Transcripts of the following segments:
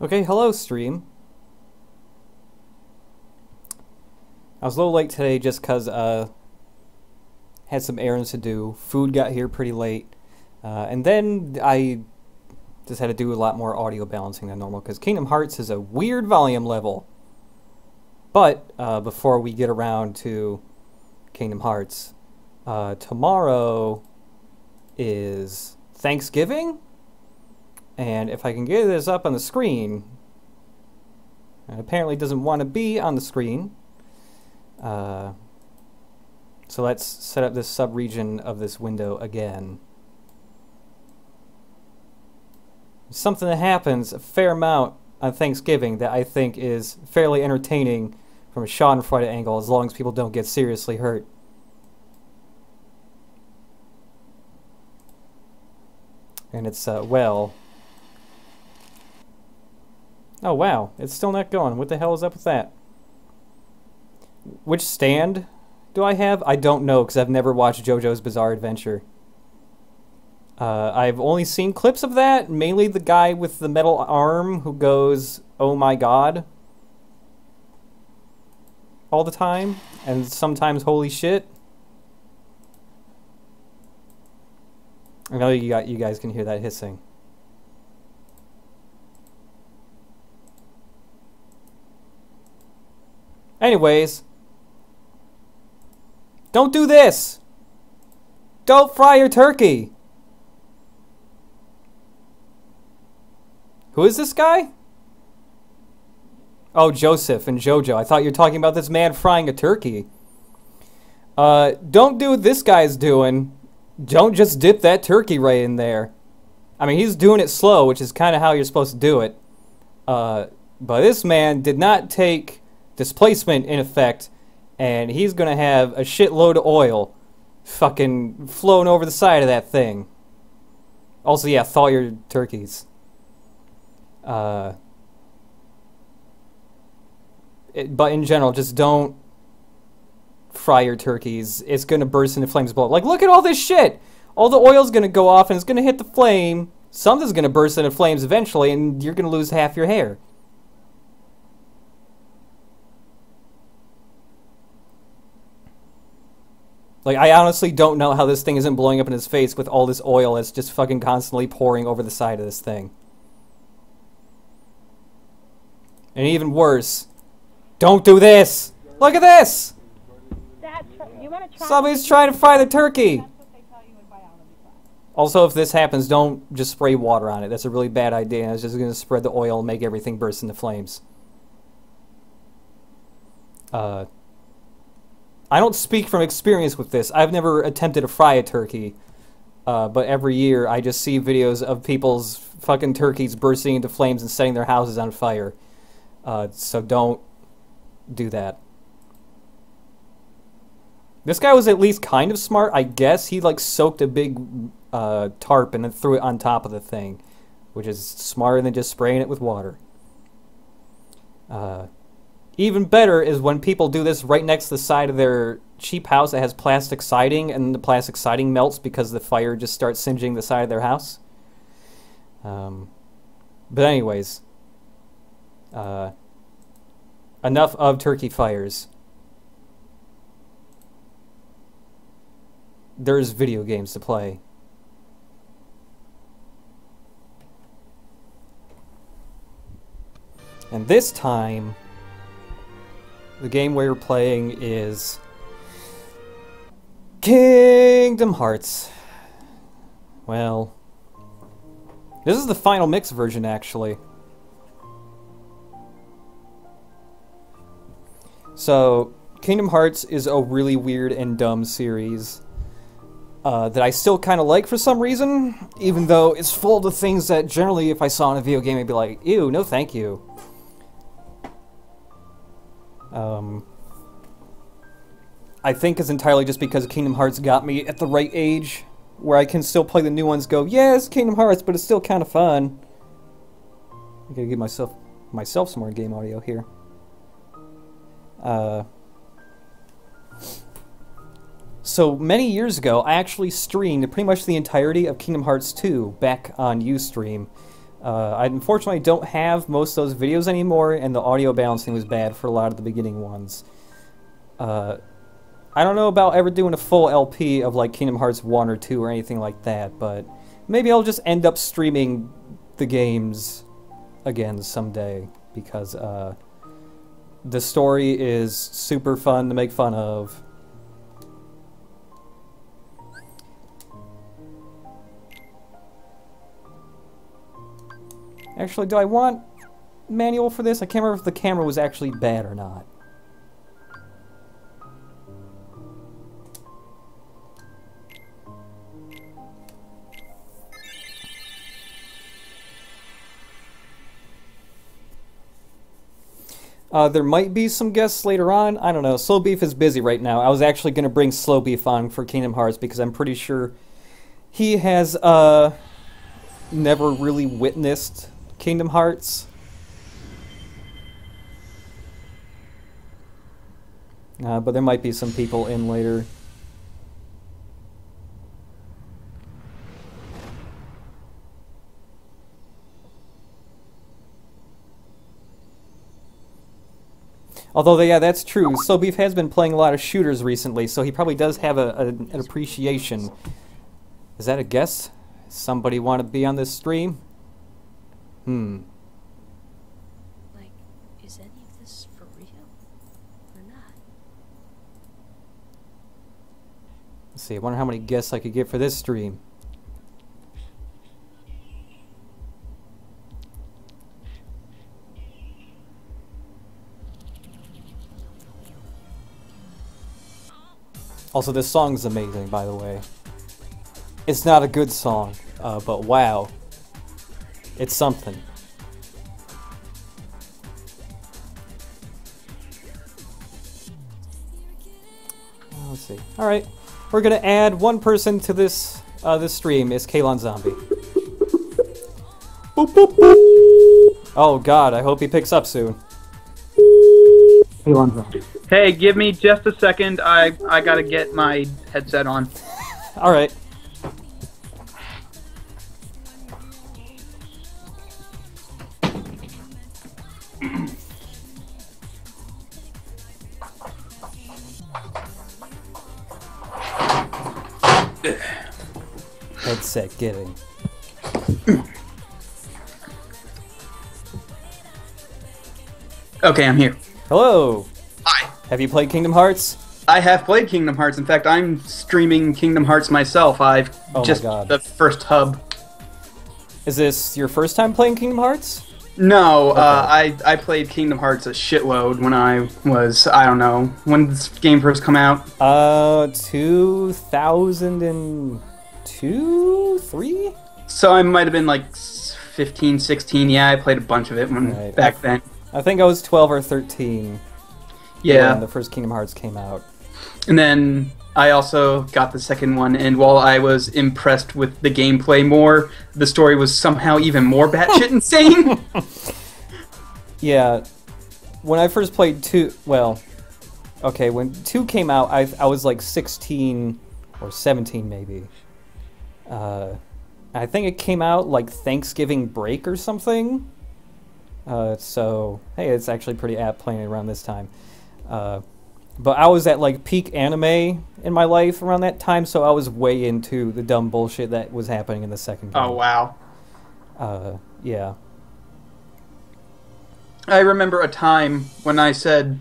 Okay, hello stream. I was a little late today just because had some errands to do. Food got here pretty late. And then I just had to do a lot more audio balancing than normal because Kingdom Hearts is a weird volume level. But before we get around to Kingdom Hearts, tomorrow is Thanksgiving? And if I can get this up on the screen, it apparently doesn't want to be on the screen. So let's set up this sub-region of this window again. Something that happens a fair amount on Thanksgiving that I think is fairly entertaining from a Schadenfreude angle, as long as people don't get seriously hurt. And it's, well... Oh wow, it's still not going. What the hell is up with that? Which stand do I have? I don't know, because I've never watched JoJo's Bizarre Adventure. I've only seen clips of that, mainly the guy with the metal arm who goes, "Oh my god," all the time, and sometimes "holy shit." I know you guys can hear that hissing. Anyways, don't do this! Don't fry your turkey! Who is this guy? Oh, Joseph and Jojo. I thought you were talking about this man frying a turkey. Don't do what this guy's doing. Don't just dip that turkey right in there. I mean, he's doing it slow, which is kind of how you're supposed to do it. But this man did not take displacement in effect, and he's gonna have a shitload of oil fucking flowing over the side of that thing. Also, yeah, thaw your turkeys. But in general, just don't fry your turkeys. It's gonna burst into flames. Like, look at all this shit! All the oil's gonna go off and it's gonna hit the flame. Something's gonna burst into flames eventually, and you're gonna lose half your hair. Like, I honestly don't know how this thing isn't blowing up in his face with all this oil that's just fucking constantly pouring over the side of this thing. And even worse, don't do this! Look at this! Somebody's trying to fry the turkey! Also, if this happens, don't just spray water on it. That's a really bad idea. It's just going to spread the oil and make everything burst into flames. I don't speak from experience with this. I've never attempted to fry a turkey. But every year I just see videos of people's fucking turkeys bursting into flames and setting their houses on fire. So don't do that. This guy was at least kind of smart, I guess. He like soaked a big tarp and then threw it on top of the thing, which is smarter than just spraying it with water. Even better is when people do this right next to the side of their cheap house that has plastic siding, and the plastic siding melts because the fire just starts singeing the side of their house. But anyways, enough of turkey fires. There's video games to play. And this time, the game we're playing is Kingdom Hearts. Well, this is the final mix version, actually. So, Kingdom Hearts is a really weird and dumb series that I still kind of like for some reason, even though it's full of things that generally, if I saw in a video game, I'd be like, ew, no thank you. I think it's entirely just because Kingdom Hearts got me at the right age where I can still play the new ones, go, yeah, it's Kingdom Hearts, but it's still kind of fun. I gotta give myself some more game audio here. So many years ago, I actually streamed pretty much the entirety of Kingdom Hearts 2 back on Ustream. I unfortunately don't have most of those videos anymore, and the audio balancing was bad for a lot of the beginning ones. I don't know about ever doing a full LP of like Kingdom Hearts 1 or 2 or anything like that, but maybe I'll just end up streaming the games again someday, because the story is super fun to make fun of. Actually, do I want manual for this? I can't remember if the camera was actually bad or not. There might be some guests later on. I don't know. Slow Beef is busy right now. I was actually going to bring Slow Beef on for Kingdom Hearts because I'm pretty sure he has never really witnessed Kingdom Hearts. But there might be some people in later. Although, yeah, that's true. Slow Beef has been playing a lot of shooters recently, so he probably does have an appreciation. Is that a guess? Somebody want to be on this stream? Like, is any of this for real? Or not? Let's see, I wonder how many guests I could get for this stream. Also, this song's amazing, by the way. It's not a good song, but wow. It's something. Let's see. Alright, we're gonna add one person to this this stream. It's Kalon Zombie. Boop, boop, boop. Oh god, I hope he picks up soon. Kalon Zombie. Hey, give me just a second. I gotta get my headset on. Alright. Headset getting. Okay, I'm here. Hello! Hi. Have you played Kingdom Hearts? I have played Kingdom Hearts. In fact, I'm streaming Kingdom Hearts myself. I've just the first hub. Is this your first time playing Kingdom Hearts? No, okay. I played Kingdom Hearts a shitload when I was, I don't know, when this game first come out? 2002, 3? So I might have been like 15, 16. Yeah, I played a bunch of it back then. I think I was 12 or 13. Yeah. When the first Kingdom Hearts came out. And then I also got the second one, and while I was impressed with the gameplay more, the story was somehow even more batshit insane. Yeah. When I first played 2, well, okay, when 2 came out, I was like 16 or 17 maybe. I think it came out like Thanksgiving break or something. So, hey, it's actually pretty apt playing it around this time. But I was at like peak anime in my life around that time, so I was way into the dumb bullshit that was happening in the second game. Oh, wow. Yeah. I remember a time when I said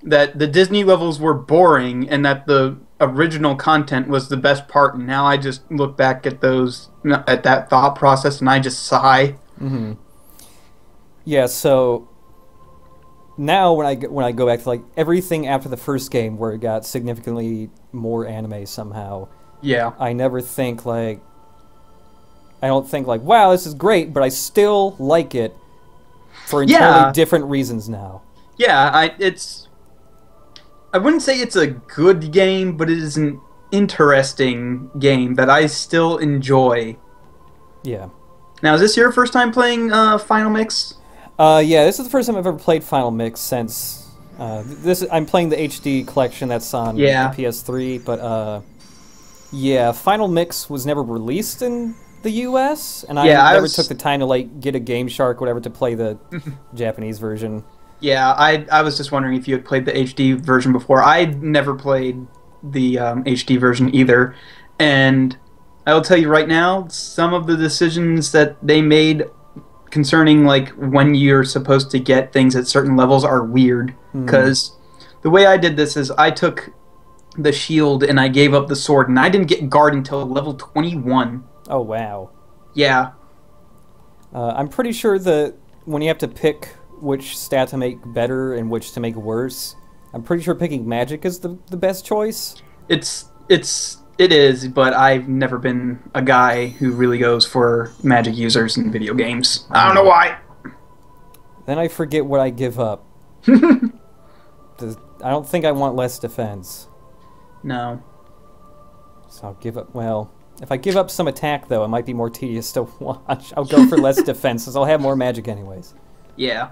that the Disney levels were boring and that the original content was the best part, and now I just look back at that thought process and I just sigh. Mm-hmm. Yeah, so now when I go back to like everything after the first game where it got significantly more anime somehow, yeah, I never think like, I don't think like, wow, this is great, but I still like it for entirely different reasons now. Yeah, I wouldn't say it's a good game, but it is an interesting game that I still enjoy. Yeah. Now, is this your first time playing Final Mix? Yeah, this is the first time I've ever played Final Mix since I'm playing the HD collection that's on the PS3, but yeah, Final Mix was never released in the U.S. and Yeah, I I never was- took the time to like get a Game Shark, or whatever, to play the Japanese version. Yeah, I was just wondering if you had played the HD version before. I'd never played the HD version either, and I will tell you right now, some of the decisions that they made concerning like when you're supposed to get things at certain levels are weird. Because the way I did this is I took the shield and I gave up the sword, and I didn't get guard until level 21. Oh wow! Yeah, I'm pretty sure that when you have to pick which stat to make better and which to make worse, I'm pretty sure picking magic is the best choice. it is, but I've never been a guy who really goes for magic users in video games. I don't know why. Then I forget what I give up. I don't think I want less defense. No. So I'll give up, well, if I give up some attack, though, it might be more tedious to watch. I'll go for less defense, since I'll have more magic anyways. Yeah.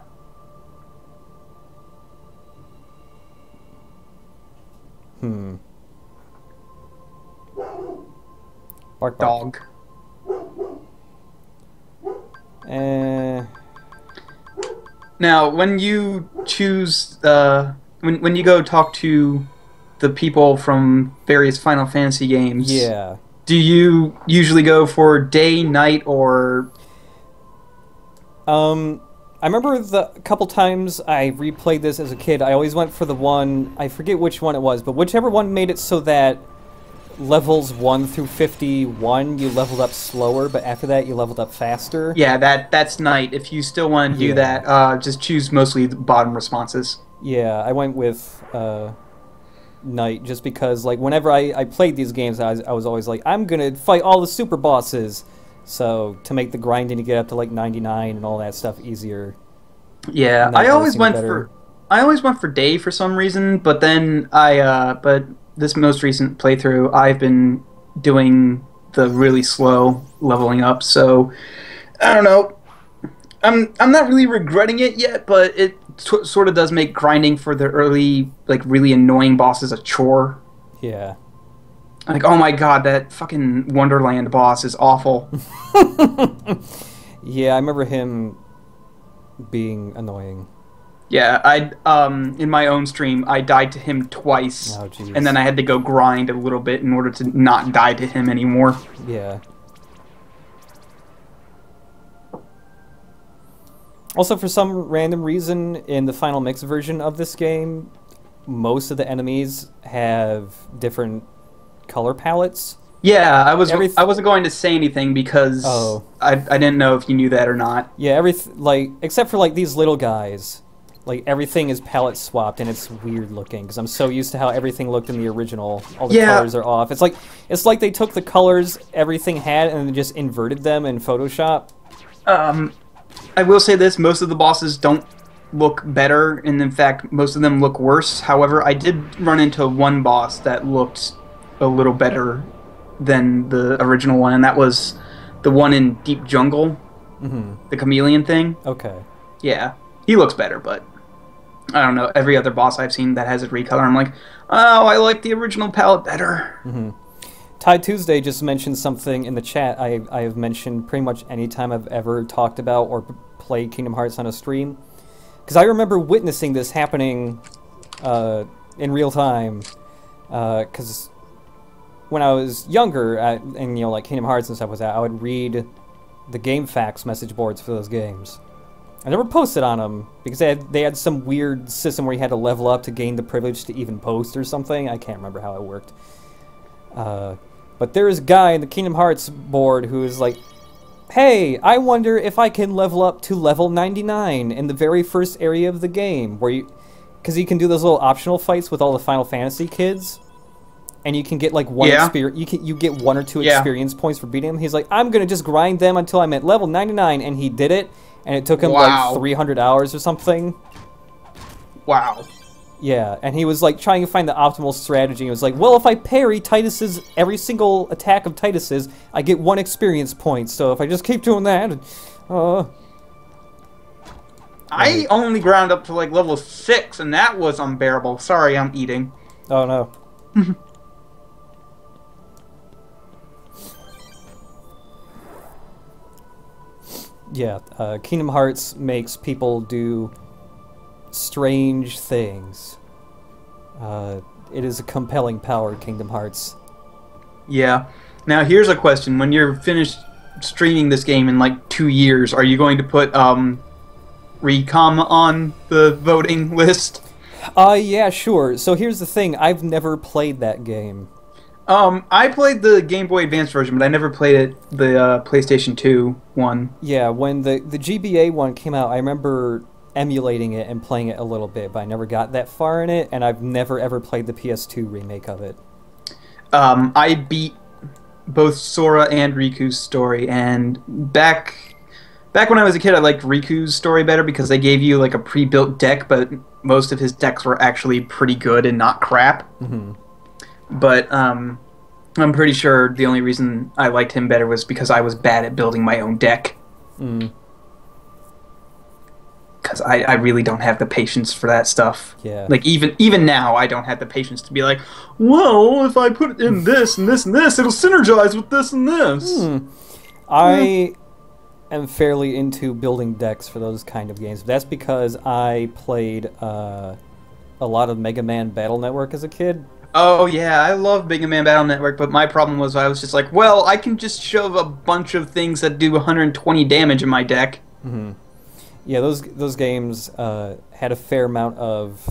Bark, bark. Dog. Now, when you choose, when you go talk to the people from various Final Fantasy games, Yeah. do you usually go for day, night, or... I remember the couple times I replayed this as a kid, I always went for the one, I forget which one it was, but whichever one made it so that levels 1 through 51, you leveled up slower, but after that you leveled up faster. Yeah, that's night. If you still want to do that, just choose mostly the bottom responses. Yeah, I went with night just because, like, whenever I played these games, I was always like, I'm gonna fight all the super bosses. So to make the grinding to get up to like 99 and all that stuff easier. Yeah, I always went for day for some reason, but then but this most recent playthrough, I've been doing the really slow leveling up. So I don't know. I'm not really regretting it yet, but it sort of does make grinding for the early, like, really annoying bosses a chore. Yeah. Like, oh my god, that fucking Wonderland boss is awful. Yeah, I remember him being annoying. Yeah, in my own stream, I died to him twice. Oh, jeez. And then I had to go grind a little bit in order to not die to him anymore. Yeah. Also, for some random reason, in the Final Mix version of this game, most of the enemies have different color palettes. Yeah, I wasn't going to say anything because I didn't know if you knew that or not. Yeah, like, except for like these little guys, like everything is palette swapped and it's weird looking because I'm so used to how everything looked in the original. All the colors are off. It's like they took the colors everything had and then just inverted them in Photoshop. I will say this: most of the bosses don't look better, and in fact, most of them look worse. However, I did run into one boss that looked a little better than the original one, and that was the one in Deep Jungle, the chameleon thing. Okay. Yeah, he looks better, but I don't know. Every other boss I've seen that has it recolor, I'm like, oh, I like the original palette better. Tide Tuesday just mentioned something in the chat I have mentioned pretty much any time I've ever talked about or played Kingdom Hearts on a stream. Because I remember witnessing this happening in real time. Because when I was younger, and you know, like Kingdom Hearts and stuff was out, I would read the GameFAQs message boards for those games. I never posted on them because they had some weird system where you had to level up to gain the privilege to even post or something. I can't remember how it worked. But there is a guy in the Kingdom Hearts board who is like, hey, I wonder if I can level up to level 99 in the very first area of the game, where because you can do those little optional fights with all the Final Fantasy kids, and you can get like one you get 1 or 2 experience points for beating them. He's like, I'm gonna just grind them until I'm at level 99, and he did it, and it took him like 300 hours or something. Wow. Yeah, and he was like trying to find the optimal strategy. He was like, well, if I parry every single attack of Titus's, I get 1 experience point. So if I just keep doing that, I only ground up to like level 6, and that was unbearable. Sorry, I'm eating. Oh no. Yeah, Kingdom Hearts makes people do strange things. It is a compelling power, Kingdom Hearts. Yeah. Now here's a question: when you're finished streaming this game in like 2 years, are you going to put Recom on the voting list? Yeah, sure. So here's the thing: I've never played that game. I played the Game Boy Advance version, but I never played the PlayStation 2 one. Yeah, when the GBA one came out, I remember emulating it and playing it a little bit, but I never got that far in it, and I've never ever played the PS2 remake of it. I beat both Sora and Riku's story, and back when I was a kid, I liked Riku's story better because they gave you like a pre-built deck, but most of his decks were actually pretty good and not crap. Mm-hmm. But I'm pretty sure the only reason I liked him better was because I was bad at building my own deck. Mm. Because I really don't have the patience for that stuff. Yeah. Like, even now, I don't have the patience to be like, well, if I put in this and this and this, it'll synergize with this and this. I am fairly into building decks for those kind of games. That's because I played a lot of Mega Man Battle Network as a kid. Oh, yeah, I love Mega Man Battle Network, but my problem was I was just like, well, I can just shove a bunch of things that do 120 damage in my deck. Mm-hmm. Yeah, those games had a fair amount of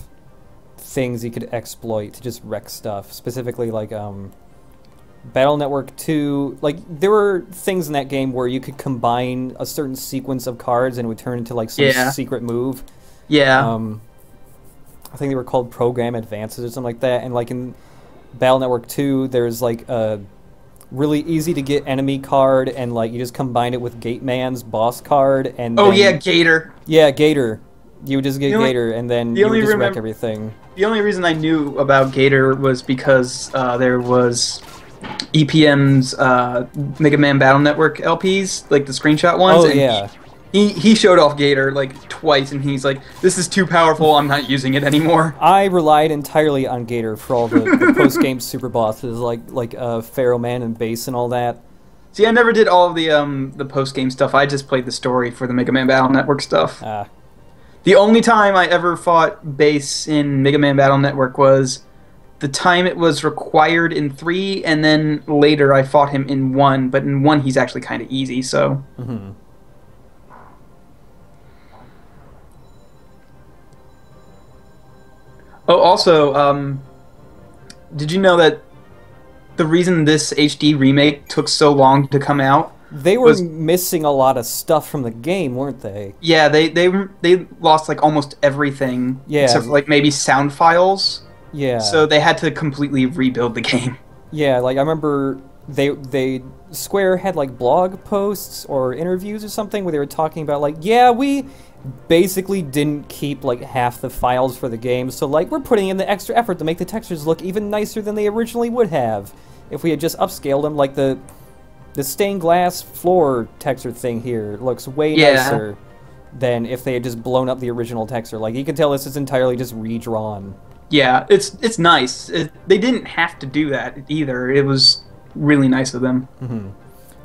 things you could exploit to just wreck stuff. Specifically, like Battle Network 2. Like, there were things in that game where you could combine a certain sequence of cards and it would turn into like some secret move. Yeah. I think they were called Program Advances or something like that. And like in Battle Network 2, there's like a really easy to get enemy card, and like you just combine it with Gate Man's boss card, and yeah, Gator. Yeah, Gator. You would just get Gator, and then you would just wreck everything. The only reason I knew about Gator was because there was EPM's Mega Man Battle Network LPs, like the screenshot ones. Oh, yeah. He showed off Gator like twice, and he's like, "This is too powerful. I'm not using it anymore." I relied entirely on Gator for all the post-game super bosses, like Pharaoh Man and Bass and all that. See, I never did all of the post-game stuff. I just played the story for the Mega Man Battle Network stuff. The only time I ever fought Bass in Mega Man Battle Network was the time it was required in 3, and then later I fought him in 1. But in 1, he's actually kind of easy. So. Mm-hmm. Oh, also, did you know that the reason this HD remake took so long to come out? They were missing a lot of stuff from the game, weren't they? Yeah, they lost like almost everything, except for like maybe sound files. Yeah. So they had to completely rebuild the game. Yeah, like I remember Square had like blog posts or interviews or something where they were talking about like, yeah, we basically didn't keep like half the files for the game, so like we're putting in the extra effort to make the textures look even nicer than they originally would have if we had just upscaled them. Like the stained glass floor texture thing here looks way nicer than if they had just blown up the original texture. Like you can tell this is entirely just redrawn. Yeah, it's nice. They didn't have to do that either. It was really nice of them. Mm-hmm.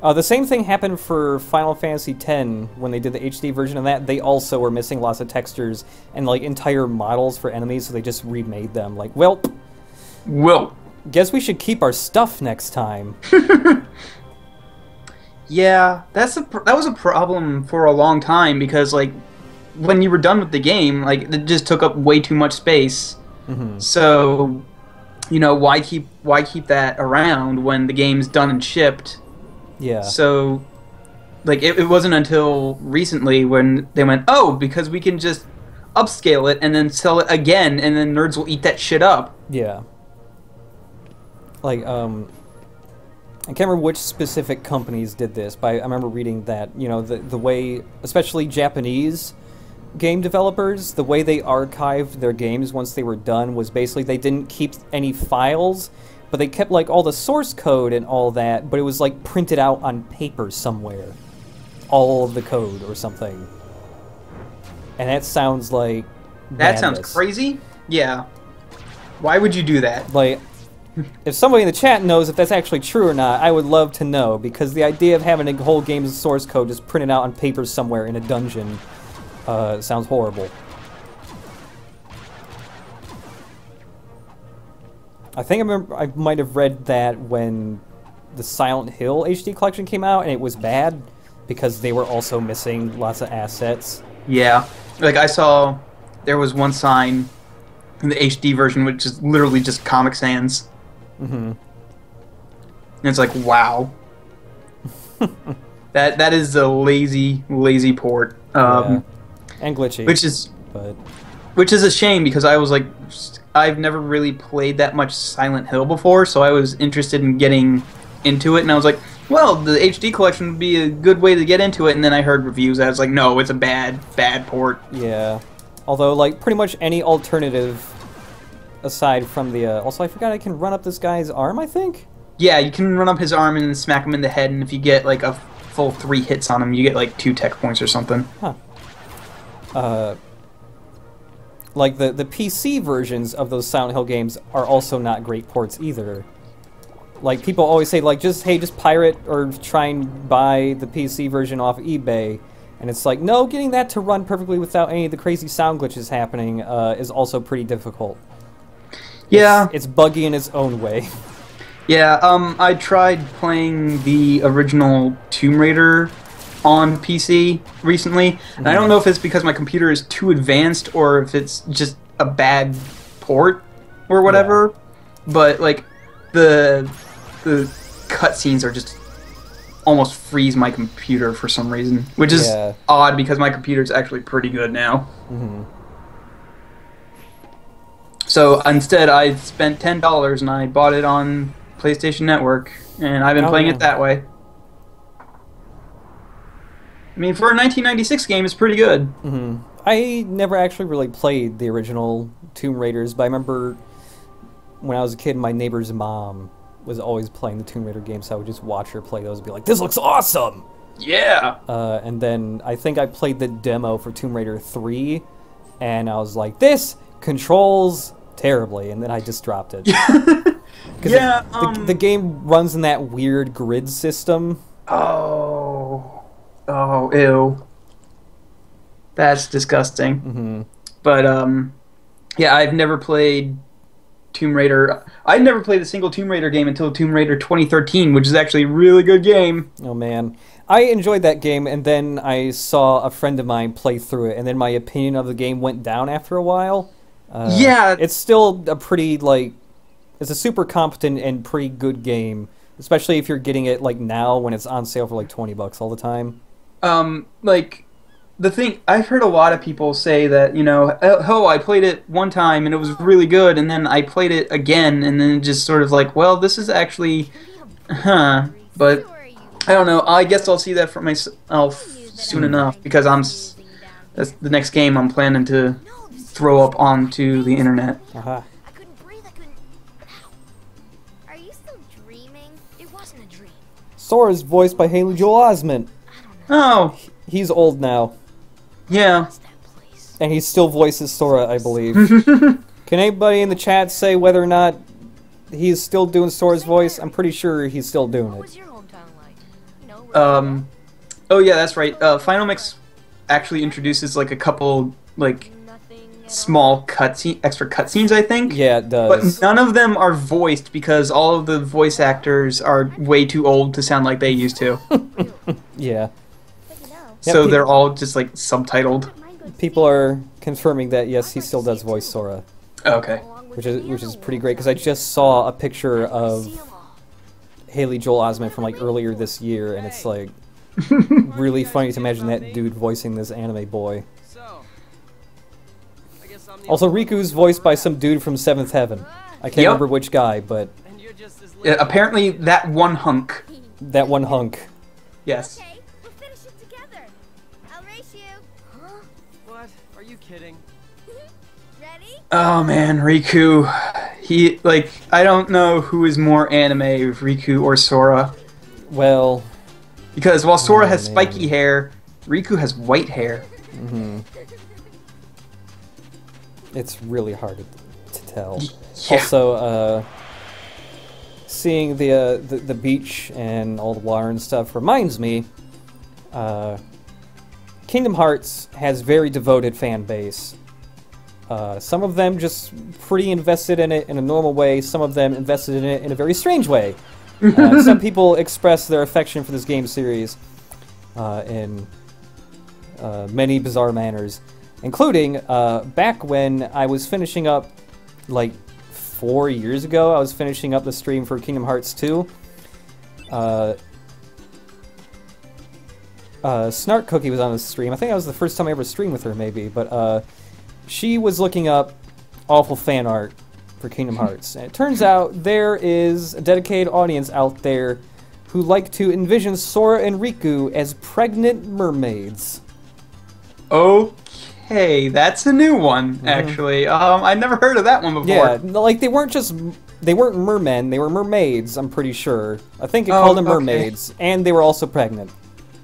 The same thing happened for Final Fantasy X when they did the HD version of that. They also were missing lots of textures and like entire models for enemies, so they just remade them. Like, well, guess we should keep our stuff next time. Yeah, that was a problem for a long time because like when you were done with the game, like it just took up way too much space. Mm-hmm. So, why keep that around when the game's done and shipped? Yeah. So, like, it wasn't until recently when they went, oh, because we can just upscale it and then sell it again, and then nerds will eat that shit up. Yeah. Like, I can't remember which specific companies did this, but I remember reading that, the way, especially Japanese game developers, the way they archived their games once they were done was basically they didn't keep any files, but they kept like all the source code and all that, but it was like printed out on paper somewhere. All of the code or something. And that sounds like That madness. sounds crazy? Yeah. Why would you do that? Like, If somebody in the chat knows if that's actually true or not, I would love to know, because the idea of having a whole game's source code just printed out on paper somewhere in a dungeon sounds horrible. I think I might have read that when the Silent Hill HD collection came out, and it was bad because they were also missing lots of assets. Yeah, like I saw there was one sign in the HD version which is literally just Comic Sans. Mm-hmm. And it's like, wow. that is a lazy port. Yeah. And glitchy. Which is a shame, because I was like, I've never really played that much Silent Hill before, so I was interested in getting into it, and I was like, well, the HD collection would be a good way to get into it, and then I heard reviews, I was like, no, it's a bad port. Yeah. Although, like, pretty much any alternative aside from the... also, I forgot I can run up this guy's arm, I think? Yeah, you can run up his arm and smack him in the head, and if you get, like, a full 3 hits on him, you get, like, 2 tech points or something. Huh. Like, the PC versions of those Silent Hill games are also not great ports either. Like, people always say, like, just pirate or try and buy the PC version off eBay. And it's like, no, getting that to run perfectly without any of the crazy sound glitches happening is also pretty difficult. Yeah. It's buggy in its own way. Yeah, I tried playing the original Tomb Raider on PC recently, and I don't know if it's because my computer is too advanced or if it's just a bad port or whatever, but, like, the cutscenes are just almost freeze my computer for some reason, which is odd because my computer is actually pretty good now. Mm-hmm. So instead, I spent $10 and I bought it on PlayStation Network, and I've been playing it that way. I mean, for a 1996 game, it's pretty good. Mm-hmm. I never actually really played the original Tomb Raiders, but I remember when I was a kid, my neighbor's mom was always playing the Tomb Raider games, so I would just watch her play those and be like, this looks awesome! Yeah! And then I think I played the demo for Tomb Raider 3, and I was like, this controls terribly, and then I just dropped it. Yeah, the game runs in that weird grid system. Oh, ew. That's disgusting. Mm-hmm. But, yeah, I've never played Tomb Raider. I'd never played a single Tomb Raider game until Tomb Raider 2013, which is actually a really good game. Oh, man. I enjoyed that game, and then I saw a friend of mine play through it, and then my opinion of the game went down after a while. Yeah. It's still a pretty, like... It's a super competent and pretty good game, especially if you're getting it, like, now when it's on sale for, like, $20 all the time. Like... The thing, I've heard a lot of people say that, you know, oh, I played it one time and it was really good, and then I played it again, and then just sort of like, well, this is actually, but I don't know. I guess I'll see that for myself soon enough, because that's the next game I'm planning to throw up onto the internet. Uh-huh. I couldn't breathe, I couldn't... Are you still dreaming? It wasn't a dream. Sora's voiced by Haley Joel Osment. Oh. He's old now. Yeah. And he still voices Sora, I believe. Can anybody in the chat say whether or not he's still doing Sora's voice? I'm pretty sure he's still doing What was it. your hometown like? Oh yeah, that's right. Final Mix actually introduces like a couple like small extra cutscenes, I think. Yeah, it does. But none of them are voiced because all of the voice actors are way too old to sound like they used to. Yeah. So they're all just like subtitled. People are confirming that yes, he still does voice Sora. Okay. Which is pretty great, because I just saw a picture of Haley Joel Osment from like earlier this year, and it's like really funny to imagine that dude voicing this anime boy. Also, Riku's voiced by some dude from Seventh Heaven. I can't remember which guy, but yeah, apparently that one hunk. That one hunk. Yes. Okay, we'll finish it together. I'll race you. Huh? What? Are you kidding? Ready? Oh man, Riku. He, like, I don't know who is more anime, Riku or Sora. Well... Because while Sora has spiky hair, Riku has white hair. Mm-hmm. It's really hard to tell. Yeah. Also, seeing the beach and all the water and stuff reminds me, Kingdom Hearts has very devoted fan base. Some of them just pretty invested in it in a normal way. Some of them invested in it in a very strange way. Some people express their affection for this game series in many bizarre manners, including back when I was finishing up, like 4 years ago, I was finishing up the stream for Kingdom Hearts 2. Snark Cookie was on the stream. I think that was the first time I ever streamed with her, maybe, but she was looking up awful fan art for Kingdom Hearts. And it turns out there is a dedicated audience out there who like to envision Sora and Riku as pregnant mermaids. Okay, that's a new one, actually. I'd never heard of that one before. Yeah, like they weren't mermen, they were mermaids, I'm pretty sure. I think it called them mermaids, and they were also pregnant.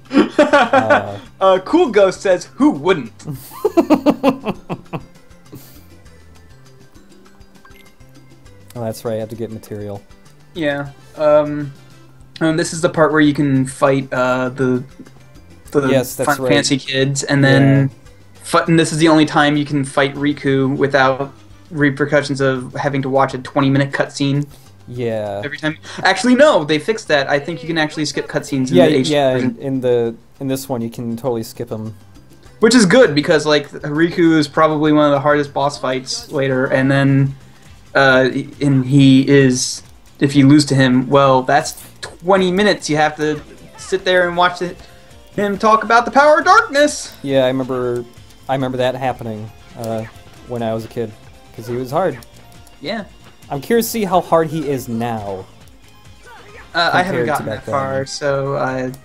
Cool Ghost says, who wouldn't? Oh, that's right, I have to get material. Yeah. This is the part where you can fight the yes, that's Final right. Fantasy kids, and then and this is the only time you can fight Riku without repercussions of having to watch a 20-minute cutscene. Yeah. Every time. Actually, no, they fixed that. I think you can actually skip cutscenes in the HD version. In this one you can totally skip them. Which is good because like Riku is probably one of the hardest boss fights later, and then and he is, if you lose to him, well, that's 20 minutes you have to sit there and watch him talk about the power of darkness. Yeah, I remember that happening when I was a kid because he was hard. Yeah. I'm curious to see how hard he is now. I haven't gotten that far, so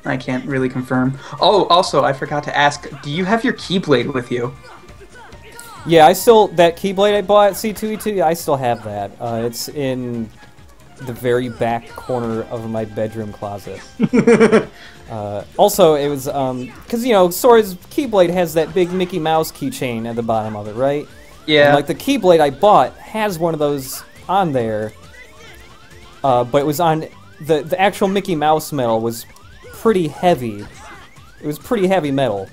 I can't really confirm. Oh, also, I forgot to ask, do you have your Keyblade with you? Yeah, that Keyblade I bought at C2E2, I still have that. It's in the very back corner of my bedroom closet. Also, it was, because, you know, Sora's Keyblade has that big Mickey Mouse keychain at the bottom of it, right? Yeah. And, like, the Keyblade I bought has one of those on there, but it was on... The actual Mickey Mouse metal was pretty heavy. It was pretty heavy metal.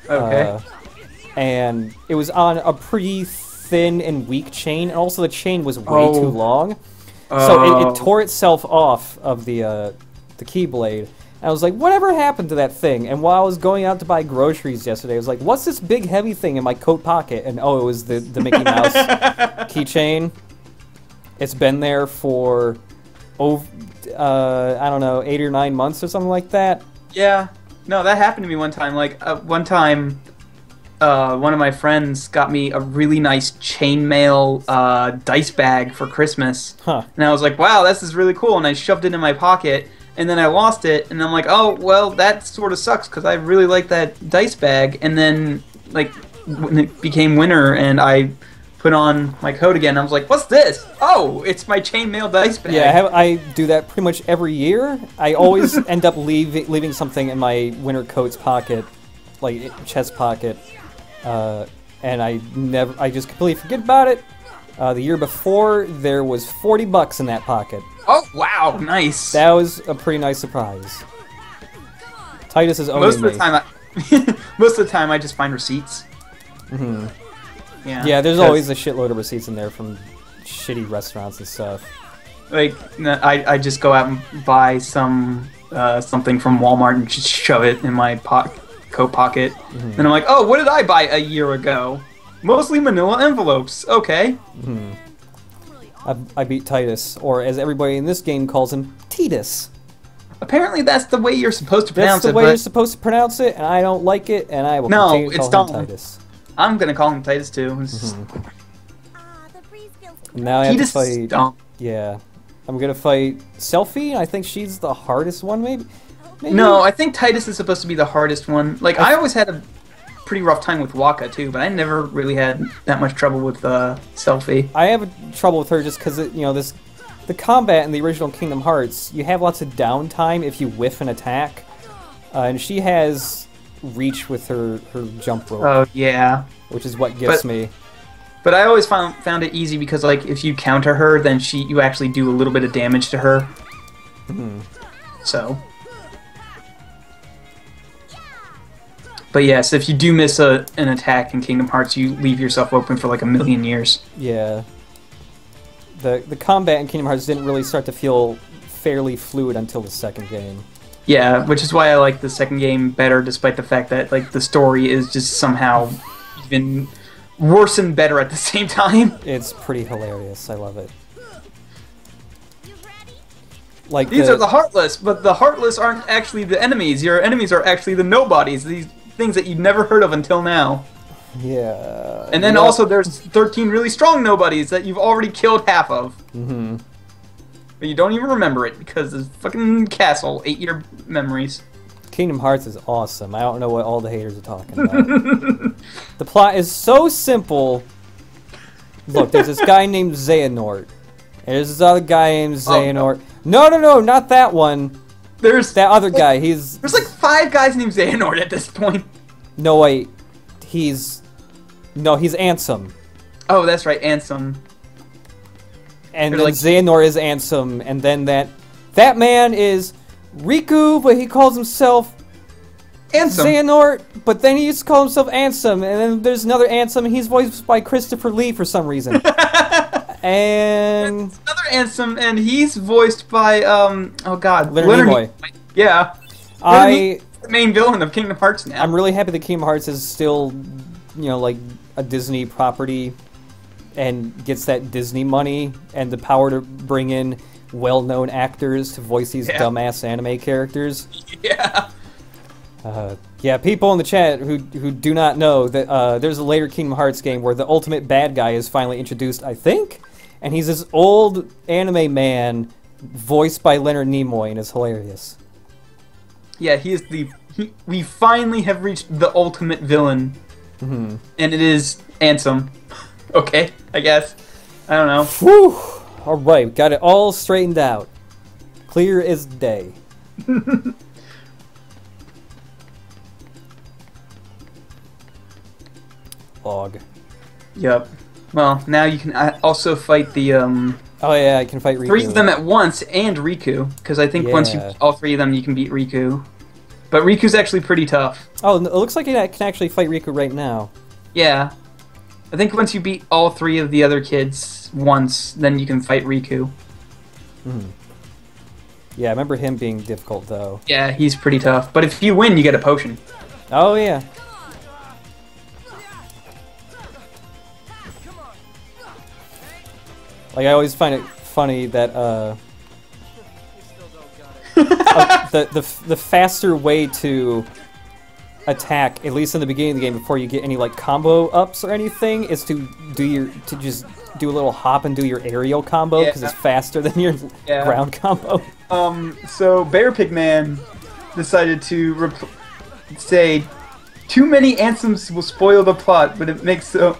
Okay. And it was on a pretty thin and weak chain, and also the chain was way too long. So it tore itself off of the Keyblade. And I was like, whatever happened to that thing? And while I was going out to buy groceries yesterday, I was like, what's this big heavy thing in my coat pocket? And oh, it was the Mickey Mouse keychain. It's been there for I don't know, 8 or 9 months or something like that. Yeah. No, that happened to me one time. Like, one time, one of my friends got me a really nice chainmail dice bag for Christmas. Huh. And I was like, wow, this is really cool. And I shoved it in my pocket, and then I lost it. And I'm like, oh, well, that sort of sucks, because I really like that dice bag. And then, like, when it became winter, and I put on my coat again, I was like, what's this? Oh, it's my chainmail dice bag. Yeah, I do that pretty much every year. I always end up leaving something in my winter coat's pocket, like chest pocket, and I just completely forget about it. The year before, there was $40 in that pocket. Oh, wow, nice. That was a pretty nice surprise. Titus is owning me. Most of the time I just find receipts. Mm-hmm. Yeah, there's always a shitload of receipts in there from shitty restaurants and stuff. Like, I just go out and buy something from Walmart and just shove it in my coat pocket. Mm-hmm. And I'm like, oh, what did I buy a year ago? Mostly manila envelopes. Okay. Mm-hmm. I beat Titus, or as everybody in this game calls him, Titus. Apparently that's the way you're supposed to pronounce it. That's the way you're supposed to pronounce it, and I don't like it, and I will continue to call him Titus. I'm gonna call him Titus too. Mm-hmm. Now I have to fight. Yeah, I'm gonna fight Selphie. I think she's the hardest one, maybe. No, I think Titus is supposed to be the hardest one. Like I always had a pretty rough time with Waka too, but I never really had that much trouble with Selphie. I have trouble with her just because the combat in the original Kingdom Hearts, you have lots of downtime if you whiff an attack, and she has reach with her jump rope. Oh yeah, which is what gets me. But I always found it easy because like if you counter her, then you actually do a little bit of damage to her. So. But yes, if you do miss an attack in Kingdom Hearts, you leave yourself open for like a million years. Yeah. The combat in Kingdom Hearts didn't really start to feel fairly fluid until the second game. Yeah, which is why I like the second game better, despite the fact that like the story is just somehow even worse and better at the same time. It's pretty hilarious. I love it. Like These are the Heartless, but the Heartless aren't actually the enemies. Your enemies are actually the nobodies. These things that you've never heard of until now. Yeah. And then also there's 13 really strong nobodies that you've already killed half of. But you don't even remember it because it's fucking castle, 8-year memories. Kingdom Hearts is awesome. I don't know what all the haters are talking about. The plot is so simple. Look, there's this guy named Xehanort. And there's this other guy named Xehanort. No, not that one. There's that other guy. There's like 5 guys named Xehanort at this point. No, wait. He's Ansem. Oh, that's right, Ansem. And then Xehanort is Ansem, and then that man is Riku, but he calls himself Ansem. Xehanort, but then he used to call himself Ansem, and then there's another Ansem, and he's voiced by Christopher Lee for some reason. And there's another Ansem, and he's voiced by oh god, Leonard Nimoy. Yeah. The main villain of Kingdom Hearts now. I'm really happy that Kingdom Hearts is still, like a Disney property and gets that Disney money and the power to bring in well-known actors to voice these dumbass anime characters. Yeah. Yeah, people in the chat who do not know that there's a later Kingdom Hearts game where the ultimate bad guy is finally introduced, I think, and he's this old anime man voiced by Leonard Nimoy, and it's hilarious. Yeah, we finally have reached the ultimate villain, and it is Ansem. Okay, I guess. I don't know. Whew! Alright, got it all straightened out. Clear as day. Log. Yep. Well, now you can also fight the, Oh yeah, I can fight Riku. 3 of them at once, and Riku, because I think once you beat all 3 of them, you can beat Riku. But Riku's actually pretty tough. Oh, it looks like I can actually fight Riku right now. Yeah. I think once you beat all 3 of the other kids once, then you can fight Riku. Yeah, I remember him being difficult, though. Yeah, he's pretty tough. But if you win, you get a potion. Oh, yeah. Like, I always find it funny that, the faster way to attack, at least in the beginning of the game, before you get any like combo ups or anything, is to just do a little hop and do your aerial combo because it's faster than your ground combo. So Bear Pig Man decided to say, "Too many anthems will spoil the plot, but it makes it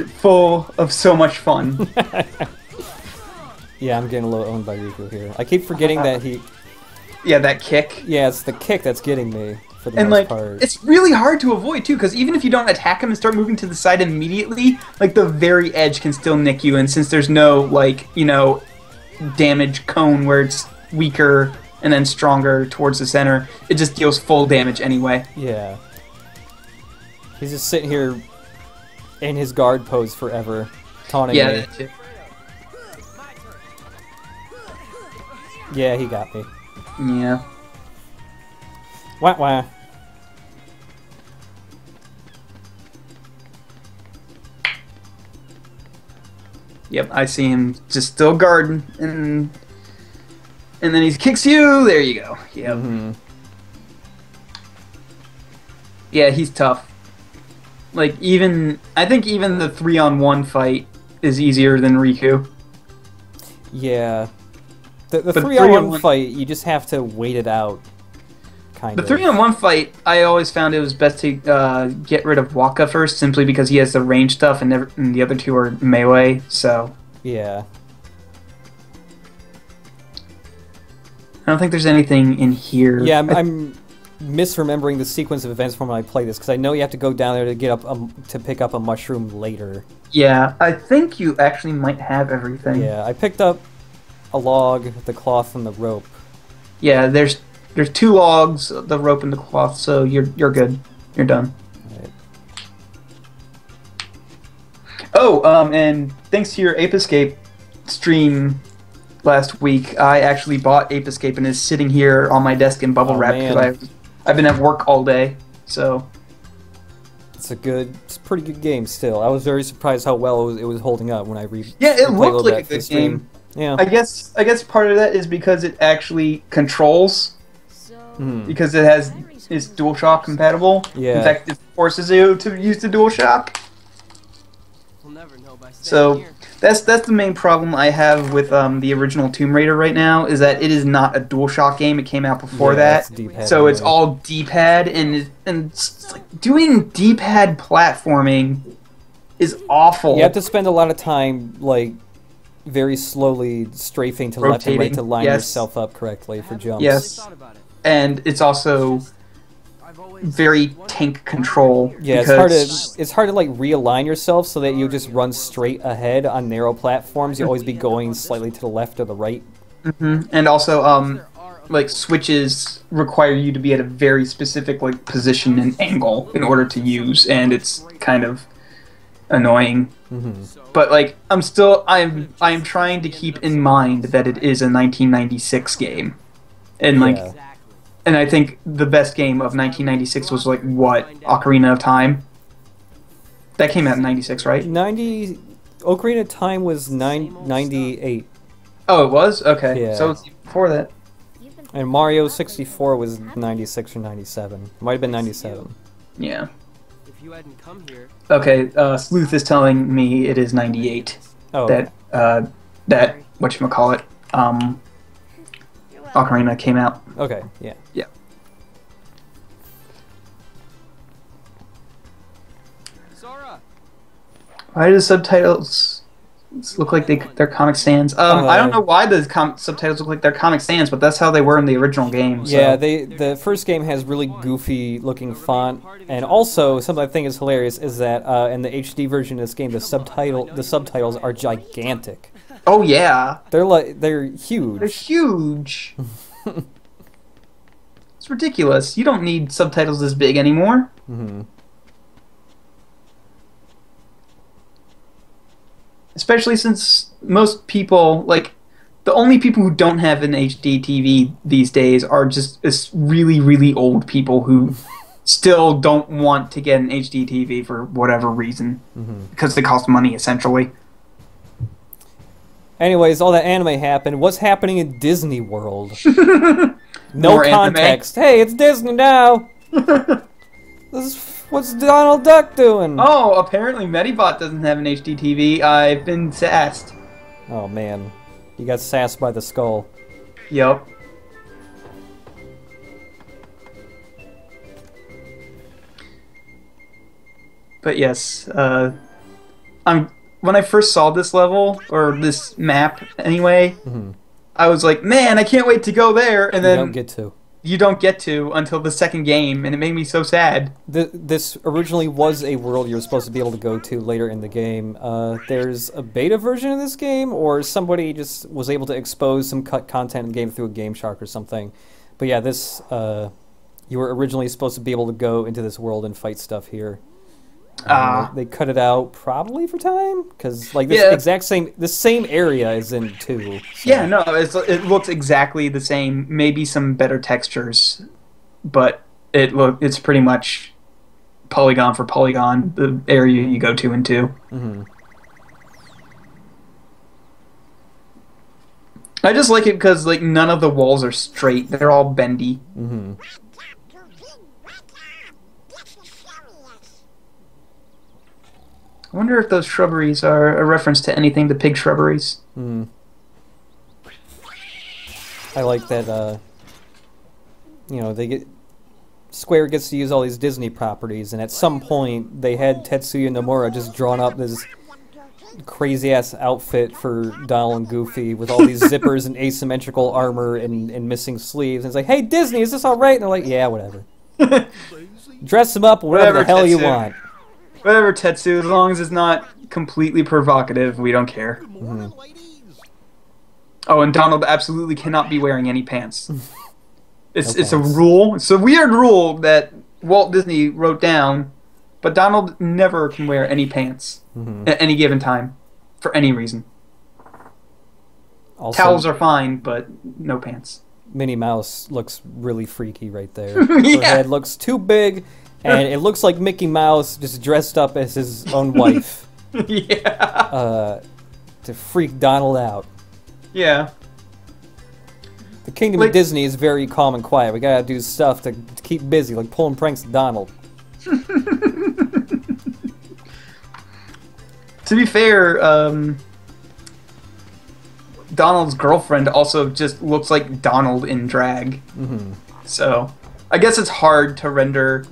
full of so much fun." Yeah, I'm getting a little owned by Riku here. I keep forgetting that he. Yeah, that kick. Yeah, it's the kick that's getting me. For the most part. It's really hard to avoid too, because even if you don't attack him and start moving to the side immediately, like the very edge can still nick you, and since there's no damage cone where it's weaker and then stronger towards the center, it just deals full damage anyway. Yeah. He's just sitting here in his guard pose forever, taunting me. That's it. Yeah, he got me. Yeah. Wah wah. Yep, I see him just still guarding, and then he kicks you. There you go. Yep. Yeah, he's tough. Like I think even the 3-on-1 fight is easier than Riku. Yeah. The 3-on-1 fight, you just have to wait it out. Kind of. The 3-on-1 fight, I always found it was best to get rid of Waka first, simply because he has the range stuff, and the other 2 are melee. So yeah, I don't think there's anything in here. Yeah, misremembering the sequence of events from when I played this, because I know you have to go down there to get up to pick up a mushroom later. Yeah, I think you actually might have everything. Yeah, I picked up a log, the cloth, and the rope. Yeah, there's 2 logs, the rope and the cloth, so you're good. You're done. Right. Oh, and thanks to your Ape Escape stream last week, I actually bought Ape Escape and it's sitting here on my desk in bubble wrap because I've been at work all day. So it's a pretty good game still. I was very surprised how well it was holding up when I yeah, it looked like a good game. Yeah, I guess part of that is because it actually controls. Because it's DualShock compatible. Yeah. In fact, it forces you to use the DualShock. We'll never know by So here. that's the main problem I have with the original Tomb Raider right now is that it is not a DualShock game. It came out before it's that, D-pad so it's anyway. all D-pad, and it's like doing D-pad platforming is awful. You have to spend a lot of time like very slowly strafing to left and right to line Yes. yourself up correctly for jumps. Yes. Thought about it. And it's also I've always very tank control. Yeah, because it's hard to like realign yourself so that you just run straight ahead on narrow platforms. You always be going slightly to the left or the right. and also like switches require you to be at a very specific like position and angle in order to use, and it's kind of annoying. But like I'm trying to keep in mind that it is a 1996 game, and like Yeah. and I think the best game of 1996 was like what, Ocarina of Time. That came out in 96, right? 90 Ocarina of Time was 98, Oh, it was? Okay. Yeah. So it's before that. You've been and Mario 64 was 96 or 97. Might have been 97. Yeah. if you hadn't come here. Okay, Sleuth is telling me it is 98. Oh, That whatchamacallit, You're welcome. Ocarina came out. okay, yeah. Yeah. Sora. Why do the subtitles look like they're Comic Sans? I don't know why the subtitles look like they're Comic Sans, but that's how they were in the original game. So. Yeah, the first game has really goofy looking font, and also something I think is hilarious is that in the HD version of this game, the subtitles are gigantic. Oh yeah, They're huge. they're huge. It's ridiculous. You don't need subtitles this big anymore. Especially since most people, like, the only people who don't have an HD TV these days are just really, really old people who still don't want to get an HD TV for whatever reason. Because they cost money, essentially. Anyways, all that anime happened. What's happening in Disney World? No More anime? context. Hey, it's Disney now. What's Donald Duck doing? Oh, apparently Medibot doesn't have an HD TV. I've been sassed. Oh man, you got sassed by the skull. Yup. But yes, when I first saw this level, or this map anyway, I was like, man, I can't wait to go there, and You then don't get to. you don't get to until the second game, and it made me so sad. This originally was a world you were supposed to be able to go to later in the game. There's a beta version of this game, or somebody just was able to expose some cut content in the game through a Game Shark or something. But yeah, this you were originally supposed to be able to go into this world and fight stuff here. They cut it out probably for time, because like this same area is in 2. So. Yeah, no, it looks exactly the same. Maybe some better textures, but it's pretty much polygon for polygon. The area you go to in 2. I just like it because like none of the walls are straight; they're all bendy. I wonder if those shrubberies are a reference to anything, the pig shrubberies. I like that, Square gets to use all these Disney properties, and at some point they had Tetsuya Nomura just drawn up this crazy ass outfit for Donald and Goofy with all these zippers and asymmetrical armor and missing sleeves. And it's like, hey Disney, is this all right? And they're like, yeah, whatever. Dress them up whatever the hell you want. Whatever, Tetsu, as long as it's not completely provocative, we don't care. Mm-hmm. Oh, and Donald absolutely cannot be wearing any pants. It's a pants. rule. It's a weird rule that Walt Disney wrote down, but Donald never can wear any pants at any given time for any reason. Also, Towels are fine, but no pants. Minnie Mouse looks really freaky right there. Her Yeah. head looks too big, and it looks like Mickey Mouse just dressed up as his own wife. Yeah. To freak Donald out. Yeah. The Kingdom of Disney is very calm and quiet. We gotta do stuff to keep busy, like pulling pranks at Donald. To be fair, Donald's girlfriend also just looks like Donald in drag. Mm-hmm. So, I guess it's hard to render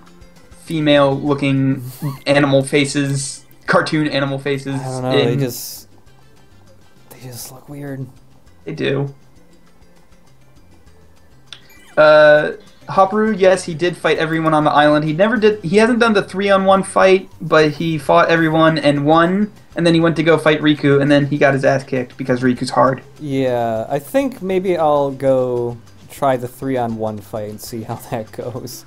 female-looking animal faces, cartoon animal faces. I don't know. They just look weird. They do. Haparu, yes, he did fight everyone on the island. He hasn't done the 3-on-1 fight, but he fought everyone and won, and then he went to go fight Riku, and then he got his ass kicked because Riku's hard. Yeah, I think maybe I'll go try the 3-on-1 fight and see how that goes.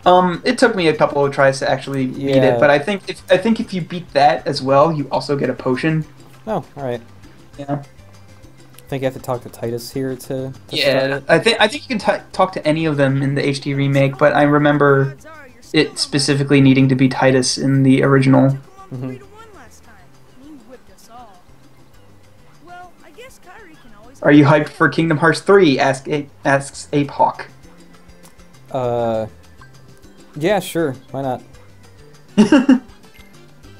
It took me a couple of tries to actually beat it, but I think if you beat that as well, you also get a potion. Oh, alright. Yeah. I think I have to talk to Titus here to Yeah, I think you can talk to any of them in the HD remake, but I remember it specifically needing to be Titus in the original. Mm-hmm. Are you hyped for Kingdom Hearts 3? Asks Ape Hawk. Yeah, sure. Why not?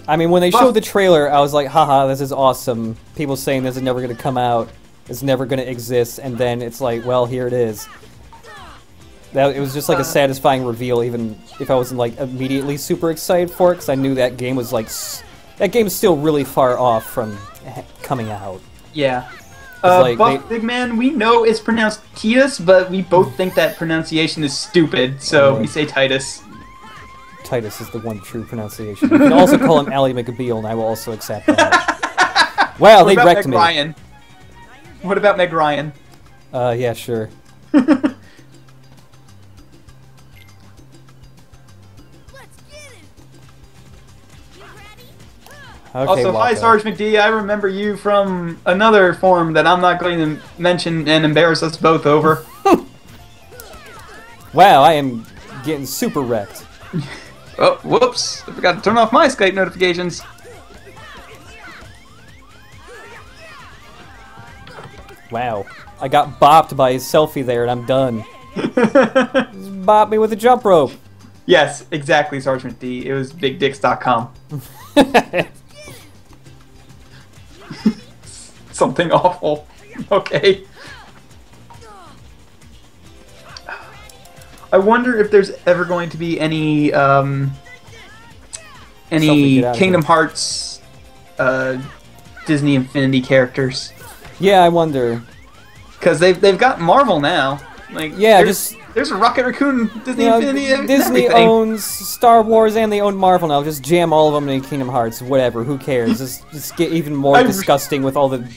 I mean, when they showed the trailer, I was like, haha, this is awesome. People saying this is never going to come out. It's never going to exist. And then it's like, well, here it is. It was just like a satisfying reveal, even if I wasn't like immediately super excited for it, because I knew that game was like... That game is still really far off from coming out. Yeah. Like Buff Big Man, we know it's pronounced Titus, but we both think that pronunciation is stupid, so we say Titus. Titus is the one true pronunciation. You can also call him Ally McBeal, and I will also accept that. Wow, they wrecked me. Ryan? What about Meg Ryan? Yeah, sure. Okay, Also, hi Sarge McD, I remember you from another form that I'm not going to mention and embarrass us both over. Wow, I am getting super wrecked. Oh, whoops. I forgot to turn off my Skype notifications. Wow. I got bopped by his selfie there, and I'm done. Just bop me with a jump rope. Yes, exactly, Sergeant D. It was bigdicks.com. Something awful. Okay. I wonder if there's ever going to be any Kingdom Hearts Disney Infinity characters. Yeah, I wonder. Because they've got Marvel now. Like, yeah, there's a Rocket Raccoon Disney Infinity. Disney owns Star Wars and they own Marvel now. Just jam all of them in Kingdom Hearts. Whatever. Who cares? Just get even more disgusting with all the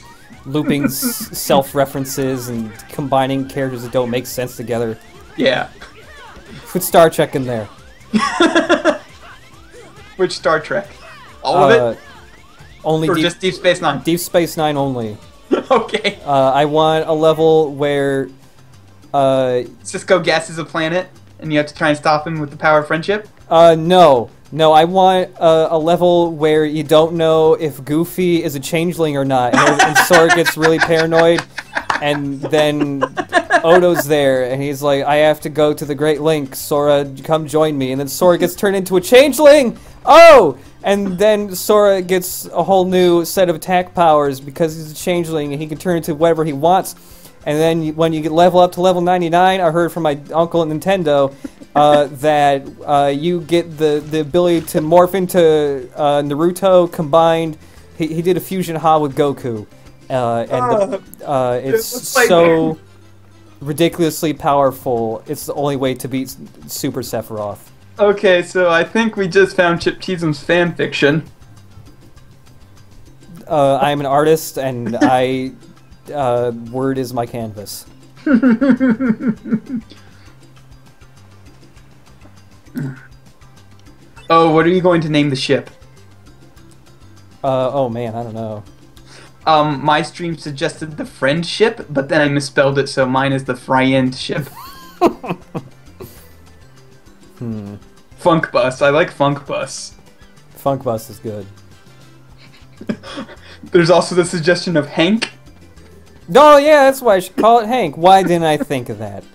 looping self-references and combining characters that don't make sense together. Yeah. Put Star Trek in there. Which Star Trek? All of it? Only or just Deep Space Nine? Deep Space Nine only. Okay. I want a level where... Cisco gasses a planet, and you have to try and stop him with the power of friendship? No. No, I want a level where you don't know if Goofy is a changeling or not, and Sora gets really paranoid, and then Odo's there, and he's like, I have to go to the Great Link, Sora, come join me, and then Sora gets turned into a changeling! Oh! And then Sora gets a whole new set of attack powers because he's a changeling, and he can turn into whatever he wants. And then when you get level up to level 99, I heard from my uncle at Nintendo that you get the ability to morph into Naruto combined He did a fusion ha with Goku, it's looks like- so ridiculously powerful. It's the only way to beat Super Sephiroth. Okay, so I think we just found Chip Cheesum's fan fiction. I'm an artist, and word is my canvas. Oh, what are you going to name the ship? Oh man, I don't know. My stream suggested the friendship, but then I misspelled it, so mine is the friend ship. Funk Bus. I like Funk Bus. Funk Bus is good. There's also the suggestion of Hank. Oh yeah, that's why I should call it Hank. Why didn't I think of that?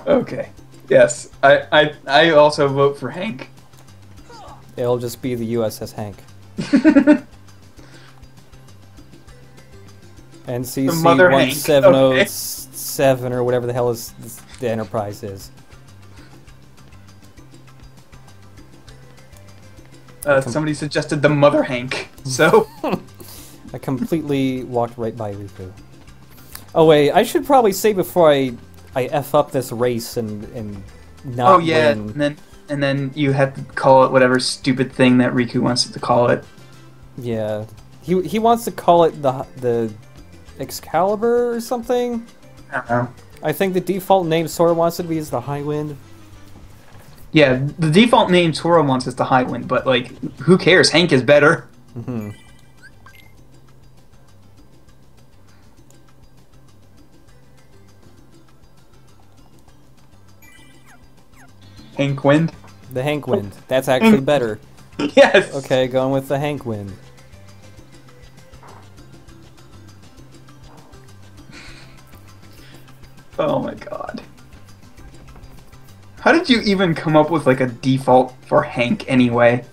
Okay. Yes, I also vote for Hank. It'll just be the USS Hank. NCC Mother Hank, 1707 or whatever the hell the Enterprise is. Somebody suggested the Mother Hank, so... I completely walked right by Riku. Oh wait, I should probably say before I F up this race and not win. And then you have to call it whatever stupid thing that Riku wants it to call it. Yeah. He wants to call it the Excalibur or something? I don't know. I think the default name Sora wants it to be is the High Wind. Yeah, the default name Sora wants is the High Wind, but like, who cares? Hank is better. Mm-hmm. Hank Wind? The Hank Wind. That's actually better. Yes! Okay, going with the Hank Wind. Oh my god. How did you even come up with like a default for Hank anyway?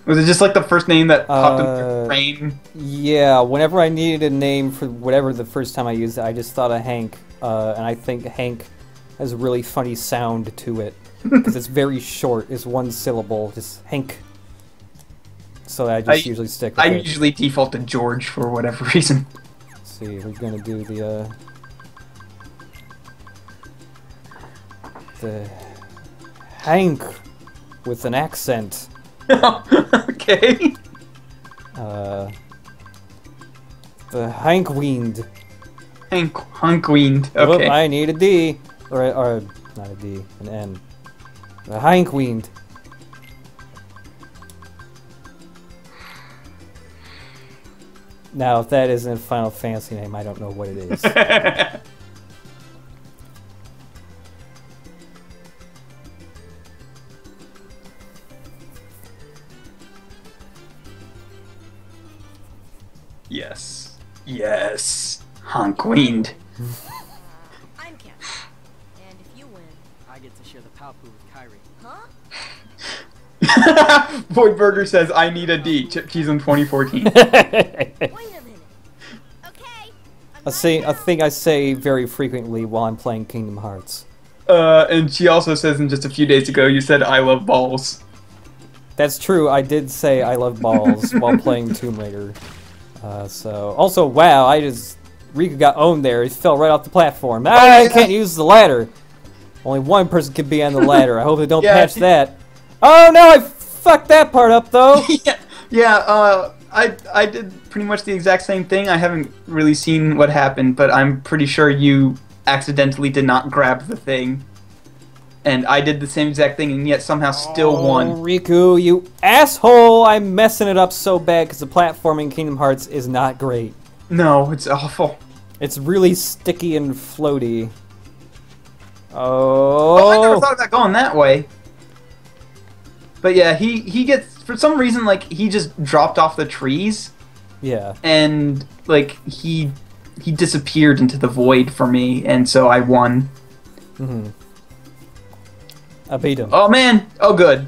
Was it just like the first name that popped into your brain? Yeah, whenever I needed a name for whatever the first time I used it, I just thought of Hank. And I think Hank has a really funny sound to it. Because it's very short. It's one syllable. Just Hank. So I just usually stick with it. I usually default to George for whatever reason. Let's see, we're gonna do the Hank with an accent. Okay. The Hank Wind. Hank Wind. Whoop, Okay. I need a D. Or not a D, an N. The Hank Wind. Now, if that isn't a Final Fantasy name, I don't know what it is. Yes. Yes. Hank Wind. I'm Captain. And if you win, I get to share the Palpu with Kyrie. huh? VoidBurger says, I need a D. Chip Cheese in 2014. Wait a minute. Okay. I think I say very frequently while I'm playing Kingdom Hearts. And she also says in just a few days ago, you said, I love balls. That's true, I did say I love balls while playing Tomb Raider. Also, wow, Riku got owned there. He fell right off the platform. I can't use the ladder. Only one person can be on the ladder. I hope they don't patch that. Oh no, I fucked that part up though. I did pretty much the exact same thing. I haven't really seen what happened, but I'm pretty sure you accidentally did not grab the thing. And I did the same exact thing, and yet somehow still won. Riku, you asshole! I'm messing it up so bad because the platforming in Kingdom Hearts is not great. No, it's awful. It's really sticky and floaty. Oh, I never thought about going that way. But yeah, he gets, for some reason, like, he just dropped off the trees. Yeah. And, like, he disappeared into the void for me, and so I won. Mm-hmm. I beat him. Oh, man! Oh, good.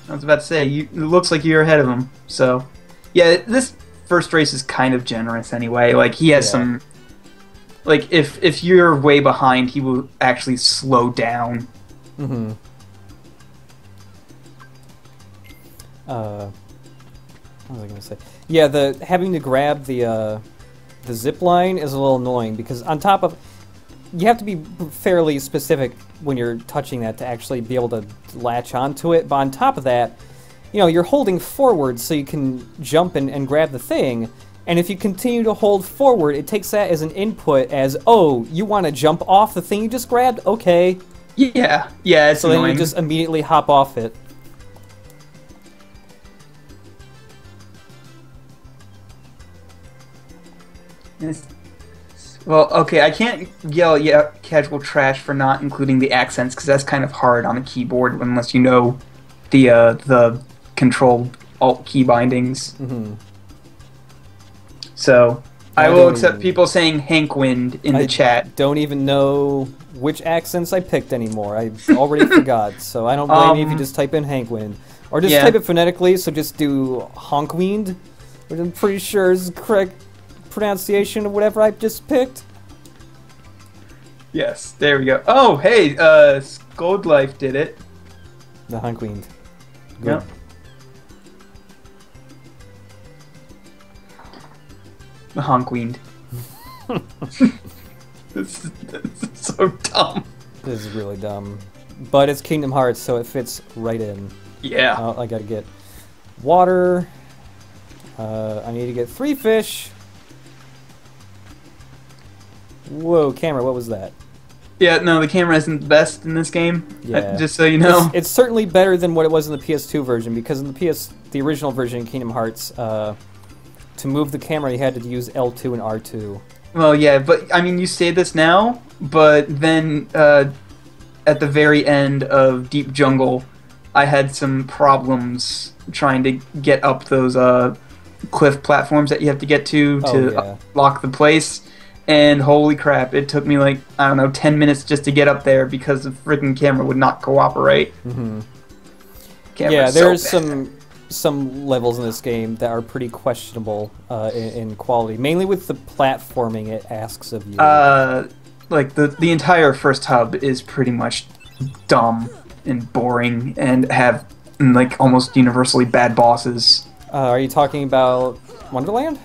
I was about to say, it looks like you're ahead of him, so... Yeah, this first race is kind of generous anyway. Like, he has some... Like, if you're way behind, he will actually slow down. Mm-hmm. What was I gonna say? Yeah, the having to grab the zip line is a little annoying because on top of, you have to be fairly specific when you're touching that to actually be able to latch onto it. But on top of that, you know, you're holding forward so you can jump and grab the thing. And if you continue to hold forward, it takes that as an input as, oh, you want to jump off the thing you just grabbed? Okay. Yeah, it's so annoying. then you just immediately hop off it. Well, okay, I can't yell at Casual Trash for not including the accents, because that's kind of hard on a keyboard unless you know the control alt key bindings. Mm-hmm. So, I will accept people saying Hank Wind in the chat. Don't even know which accents I picked anymore. I already forgot, so I don't blame you if you just type in Hank Wind. Or just type it phonetically, so just do Honk Wind, which I'm pretty sure is the correct pronunciation of whatever I just picked. Yes, there we go. Oh, hey, Gold Life did it. The Honk Wind. Good. Yep. The Honk Wind. This is so dumb. This is really dumb. But it's Kingdom Hearts, so it fits right in. Yeah. I gotta get water. I need to get 3 fish. Whoa, camera, what was that? Yeah, no, the camera isn't the best in this game. Yeah. Just so you know. It's certainly better than what it was in the PS2 version, because in the original version of Kingdom Hearts, to move the camera you had to use L2 and R2. Well, yeah, but, I mean, you say this now, but then, at the very end of Deep Jungle, I had some problems trying to get up those, cliff platforms that you have to get to lock the place. And holy crap, it took me like, I don't know, 10 minutes just to get up there because the freaking camera would not cooperate. Mm-hmm. Yeah, there's some levels in this game that are pretty questionable in quality, mainly with the platforming it asks of you. Like the entire first hub is pretty much dumb and boring and have like almost universally bad bosses. Are you talking about Wonderland?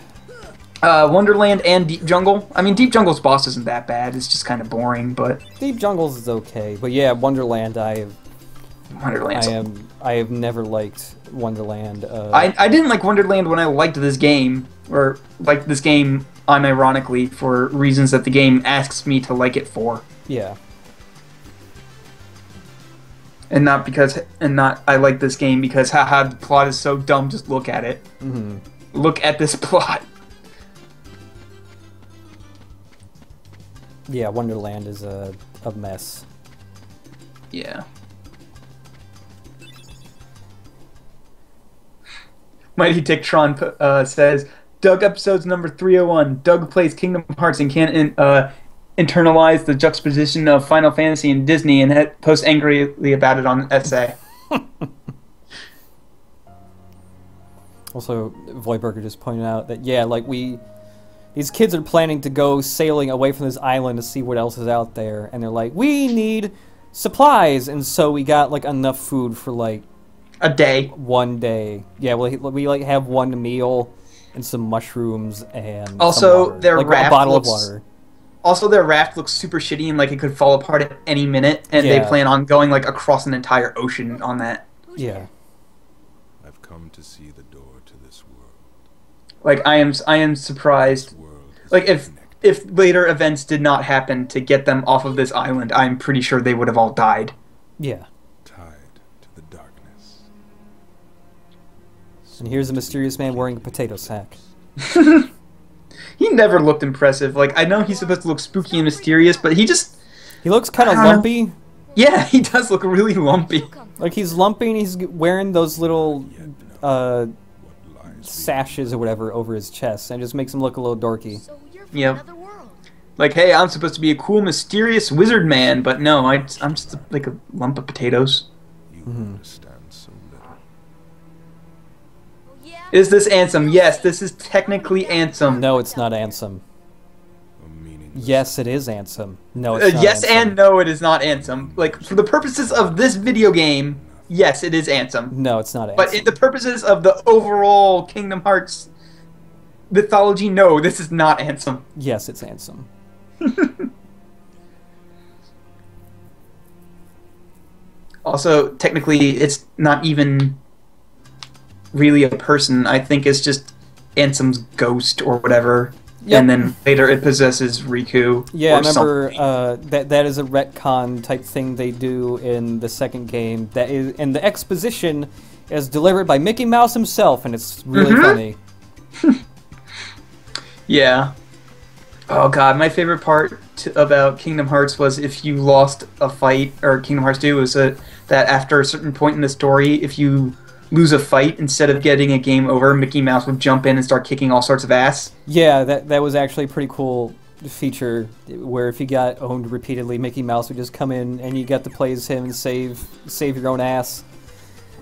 Wonderland and Deep Jungle. I mean, Deep Jungle's boss isn't that bad. It's just kind of boring, but Deep Jungle's is okay. But yeah, Wonderland, I have never liked Wonderland. I didn't like Wonderland when I liked this game, or liked this game unironically for reasons that the game asks me to like it for. Yeah. And not I like this game because haha, the plot is so dumb, just look at it. Mm-hmm. Look at this plot. Yeah, Wonderland is a mess. Yeah. Mighty Dicktron says, Doug episodes number 301. Doug plays Kingdom Hearts and can't internalize the juxtaposition of Final Fantasy and Disney and posts angrily about it on Essay. Also, VoidBurger just pointed out that, yeah, like these kids are planning to go sailing away from this island to see what else is out there, and they're like, we need supplies, and so we got like enough food for like a day. 1 day. Yeah, we like have one meal and some mushrooms and also some water. Their like raft a bottle looks, of water. Also, their raft looks super shitty and like it could fall apart at any minute, and they plan on going like across an entire ocean on that. Yeah. I've come to see the door to this world. Like I am surprised. Like if later events did not happen to get them off of this island, I'm pretty sure they would have all died. Yeah. Tied to the darkness. And here's a mysterious man wearing a potato sack. He never looked impressive. Like, I know he's supposed to look spooky and mysterious, but he looks kind of lumpy. Yeah, he does look really lumpy. Like, he's lumpy and he's wearing those little sashes or whatever over his chest, and it just makes him look a little dorky. So you're from Yep. another world. Like, hey, I'm supposed to be a cool, mysterious wizard man, but no, I'm just like a lump of potatoes. You understand so little. Oh, yeah? Is this Ansem? Yes, this is technically Ansem. No, it's not Ansem. A meaningless Yes, it is Ansem. No, it's not Yes Ansem. and no, it is not Ansem. Like, for the purposes of this video game, Yes, it is Ansem. No, it's not Ansem. But in the purposes of the overall Kingdom Hearts mythology, no, this is not Ansem. Yes, it's Ansem. Also, technically, it's not even really a person. I think it's just Ansem's ghost or whatever. Yep. And then later it possesses Riku. Yeah, I or remember something. that is a retcon type thing they do in the second game. That is, and the exposition is delivered by Mickey Mouse himself, and it's really funny. Yeah. Oh god, my favorite part about Kingdom Hearts was if you lost a fight, or Kingdom Hearts 2 was that after a certain point in the story, if you lose a fight, instead of getting a game over, Mickey Mouse would jump in and start kicking all sorts of ass. Yeah, that was actually a pretty cool feature, where if you got owned repeatedly, Mickey Mouse would just come in and you got to play as him and save your own ass.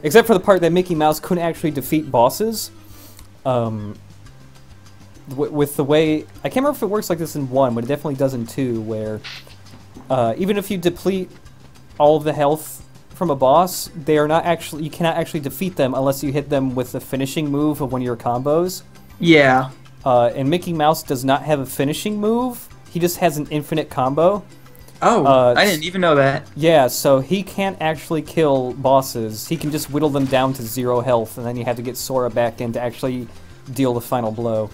Except for the part that Mickey Mouse couldn't actually defeat bosses. With the way... I can't remember if it works like this in 1, but it definitely does in 2, where even if you deplete all of the health from a boss, they are not actually... You cannot actually defeat them unless you hit them with the finishing move of one of your combos. Yeah. And Mickey Mouse does not have a finishing move. He just has an infinite combo. Oh, I didn't even know that. Yeah, so he can't actually kill bosses. He can just whittle them down to 0 health, and then you have to get Sora back in to actually deal the final blow.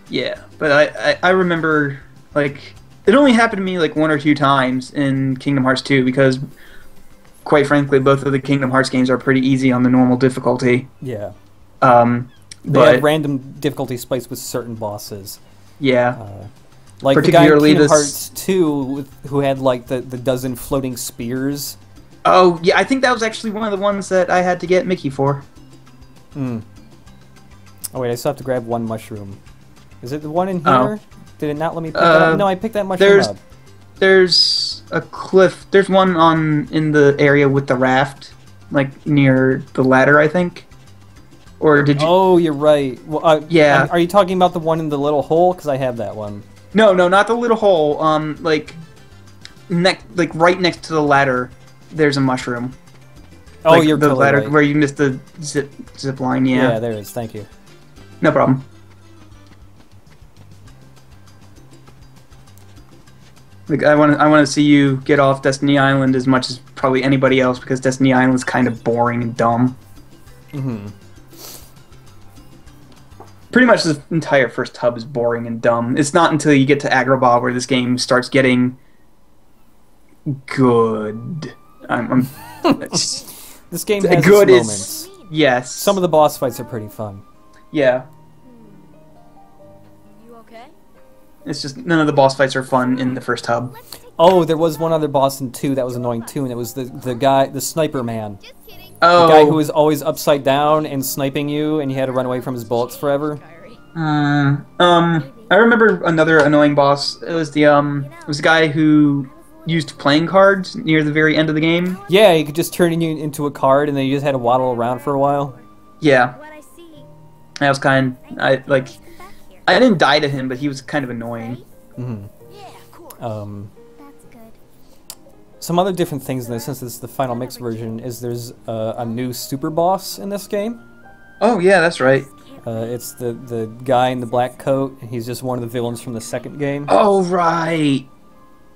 Yeah, but I remember, like, it only happened to me like 1 or 2 times in Kingdom Hearts 2 because, quite frankly, both of the Kingdom Hearts games are pretty easy on the normal difficulty. Yeah. They But have random difficulty spikes with certain bosses. yeah, Like the guy in particularly Kingdom this- Hearts 2 who had like the dozen floating spears. oh yeah, I think that was actually one of the ones that I had to get Mickey for. Oh wait, I still have to grab one mushroom. Is it the one in here? Oh. Did it not let me pick that up? No, I picked that mushroom there's- up. There's a cliff. There's one in the area with the raft, like near the ladder, I think. Or did you? Oh, you're right. Well, Yeah. Are you talking about the one in the little hole? Because I have that one. No, not the little hole. Like right next to the ladder, there's a mushroom. Oh, Like you're the totally ladder right. where you missed the zip line. Yeah. Yeah, there it is. Thank you. No problem. Like I want to see you get off Destiny Island as much as probably anybody else because Destiny Island is kind of boring and dumb. Pretty much the entire first hub is boring and dumb. It's not until you get to Agrabah where this game starts getting good. This game has Good its is- moments. Yes. Some of the boss fights are pretty fun. Yeah. You okay? It's just none of the boss fights are fun in the first hub. Oh, there was one other boss in 2 that was annoying too, and it was the guy, the sniper man. Just kidding. Oh. The guy who was always upside down and sniping you, and you had to run away from his bullets forever. I remember another annoying boss. It was the guy who used playing cards near the very end of the game. Yeah, he could just turn you into a card, and then you just had to waddle around for a while. Yeah, What I see. that was kind. I Come back here. didn't die to him, but he was kind of annoying. Yeah, of course. That's good. Some other different things in this, since this is the final mix version, is there's a new super boss in this game. Oh yeah, that's right. It's the guy in the black coat, and he's just one of the villains from the second game. Oh right.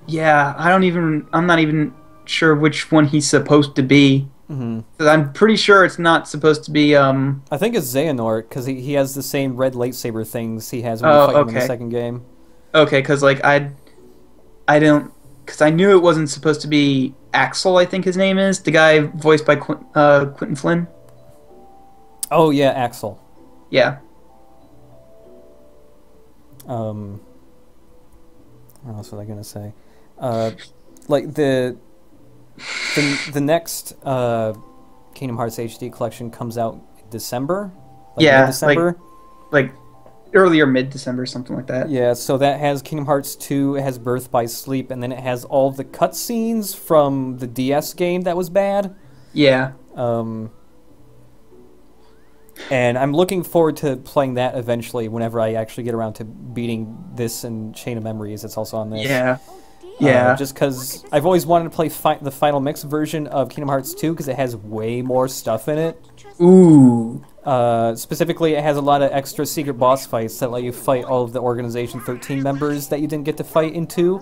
Yeah, I'm not even sure which one he's supposed to be. I'm pretty sure it's not supposed to be. I think it's Xehanort, because he has the same red lightsaber things he has when you fight him in the second game. Okay, because like I don't, because I knew it wasn't supposed to be Axel. I think his name is the guy voiced by Quentin Flynn. Oh yeah, Axel. Yeah. What else was I gonna say? Like the next Kingdom Hearts HD collection comes out in December. Like Yeah, December. Like earlier mid-December, something like that. Yeah, so that has Kingdom Hearts 2, it has Birth by Sleep, and then it has all the cutscenes from the DS game that was bad. Yeah. And I'm looking forward to playing that eventually whenever I actually get around to beating this and Chain of Memories. It's also on this. Yeah. Oh Yeah. Just because I've always wanted to play the Final Mix version of Kingdom Hearts 2 because it has way more stuff in it. Ooh. Specifically, it has a lot of extra secret boss fights that let you fight all of the Organization 13 members that you didn't get to fight in 2.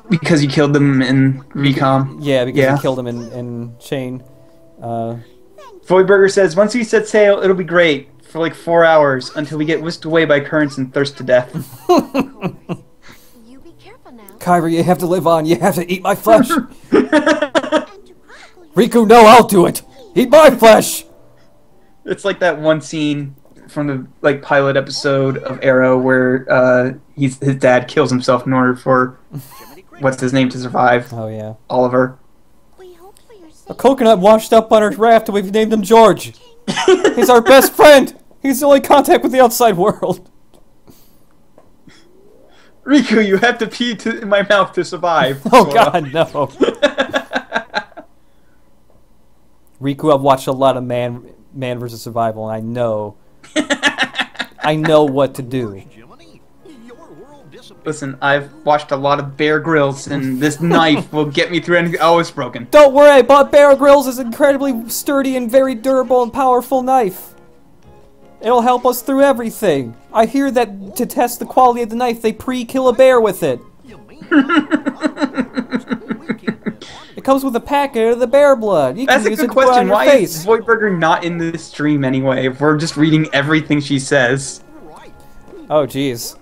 Because you killed them in Recom. Yeah, because you killed them in Chain. VoidBurger says, once we set sail, it'll be great for like 4 hours until we get whisked away by currents and thirst to death. You be careful now. Kyrie, you have to live on. You have to eat my flesh. Riku, no, I'll do it. Eat my flesh. It's like that one scene from the pilot episode of Arrow where his dad kills himself in order for what's his name to survive. Oh yeah, Oliver. We hope for your safety. a coconut washed up on our raft, and we've named him George. He's our best friend. He's the only contact with the outside world. Riku, you have to pee in my mouth to survive. Oh God, no. Riku, I've watched a lot of Man vs. Survival, and I know what to do. Listen, I've watched a lot of Bear Grylls, and this knife will get me through anything. Oh, it's broken. Don't worry, I bought Bear Grylls' incredibly sturdy and very durable and powerful knife. It'll help us through everything. I hear that to test the quality of the knife, they pre-kill a bear with it. It comes with a packet of the bear blood. You can That's a use good it to put on question. your Why face. is VoidBurger not in this stream anyway? If we're just reading everything she says. Oh, jeez.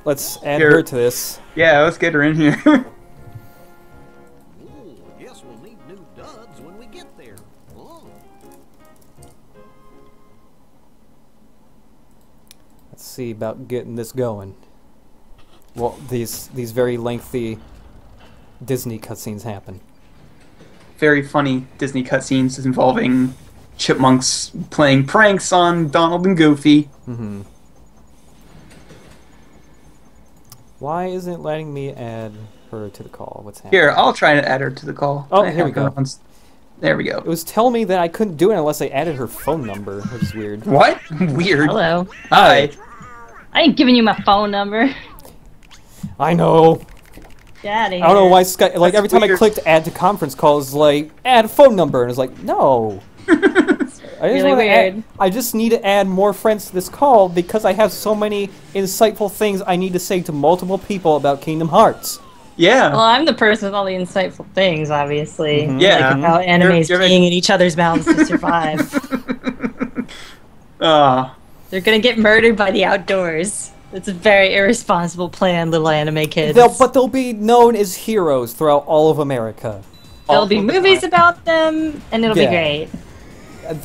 Let's add Here. her to this. Yeah, let's get her in here. Guess we'll need new duds when we get there. Let's see about getting this going. Well, these very lengthy Disney cutscenes happen. Very funny Disney cutscenes involving chipmunks playing pranks on Donald and Goofy. Mm-hmm. Why isn't it letting me add her to the call? What's happening? Here, I'll try to add her to the call. Oh, I here we have her go. There we go. It was telling me that I couldn't do it unless I added her phone number, which is weird. What? Weird. Hello. Hi. I ain't giving you my phone number. I know. Get out of here. I don't know why Skype. Like That's every time I weird. clicked add to conference calls, like add a phone number, and it's like no. I just Really wanna weird. I just need to add more friends to this call because I have so many insightful things I need to say to multiple people about Kingdom Hearts. Yeah. Well, I'm the person with all the insightful things, obviously. Mhm. Yeah. Like how animes You're peeing in each other's mouths to survive. They're gonna get murdered by the outdoors. It's a very irresponsible plan, little anime kids. They'll be known as heroes throughout all of America. There'll be movies about them, and it'll be Yeah. great.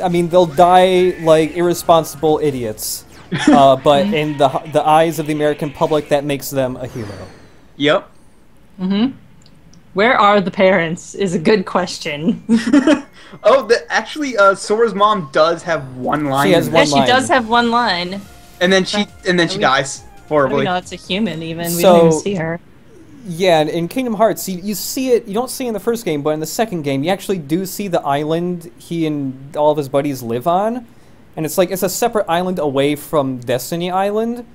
I mean, they'll die like irresponsible idiots, but in the eyes of the American public, that makes them a hero. Yep. Where are the parents is a good question. Oh, actually, Sora's mom does have one line. She has in one it. Yeah, she does have one line. And then she dies How do we horribly. know it's a human, even? We So- don't even see her. Yeah, in Kingdom Hearts, you see it. You don't see it in the first game, but in the second game, you actually do see the island he and all of his buddies live on, and it's a separate island away from Destiny Island,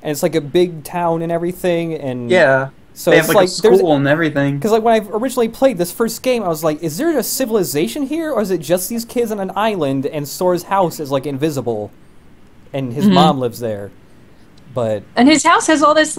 and it's like a big town and everything. And Yeah. so They it's have like a school and everything. because like when I originally played this first game, I was like, is there a civilization here, or is it just these kids on an island and Sora's house is like invisible, and his mom lives there? But And his house has all this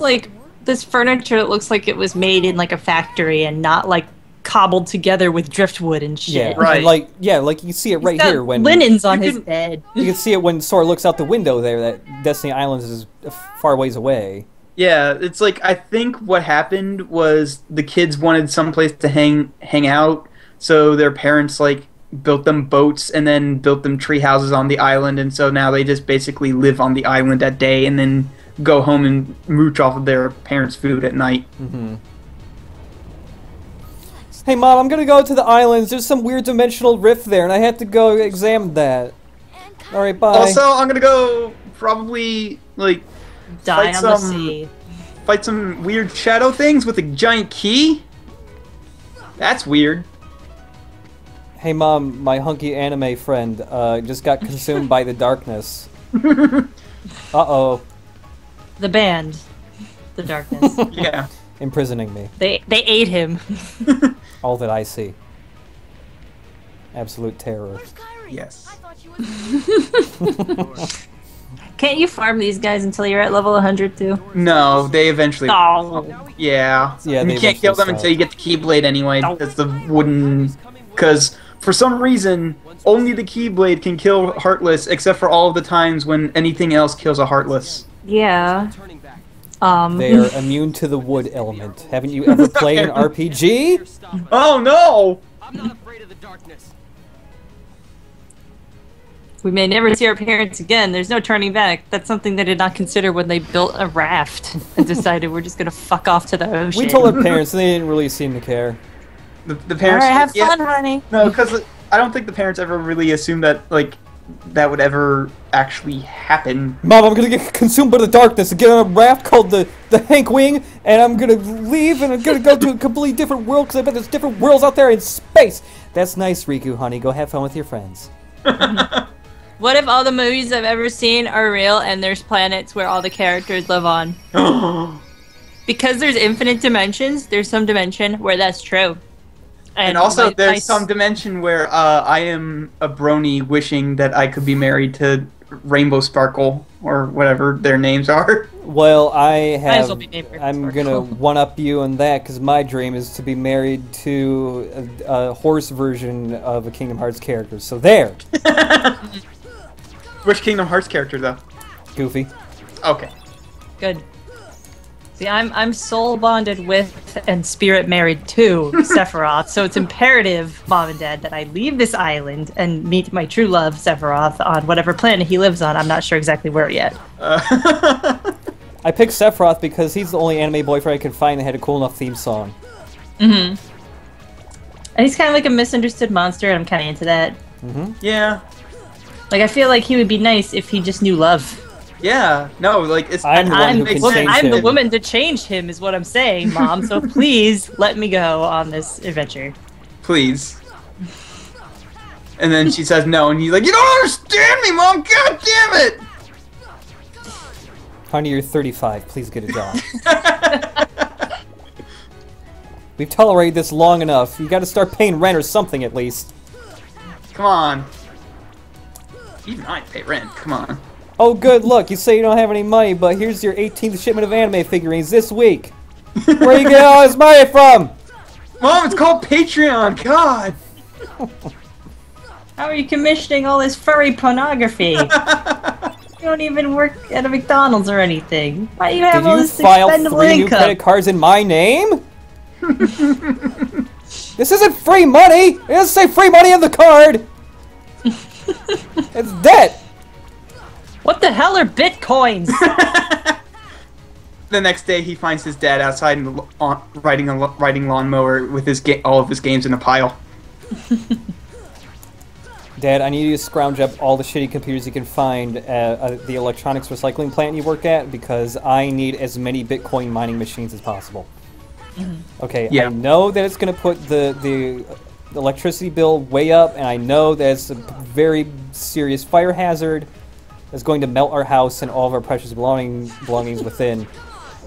this furniture that looks like it was made in like a factory and not like cobbled together with driftwood and shit. yeah, Right. and, like you see it right He's got here when linens on You his can- bed. you can see it when Sora looks out the window there that Destiny Islands is a far ways away. Yeah, it's like I think what happened was the kids wanted someplace to hang out, so their parents built them boats and then built them tree houses on the island, and so now they just basically live on the island at day and then go home and mooch off of their parents' food at night. Hey mom, I'm gonna go to the islands. There's some weird dimensional rift there, and I have to go examine that. All right, bye. Also, I'm gonna go probably Die Fight on the some- sea. fight some weird shadow things with a giant key. That's weird. Hey mom, my hunky anime friend just got consumed by the darkness. Uh-oh. The band. The darkness. Yeah. imprisoning me. They ate him. All that I see. Absolute terror. Where's Kyrie? Yes. I thought she was. Can't you farm these guys until you're at level 100 too? No, they eventually. Oh. Yeah. Yeah, You they can't kill them eventually until you get the Keyblade anyway. No. That's the wooden. Because for some reason, only the Keyblade can kill Heartless, except for all of the times when anything else kills a Heartless. Yeah. Turning back. They are immune to the wood element. Haven't you ever played an RPG? Oh no! I'm not afraid of the darkness. We may never see our parents again. There's no turning back. That's something they did not consider when they built a raft and decided we're just gonna fuck off to the ocean. We told our parents, and they didn't really seem to care. The All parents. right, have yeah, fun, honey. No, because I don't think the parents ever really assumed that that would ever actually happen. Mom, I'm gonna get consumed by the darkness and get on a raft called the Hank Wing, and I'm gonna leave and I'm gonna go to a completely different world because I bet there's different worlds out there in space. That's nice, Riku, honey. Go have fun with your friends. What if all the movies I've ever seen are real and there's planets where all the characters live on? Because there's infinite dimensions, there's some dimension where that's true. And also, there's some dimension where I am a brony wishing that I could be married to Rainbow Sparkle or whatever their names are. Well, as well be named Rainbow I'm Sparkle. gonna one-up you on that because my dream is to be married to a horse version of a Kingdom Hearts character. So there, Which Kingdom Hearts character, though? Goofy. Okay. Good. See, I'm soul bonded with and spirit married to Sephiroth, so it's imperative, Mom and Dad, that I leave this island and meet my true love, Sephiroth, on whatever planet he lives on. I'm not sure exactly where yet. I picked Sephiroth because he's the only anime boyfriend I could find that had a cool enough theme song. Mm-hmm. And he's kind of like a misunderstood monster, and I'm kind of into that. Yeah. Like, I feel like he would be nice if he just knew love. Yeah. No, like, it's... I'm the one who makes can sense. change I'm the him. woman to change him, is what I'm saying, Mom. So please let me go on this adventure. Please. And then she says no, and he's like, you don't understand me, Mom! God damn it! Honey, you're 35. Please get a job. We've tolerated this long enough. You gotta start paying rent or something at least. Come on. Even I pay rent, come on. Oh, good. Look, you say you don't have any money, but here's your 18th shipment of anime figurines this week. Where are you getting all this money from? Mom, it's called Patreon, God! How are you commissioning all this furry pornography? You don't even work at a McDonald's or anything. Why do you have Did all you this file expendable 3 new income? credit cards in my name? This isn't free money! It doesn't say free money on the card! It's debt! What the hell are bitcoins? The next day, he finds his dad outside and riding a lawnmower with his all of his games in a pile. Dad, I need you to scrounge up all the shitty computers you can find at the electronics recycling plant you work at because I need as many Bitcoin mining machines as possible. Okay, Yeah. I know that it's going to put the electricity bill way up, and I know that it's a very serious fire hazard that's going to melt our house and all of our precious belongings within,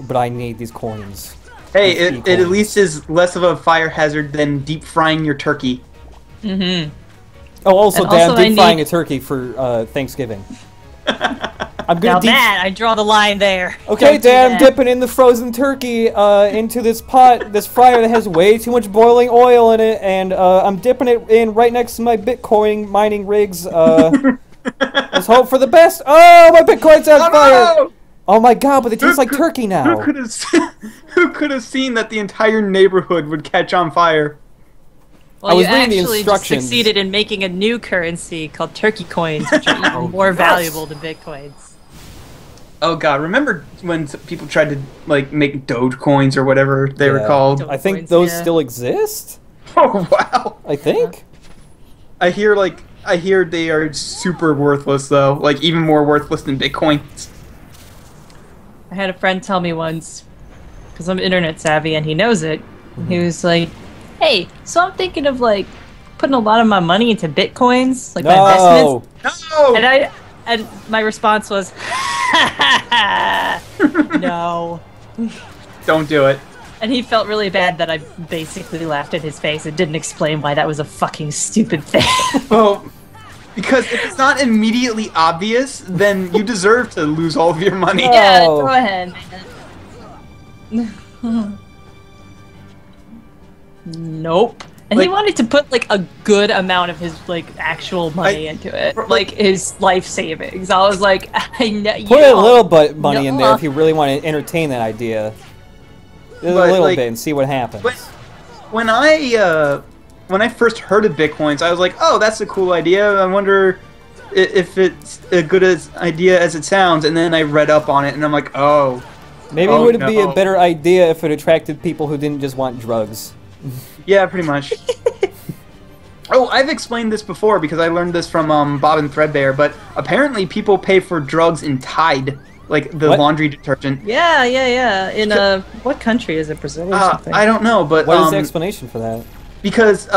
but I need these coins. Hey, These it at e-coins. least is less of a fire hazard than deep frying your turkey. Mm-hmm. Oh, also, And Dad, also I'm I deep frying need- a turkey for Thanksgiving. I'm Now gonna deep. that, I draw the line there. Okay, Don't do Dad, I'm that. dipping in the frozen turkey into this pot, this fryer that has way too much boiling oil in it, and I'm dipping it in right next to my Bitcoin mining rigs. Let's hope for the best. Oh, my Bitcoin's on fire! no! Oh my God, but it tastes like turkey now. Who could have seen that the entire neighborhood would catch on fire? Well, I was you reading the actually just instructions. succeeded in making a new currency called turkey coins, which are even more valuable than bitcoins. Oh God! Remember when people tried to make Doge coins or whatever they were Yeah. called? I think Bitcoins, those yeah. still exist. Oh wow! I think. I hear they are super worthless though, like even more worthless than Bitcoins. I had a friend tell me once, because I'm internet savvy and he knows it, he was like, hey, so I'm thinking of putting a lot of my money into bitcoins, like my No. investments. No! And my response was, no. Don't do it. And he felt really bad that I basically laughed at his face and didn't explain why that was a fucking stupid thing. Well, because if it's not immediately obvious, then you deserve to lose all of your money. Yeah, Oh. go ahead. Nope. And he Like- wanted to put like a good amount of his like actual money into it, like his life savings. I was like, I know. Put a little bit money in there if you really want to entertain that idea. Just a But, little like- bit and see what happens. But when I first heard of Bitcoins, I was like, oh, that's a cool idea. I wonder if it's a good idea as it sounds. And then I read up on it, and I'm like, oh. Maybe Oh, it would be a no. better idea if it attracted people who didn't just want drugs. Yeah, pretty much. Oh, I've explained this before because I learned this from Bob and Threadbare, but apparently people pay for drugs in Tide, like the What? laundry detergent. Yeah. In what country is it? Brazil or something? I don't know, but What is the explanation for that? because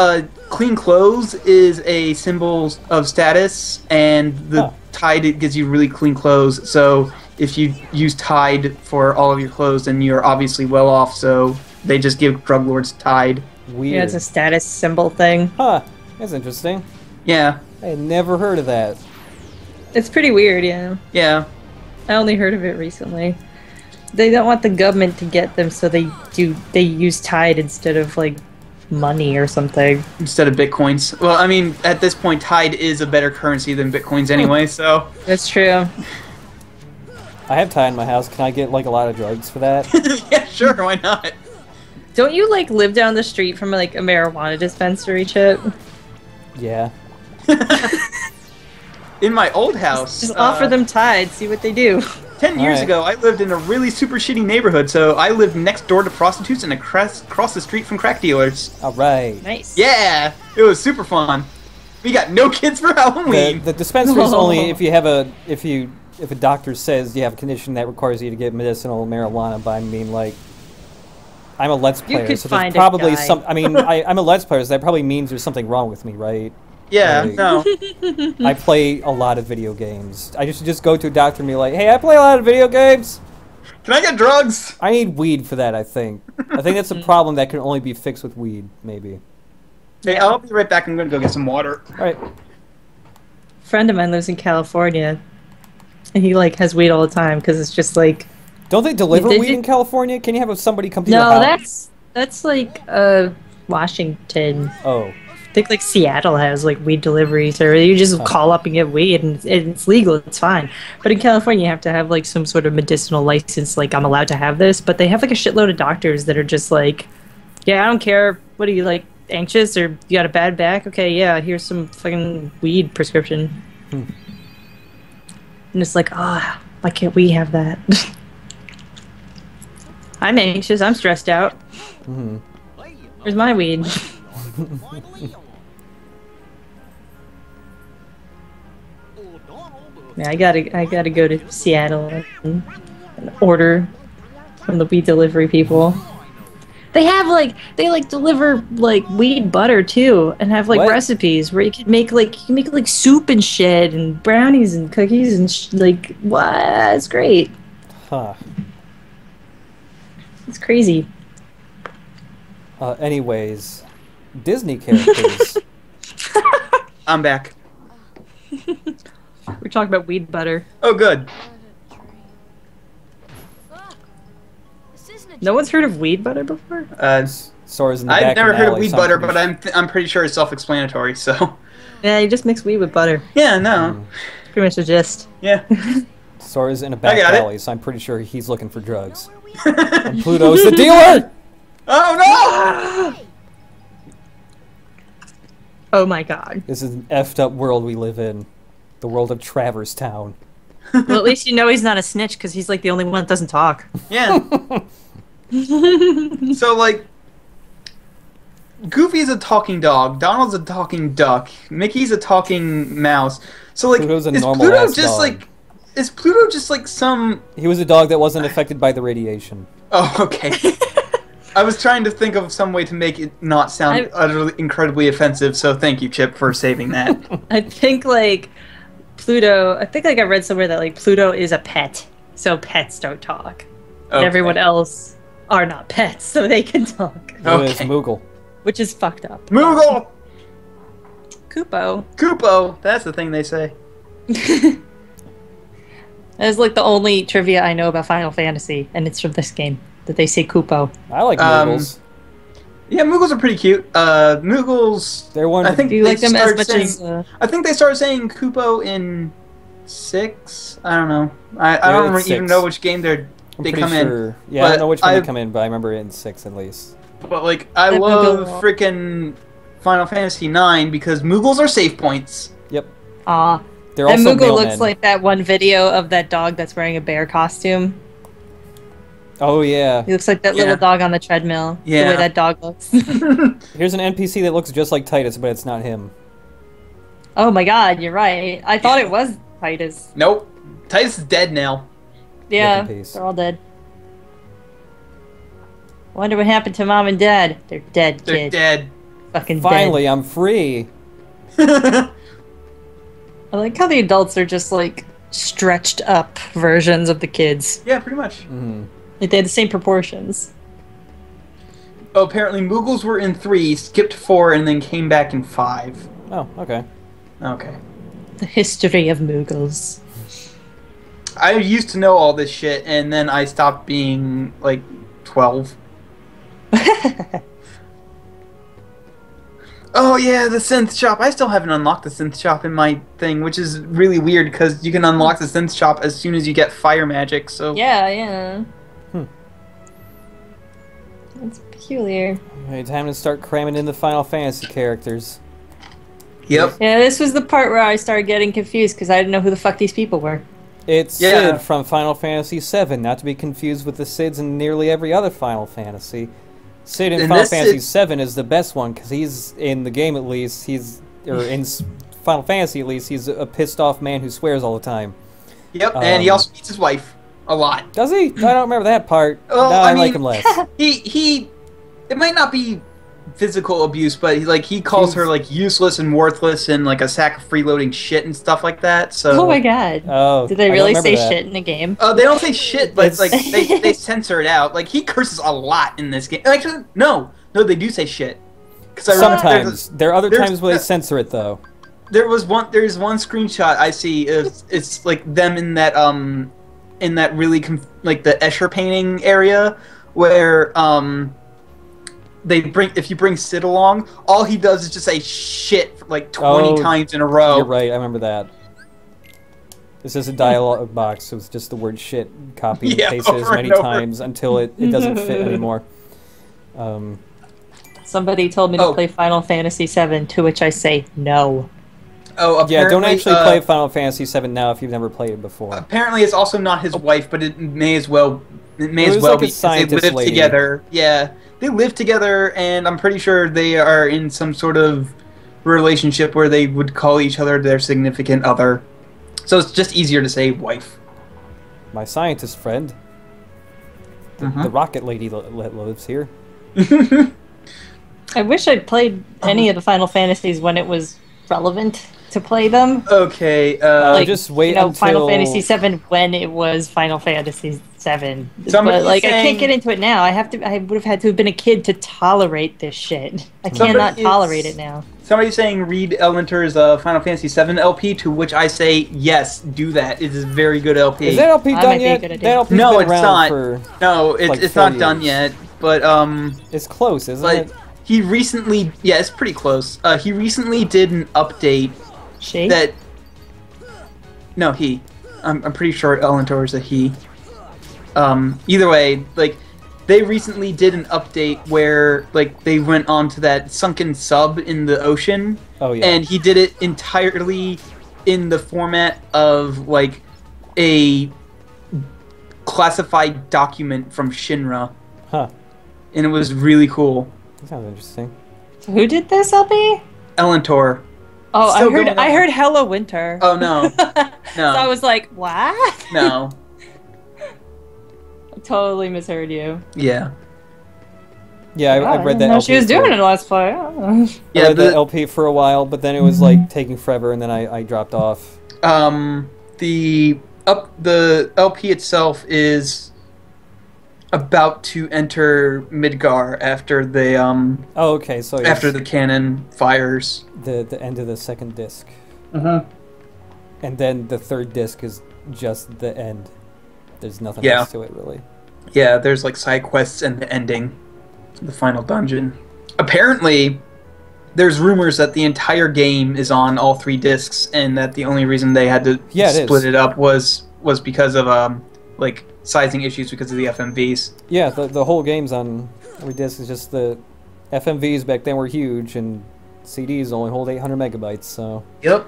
clean clothes is a symbol of status, and the Tide, it gives you really clean clothes. So if you use Tide for all of your clothes, then you're obviously well off. So they just give drug lords Tide. Weird. Yeah, it's a status symbol thing. Huh. That's interesting. Yeah, I had never heard of that. It's pretty weird, yeah. yeah. I only heard of it recently. They don't want the government to get them, so they use Tide instead of like money or something. Instead of Bitcoins. Well, I mean, at this point, Tide is a better currency than Bitcoins anyway, so... That's true. I have Tide in my house. Can I get like a lot of drugs for that? Yeah, sure, why not? Don't you like live down the street from like a marijuana dispensary, Chip? Yeah. In my old house... Just offer them Tide, see what they do. 10 years Alright. ago, I lived in a really super shitty neighborhood, so I lived next door to prostitutes and across the street from crack dealers. All right. Nice. Yeah! It was super fun. We got no kids for Halloween! The dispensary is only if you have if a doctor says you have a condition that requires you to get medicinal marijuana. But I mean, like, I'm a Let's Player, could so there's find a probably guy. some. I mean, I'm a Let's Player, so that probably means there's something wrong with me, right? Yeah, Like- no. I play a lot of video games. I just go to a doctor and be like, "Hey, I play a lot of video games. Can I get drugs? I need weed for that." I think that's a problem that can only be fixed with weed, maybe. Hey, I'll be right back. I'm gonna go get some water. All right. A friend of mine lives in California, and he like has weed all the time because it's just like Don't they deliver Did weed you- in California? Can you have somebody come to your no, house? that's like Washington. Oh. I think like Seattle has like weed deliveries, or you just call up and get weed, and it's legal. It's fine. But in California, you have to have like some sort of medicinal license. Like I'm allowed to have this, but they have like a shitload of doctors that are just like, yeah, I don't care. What are you like anxious or you got a bad back? Okay, yeah, here's some fucking weed prescription. And it's like, ah, why can't we have that? I'm anxious. I'm stressed out. Where's my weed? Yeah, I gotta go to Seattle and order from the weed delivery people. They deliver like weed butter too, and have like What? recipes where you can make like soup and shit and brownies and cookies and like what? It's great. Huh. It's crazy. Anyways, Disney characters. I'm back. We're talking about weed butter. Oh, good. Look, this isn't a No one's heard of weed butter before? Stores in the I've back never of heard of alley, weed so I'm butter, pretty but I'm pretty sure it's self-explanatory. So, Yeah, you just mix weed with butter. yeah, no, Pretty much the gist. yeah. Stores in a back got it. alley, so I'm pretty sure he's looking for drugs. And Pluto's the dealer! Oh Oh my god. This is an effed up world we live in. The world of Traverse Town. Well, at least you know he's not a snitch because he's like the only one that doesn't talk. no! Yeah. So like, Goofy's a talking dog. Donald's a talking duck. Mickey's a talking mouse. So like, Pluto's a is normal Pluto ass just dog. like? Is Pluto just like some? He was a dog that wasn't affected by the radiation. Oh, okay. I was trying to think of some way to make it not sound utterly incredibly offensive. So thank you, Chip, for saving that. I think like Pluto. I think like I read somewhere that like Pluto is a pet, so pets don't talk. And Okay. everyone else are not pets, so they can talk. Who is Okay. Moogle? Which is fucked up. Moogle! Koopo. Koopo! That's the thing they say. That is like the only trivia I know about Final Fantasy, and it's from this game, that they say Koopo. I like Moogles. Yeah, Moogles are pretty cute. Moogles. They're one. I think Do you they like them as started much saying, as... I think they started saying Koopo in 6. I don't know. I Yeah, don't it's even 6. know which game they I'm come pretty in. sure. Yeah, I don't but know which one I- they come in, but I remember it in 6 at least. But like, I That love Moogle- freaking Final Fantasy 9 because Moogles are save points. Yep. Aw. They're That also Moogle mailmen. looks like that one video of that dog that's wearing a bear costume. Oh yeah. He looks like that Yeah. little dog on the treadmill. The Yeah. way that dog looks. Here's an NPC that looks just like Titus, but it's not him. Oh my god, you're right. I thought it was Titus. Nope. Titus is dead now. Yeah, in peace. they're all dead. Wonder what happened to mom and dad. They're dead, They're kid. dead. Fucking Finally, dead. I'm free. I like how the adults are just like stretched up versions of the kids. Yeah, pretty much. Mhm. Like they had the same proportions. Oh, apparently Moogles were in 3, skipped 4, and then came back in 5. Oh, okay. Okay. The history of Moogles. I used to know all this shit, and then I stopped being, like, 12. Oh yeah, the synth shop. I still haven't unlocked the synth shop in my thing, which is really weird because you can unlock the synth shop as soon as you get fire magic. So Yeah, yeah. Hmm. That's peculiar. Okay, time to start cramming in the Final Fantasy characters. Yep. Yeah, this was the part where I started getting confused because I didn't know who the fuck these people were. It's Yeah. Sid from Final Fantasy VII, not to be confused with the Sids in nearly every other Final Fantasy. Sid in And Final this Fantasy Sid- VII is the best one because he's in the game at least. Final Fantasy at least. He's a pissed off man who swears all the time. Yep. And he Um, also beats his wife a lot. Does he? I don't remember that part. Well, No, I I like mean- him less. He. It might not be physical abuse, but he calls her like useless and worthless and like a sack of freeloading shit and stuff like that. So. Oh my god. Oh, Did they I don't really remember say that. shit in the game? They don't say shit, but It's- like they censor it out. Like he curses a lot in this game. Actually, no, they do say shit. Because I remember Sometimes. There are other there's- times where they censor it though. there's one screenshot I see. It's like them in that really like the Escher painting area where if you bring Sid along, all he does is just say shit for like 20 Oh, times in a row. You're right. I remember that. This is a dialogue box, so it's just the word shit copied and Yeah, pasted as over many and over. times until it doesn't fit anymore. Somebody told me to Oh. play Final Fantasy VII, to which I say no. Oh, Yeah, don't apparently, actually play Final Fantasy VII now if you've never played it before. Apparently, it's also not his wife, but it may as well. It may It as was well like a be 'cause they scientist live lady. together. Yeah, they live together, and I'm pretty sure they are in some sort of relationship where they would call each other their significant other. So it's just easier to say wife. My scientist friend, the rocket lady that lives here. I wish I'd played any of the Final Fantasies when it was relevant to play them. Okay. Like, just wait Final until- Fantasy VII when it was Final Fantasy VII. Somebody But like, I saying- can't get into it now. I would have had to have been a kid to tolerate this shit. I Somebody cannot is- tolerate it now. Somebody's saying read Elementor's Final Fantasy VII LP, to which I say yes, do that. It is a very good LP. Is that LP I done might be yet? good at it. That LP's No, been it's around not. for... No, it's, like it's 4 not done years. yet. But It's close, isn't like it? he recently, yeah, it's pretty close. He recently did an update She? that. No, he. I'm pretty sure Elementor is a he. Either way, like they recently did an update where like they went onto that sunken sub in the ocean. Oh, yeah. And he did it entirely in the format of like a classified document from Shinra, Huh. and it was really cool. That sounds interesting. Who did this, LP? Elementor. Oh, Still going I on. heard Hello Winter. Oh no, So I was like, what? no, I totally misheard you. yeah, Yeah, I read that No, LP. she was for- doing it last play. I yeah. read that LP for a while, but then it was like taking forever, and then I dropped off. The LP itself is about to enter Midgar after the Oh, okay. So after it's the cannon fires. the end of the second disc, Mm-hmm. and then the third disc is just the end. There's nothing Yeah. else to it really. Yeah, there's like side quests and the ending, the final dungeon. Apparently, there's rumors that the entire game is on all 3 discs, and that the only reason they had to split it up was because of like sizing issues because of the FMVs. Yeah, the whole game's on every disc. Is just the FMVs back then were huge, and CDs only hold 800 megabytes. So Yep.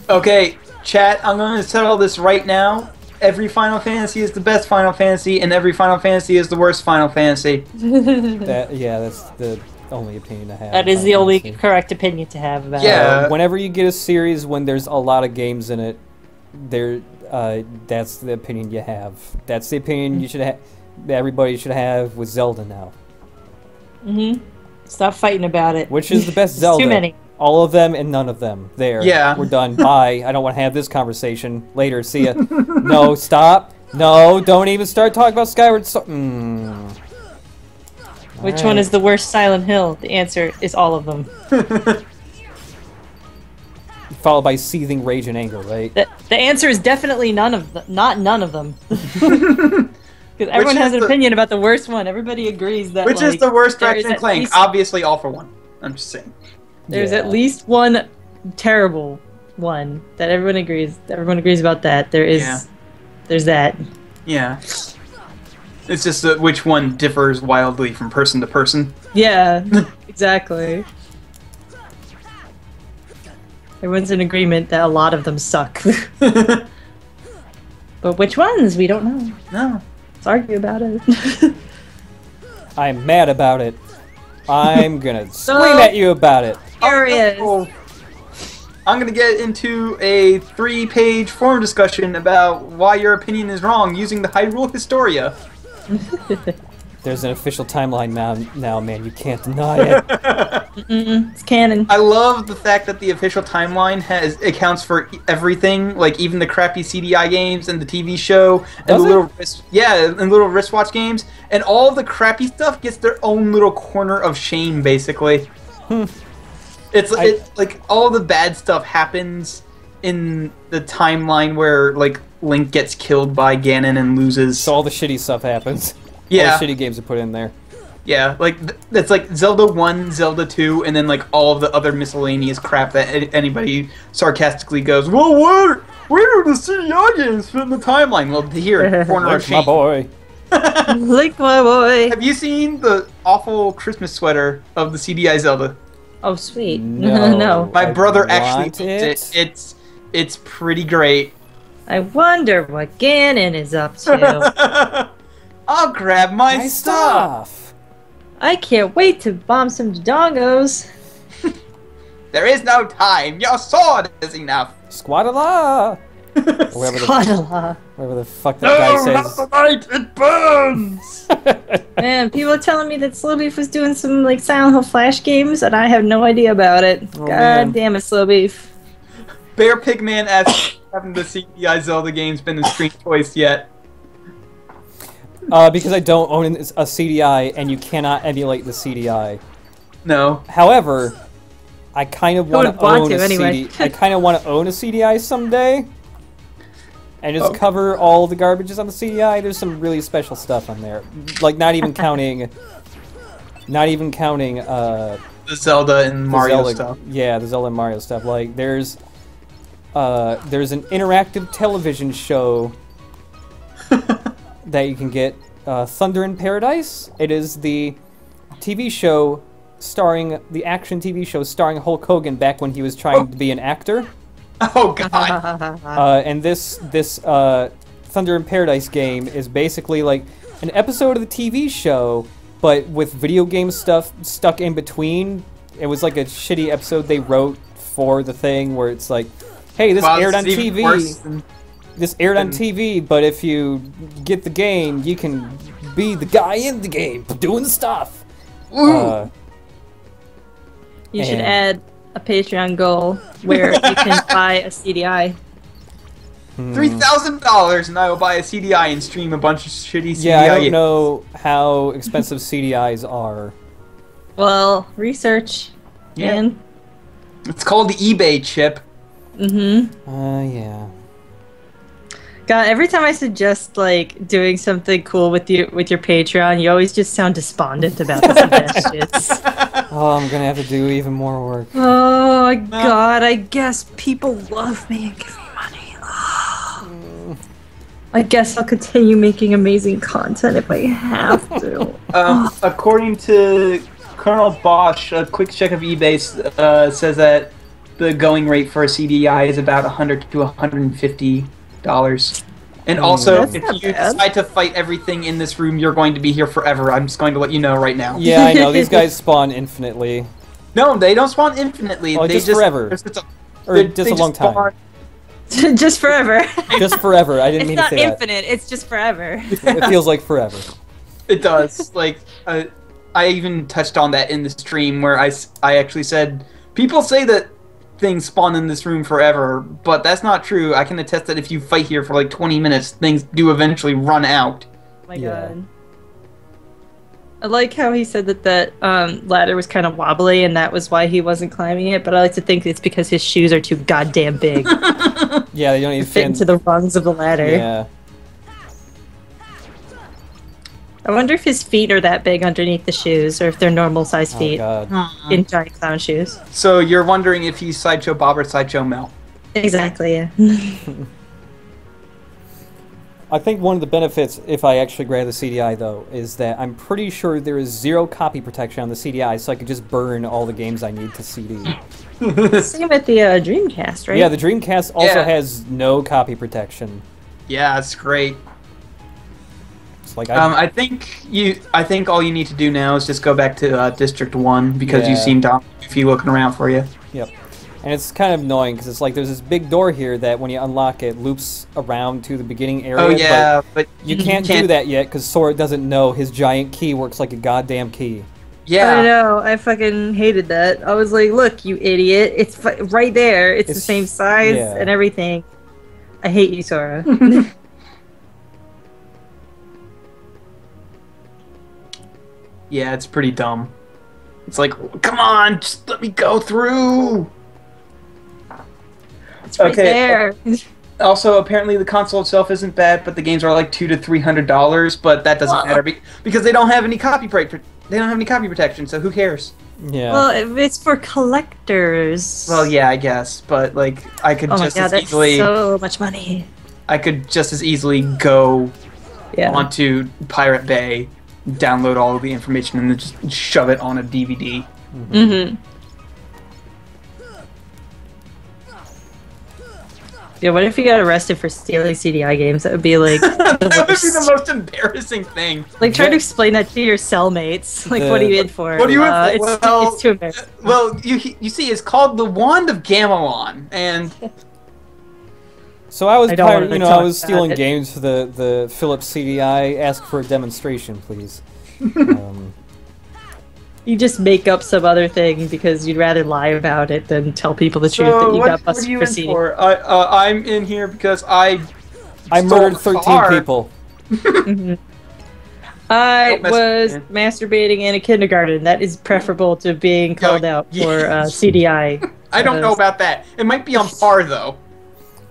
Okay, chat, I'm going to settle this right now. Every Final Fantasy is the best Final Fantasy, and every Final Fantasy is the worst Final Fantasy. that's the only opinion I have. That on is the Final only Fantasy. correct opinion to have about it. Yeah. Whenever you get a series when there's a lot of games in it, that's the opinion you have. That's the opinion you should have. Everybody should have with Zelda now. Stop fighting about it. Which is the best There's Zelda? Too many. All of them and none of them. There. Yeah. We're done. Bye. I don't want to have this conversation. Later. See ya. No, stop. No, don't even start talking about Skyward Sword. Which one is the worst Silent Hill? The answer is all of them. Followed by seething rage and anger, right? The answer is definitely none of them. Not none of them. Because everyone has an opinion about the worst one. Everybody agrees that. Which is the worst there is Ratchet and at Clank? least- Obviously, All for One. I'm just saying. There's Yeah. at least one terrible one that everyone agrees. Everyone agrees about that. There is. Yeah. There's that. Yeah. It's just that which one differs wildly from person to person. Yeah. Exactly. Everyone's in agreement that a lot of them suck. But which ones? We don't know. No. Let's argue about it. I'm mad about it. I'm gonna scream at you about it. Furious. Oh, I'm gonna get into a 3-page forum discussion about why your opinion is wrong using the Hyrule Historia. There's an official timeline now, man. You can't deny it. It's canon. I love the fact that the official timeline accounts for everything, like even the crappy CDI games and the TV show and Does the it? little wristwatch games, and all of the crappy stuff gets their own little corner of shame, basically. It's like all the bad stuff happens in the timeline where like Link gets killed by Ganon and loses. So all the shitty stuff happens. Yeah. All the shitty games are put in there. Yeah, like that's like Zelda 1, Zelda 2, and then like all of the other miscellaneous crap that anybody sarcastically goes, well, where do the CDI games fit in the timeline? Well, here, corner of Like shame. my boy. Link, my boy. Have you seen the awful Christmas sweater of the CDI Zelda? Oh, sweet. No. No. My I brother actually want loves it. It's pretty great. I wonder what Ganon is up to. I'll grab my My stuff. stuff. I can't wait to bomb some dongos. There is no time. Your sword is enough. Squadala. Whatever Squadala. the fuck that guy says. night. It burns. Man, people are telling me that Slowbeef was doing some like Silent Hill Flash games, and I have no idea about it. Oh, God man. damn it, Slowbeef. Bear Pigman asks, haven't the CDI Zelda games been a screen choice yet? Because I don't own a CDI, and you cannot emulate the CDI. No. However, I kind of want would to want own to a anyway. CD. I kind of want to own a CDI someday, and just Okay. cover all the garbages on the CDI. There's some really special stuff on there, like not even counting The Zelda and the Mario Zelda, stuff. Yeah, the Zelda and Mario stuff. Like there's an interactive television show that you can get, Thunder in Paradise. It is the TV show the action TV show starring Hulk Hogan back when he was trying to be an actor. Oh god. And this Thunder in Paradise game is basically like an episode of the TV show, but with video game stuff stuck in between. It was like a shitty episode they wrote for the thing where it's like, hey, this Wow, aired on it's even worse TV. than- This aired on TV, but if you get the game, you can be the guy in the game doing the stuff. You should And- add a Patreon goal where you can buy a CDI. $3,000 and I will buy a CDI and stream a bunch of shitty CDI. Yeah, I don't know how expensive CDIs are. Well, research. Yeah. And It's called the eBay chip. Yeah. God, every time I suggest like doing something cool with your Patreon, you always just sound despondent about the suggestions. Oh, I'm gonna have to do even more work. Oh God, I guess people love me and give me money. I guess I'll continue making amazing content if I have to. According to Colonel Bosch, a quick check of eBay says that the going rate for a CDI is about $100 to $150. And also, That's if not you bad. decide to fight everything in this room, you're going to be here forever. I'm just going to let you know right now. Yeah, I know. These guys spawn infinitely. No, they don't spawn infinitely. Oh, they just forever. Or they just a long time. spawn- Just forever. Just forever. I didn't It's mean not to say infinite. It's just forever. that. It feels like forever. It does. Like, I even touched on that in the stream where I actually said, people say that things spawn in this room forever, but that's not true. I can attest that if you fight here for like 20 minutes, things do eventually run out. Oh my Yeah. God. I like how he said that ladder was kind of wobbly and that was why he wasn't climbing it, but I like to think it's because his shoes are too goddamn big to Yeah, they don't even fit into the rungs of the ladder. Yeah. I wonder if his feet are that big underneath the shoes or if they're normal sized Oh feet god. in giant clown shoes. So you're wondering if he's Sideshow Bob or Sideshow Mel. Exactly, yeah. I think one of the benefits, if I actually grab the CDI though, is that I'm pretty sure there is 0 copy protection on the CDI, so I could just burn all the games I need to CD. Same with the Dreamcast, right? Yeah, the Dreamcast also Yeah. has no copy protection. Yeah, that's great. It's like I think all you need to do now is just go back to District 1 because Yeah. you've seen Dom if you looking around for you. Yep. And it's kind of annoying because it's like there's this big door here that when you unlock it loops around to the beginning area. Oh yeah, but But you can't do that yet because Sora doesn't know his giant key works like a goddamn key. Yeah. I know. I fucking hated that. I was like, "Look, you idiot! It's right there. It's the It's- same size yeah. and everything." I hate you, Sora. Yeah, it's pretty dumb. It's like, come on, just let me go through. It's right Okay. there. Also, apparently the console itself isn't bad, but the games are like $200 to $300. But that doesn't matter because they don't have any copyright. They don't have any copy protection, so who cares? Yeah. Well, it's for collectors. Well, yeah, I guess, but like I could Oh my just god, as that's easily, so much money. I could just as easily go Yeah. onto Pirate Bay, download all of the information, and then just shove it on a DVD. Mm-hmm. Yeah, what if you got arrested for stealing CDI games? That would be like That the would be worst. the most embarrassing thing. Like, try to explain that to your cellmates. Like, what are you in for? What are you in for? It's, Well- it's too embarrassing. Well, you see, it's called the Wand of Gamelon, and So I was I don't pirate, wanna I talk was about stealing it. games for the Philips CDI. Ask for a demonstration, please. You just make up some other thing because you'd rather lie about it than tell people the truth so that you got what are busted you for in CD. for? I'm in here because I stole murdered a 13 car. people. I Don't mess was with masturbating in a kindergarten. That is preferable to being called out for CDI. I don't know about that. It might be on par though.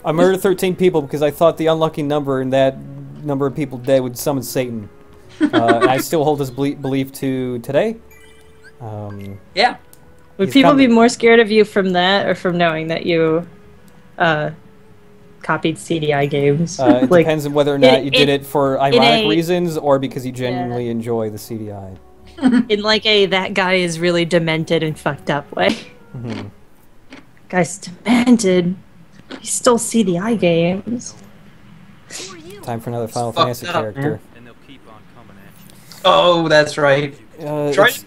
I murdered 13 people because I thought the unlucky number in that number of people dead would summon Satan. And I still hold this belief to today. Yeah. Would He's people be coming. more scared of you from that or from knowing that you copied CDI games? It Like, depends on whether or not you did it for ironic a- reasons or because you genuinely enjoy the CDI. in like a that guy is really demented and fucked up way. Mhm. Guy's demented. He stole CDI games. Who are you? Time for another Final Fucked Fantasy up, character. And they'll keep on coming at you. Oh, that's right. Try It's-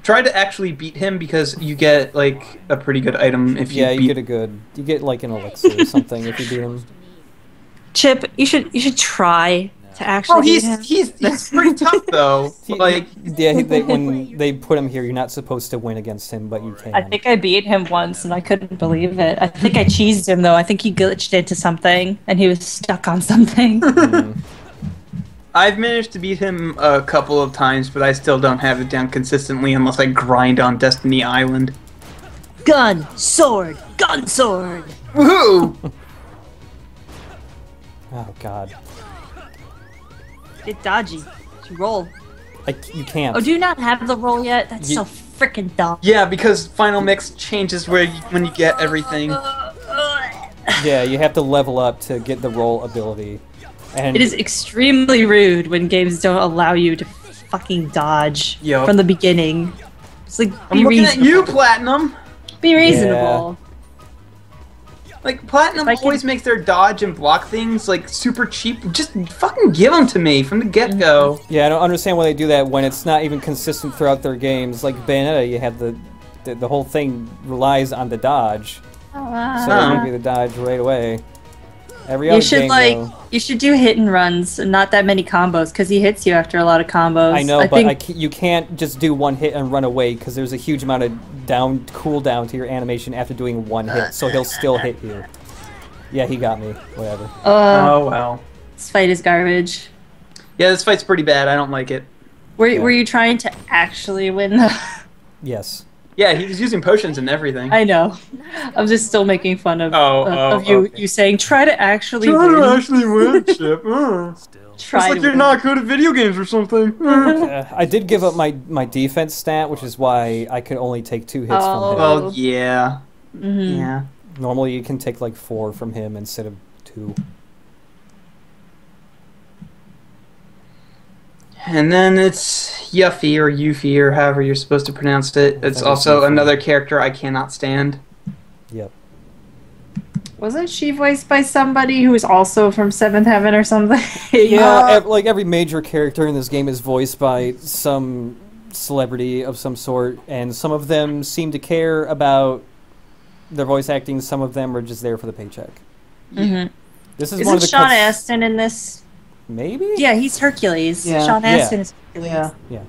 try to actually beat him because you get like a pretty good item if you yeah, you beat. get a good. You get like an elixir or something if you beat him. Chip, you should try To actually Oh, beat him. he's pretty tough though. Like, when they put him here, you're not supposed to win against him, but you can. I think I beat him once and I couldn't believe it. I think I cheesed him though. I think he glitched into something and he was stuck on something. I've managed to beat him a couple of times, but I still don't have it down consistently unless I grind on Destiny Island. Gun, sword, gun, sword. Woohoo! Oh god. Get dodgy. Roll. You can't. Oh, do you not have the roll yet? That's You- so freaking dumb. Yeah, because Final Mix changes when you get everything. Yeah, you have to level up to get the roll ability. And It is extremely rude when games don't allow you to fucking dodge Yup. from the beginning. It's like, I'm be looking at reasonable. you, Platinum. Be reasonable. Like, Platinum If I always could- makes their dodge and block things, like, super cheap. Just fucking give them to me from the get-go. yeah, I don't understand why they do that when it's not even consistent throughout their games. Like Bayonetta, you have the whole thing relies on the dodge, so they give you the dodge right away. Every other You should game, though, you should do hit and runs and not that many combos because he hits you after a lot of combos. I know, but think you can't just do one hit and run away because there's a huge amount of cooldown to your animation after doing one hit, so he'll still hit you. Yeah, he got me. Whatever. Oh, well. this fight is garbage. Yeah, this fight's pretty bad. I don't like it. Were you trying to actually win? Yes. Yeah, he was using potions and everything. I know. I'm just still making fun of Oh, you okay. you saying try to actually win. actually win, Chip. Still. Try to win. good at video games or something. I did give up my defense stat, which is why I could only take 2 hits from him. Well, yeah. Mhm. Yeah. Normally you can take like 4 from him instead of 2. And then it's Yuffie or Yuffie or however you're supposed to pronounce it. It's That is also Yuffie. another character I cannot stand. Yep. Wasn't she voiced by somebody who was also from Seventh Heaven or something? Yeah, like every major character in this game is voiced by some celebrity of some sort, and some of them seem to care about their voice acting. Some of them are just there for the paycheck. Mm-hmm. This is Isn't one of the Sean cuts- Astin in this? Maybe. Yeah, he's Hercules. Yeah. Sean Yeah. Astin is Hercules. Yeah.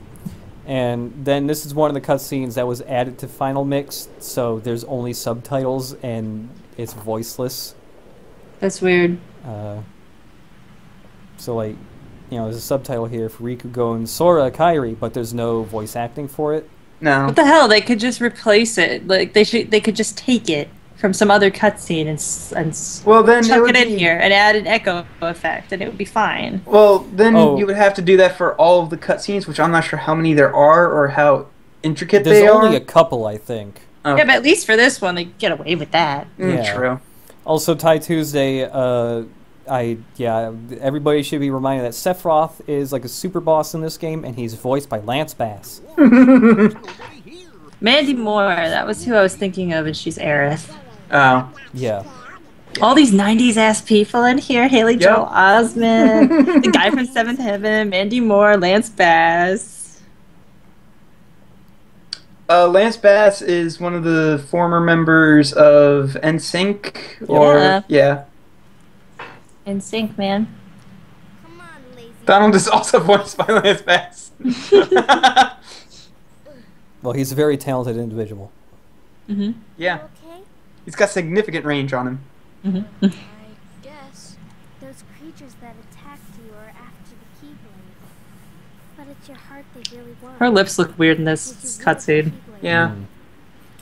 And then this is one of the cutscenes that was added to Final Mix, so there's only subtitles and it's voiceless. That's weird. So like, there's a subtitle here for Rikugo and Sora Kairi, but there's no voice acting for it. No. What the hell? They could just replace it. Like they could just take it from some other cutscene and Well, then it chuck would it in be- here and add an echo effect, and it would be fine. Well, then Oh. you would have to do that for all of the cutscenes, which I'm not sure how many there are or how intricate There's they only are. a couple, I think. Oh. Yeah, but at least for this one, they get away with that. Yeah. True. Also, Ty Tuesday, everybody should be reminded that Sephiroth is like a super boss in this game, and he's voiced by Lance Bass. Mandy Moore, that was who I was thinking of, and she's Aerith. Oh. Yeah. All these 90s ass people in here: Haley Yep. Joel Osment, the guy from Seventh Heaven, Mandy Moore, Lance Bass. Lance Bass is one of the former members of NSYNC, or yeah. In sync, man. Come on, lazy. Donald is also voiced by Lance Bass. Well, he's a very talented individual. Mm-hmm. Yeah, Okay? he's got significant range on him. Mm-hmm. I guess. Those creatures that attacked you are after the Keyblade. But it's your heart they really want. Her lips look weird in this Would you want cutscene. the Keyblade? Yeah, Mm.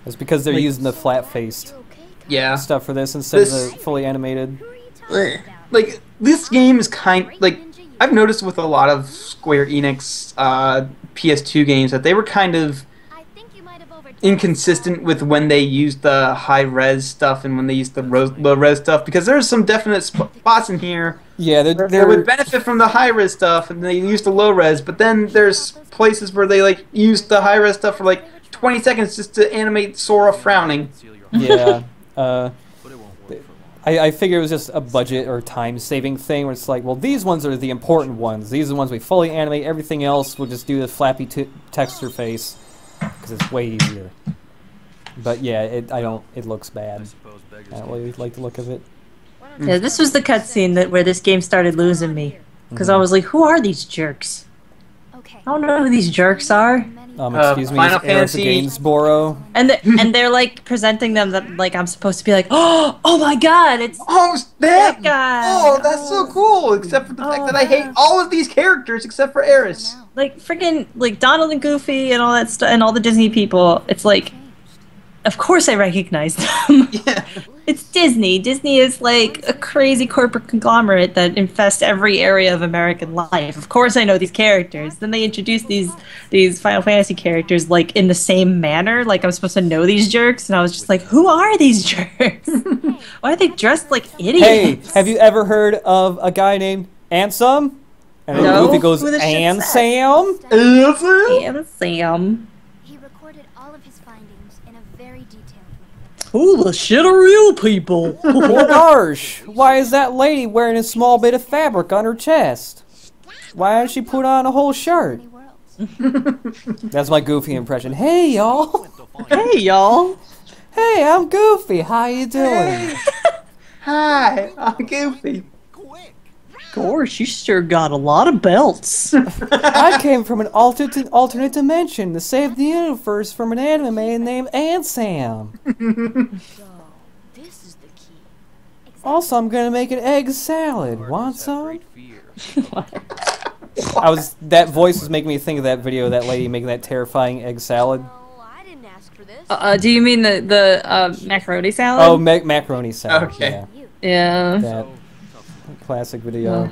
It's because they're Like- using the flat-faced You're okay, Kyle. yeah. stuff for this instead of This- the fully animated. Who are you talking about? Like this game is I've noticed with a lot of Square Enix PS2 games that they were kind of I think you might have overtaken inconsistent with when they used the high res stuff and when they used the low res stuff, because there's some definite spots in here Yeah, that would benefit from the high res stuff and they use the low res, but then there's places where they like use the high res stuff for like 20 seconds just to animate Sora frowning. Conceal your Yeah. but it won't work for long. I figure it was just a budget or time-saving thing where it's like, well, these ones are the important ones. These are the ones we fully animate. Everything else, we'll just do the flappy texture face because it's way easier. But yeah, it looks I bad. suppose beggars I don't can't really be like the look of it. Yeah, this was the cutscene where this game started losing me. because I was like, who are these jerks? Okay. I don't know who these jerks are. Excuse me, Final it's Eris Fantasy- Gainsborough. And they're like presenting them that like I'm supposed to be like, oh my god, it's Oh, that that guy. Oh, that's so cool. Except for the fact that I hate all of these characters except for Eris. like freaking like Donald and Goofy and all that stuff and all the Disney people. It's like, of course I recognize them. Yeah. It's Disney. Disney is like a crazy corporate conglomerate that infests every area of American life. Of course I know these characters. Then they introduce these Final Fantasy characters like in the same manner. Like I'm supposed to know these jerks, and I was just like, who are these jerks? Why are they dressed like idiots? Hey, have you ever heard of a guy named Ansem? And then No. Goofy goes, Who the shit's that? Ansem? Damn, Sam. He recorded all of his findings in a very detailed way. Who the shit are you people? Oh gosh, why is that lady wearing a small bit of fabric on her chest? Why didn't she put on a whole shirt? Many worlds. That's my Goofy impression. Hey y'all! Hey, y'all. Hey, I'm Goofy. How you doing? Hi, I'm Goofy. Gosh, you sure got a lot of belts. I came from an alternate dimension to save the universe from an anime named Ansam. This is the key. Also, I'm gonna make an egg salad. Want some? That voice was making me think of that video of that lady making that terrifying egg salad. Oh, I didn't ask for this. Do you mean the macaroni salad? Oh, macaroni salad. Okay. Yeah, yeah. that classic video.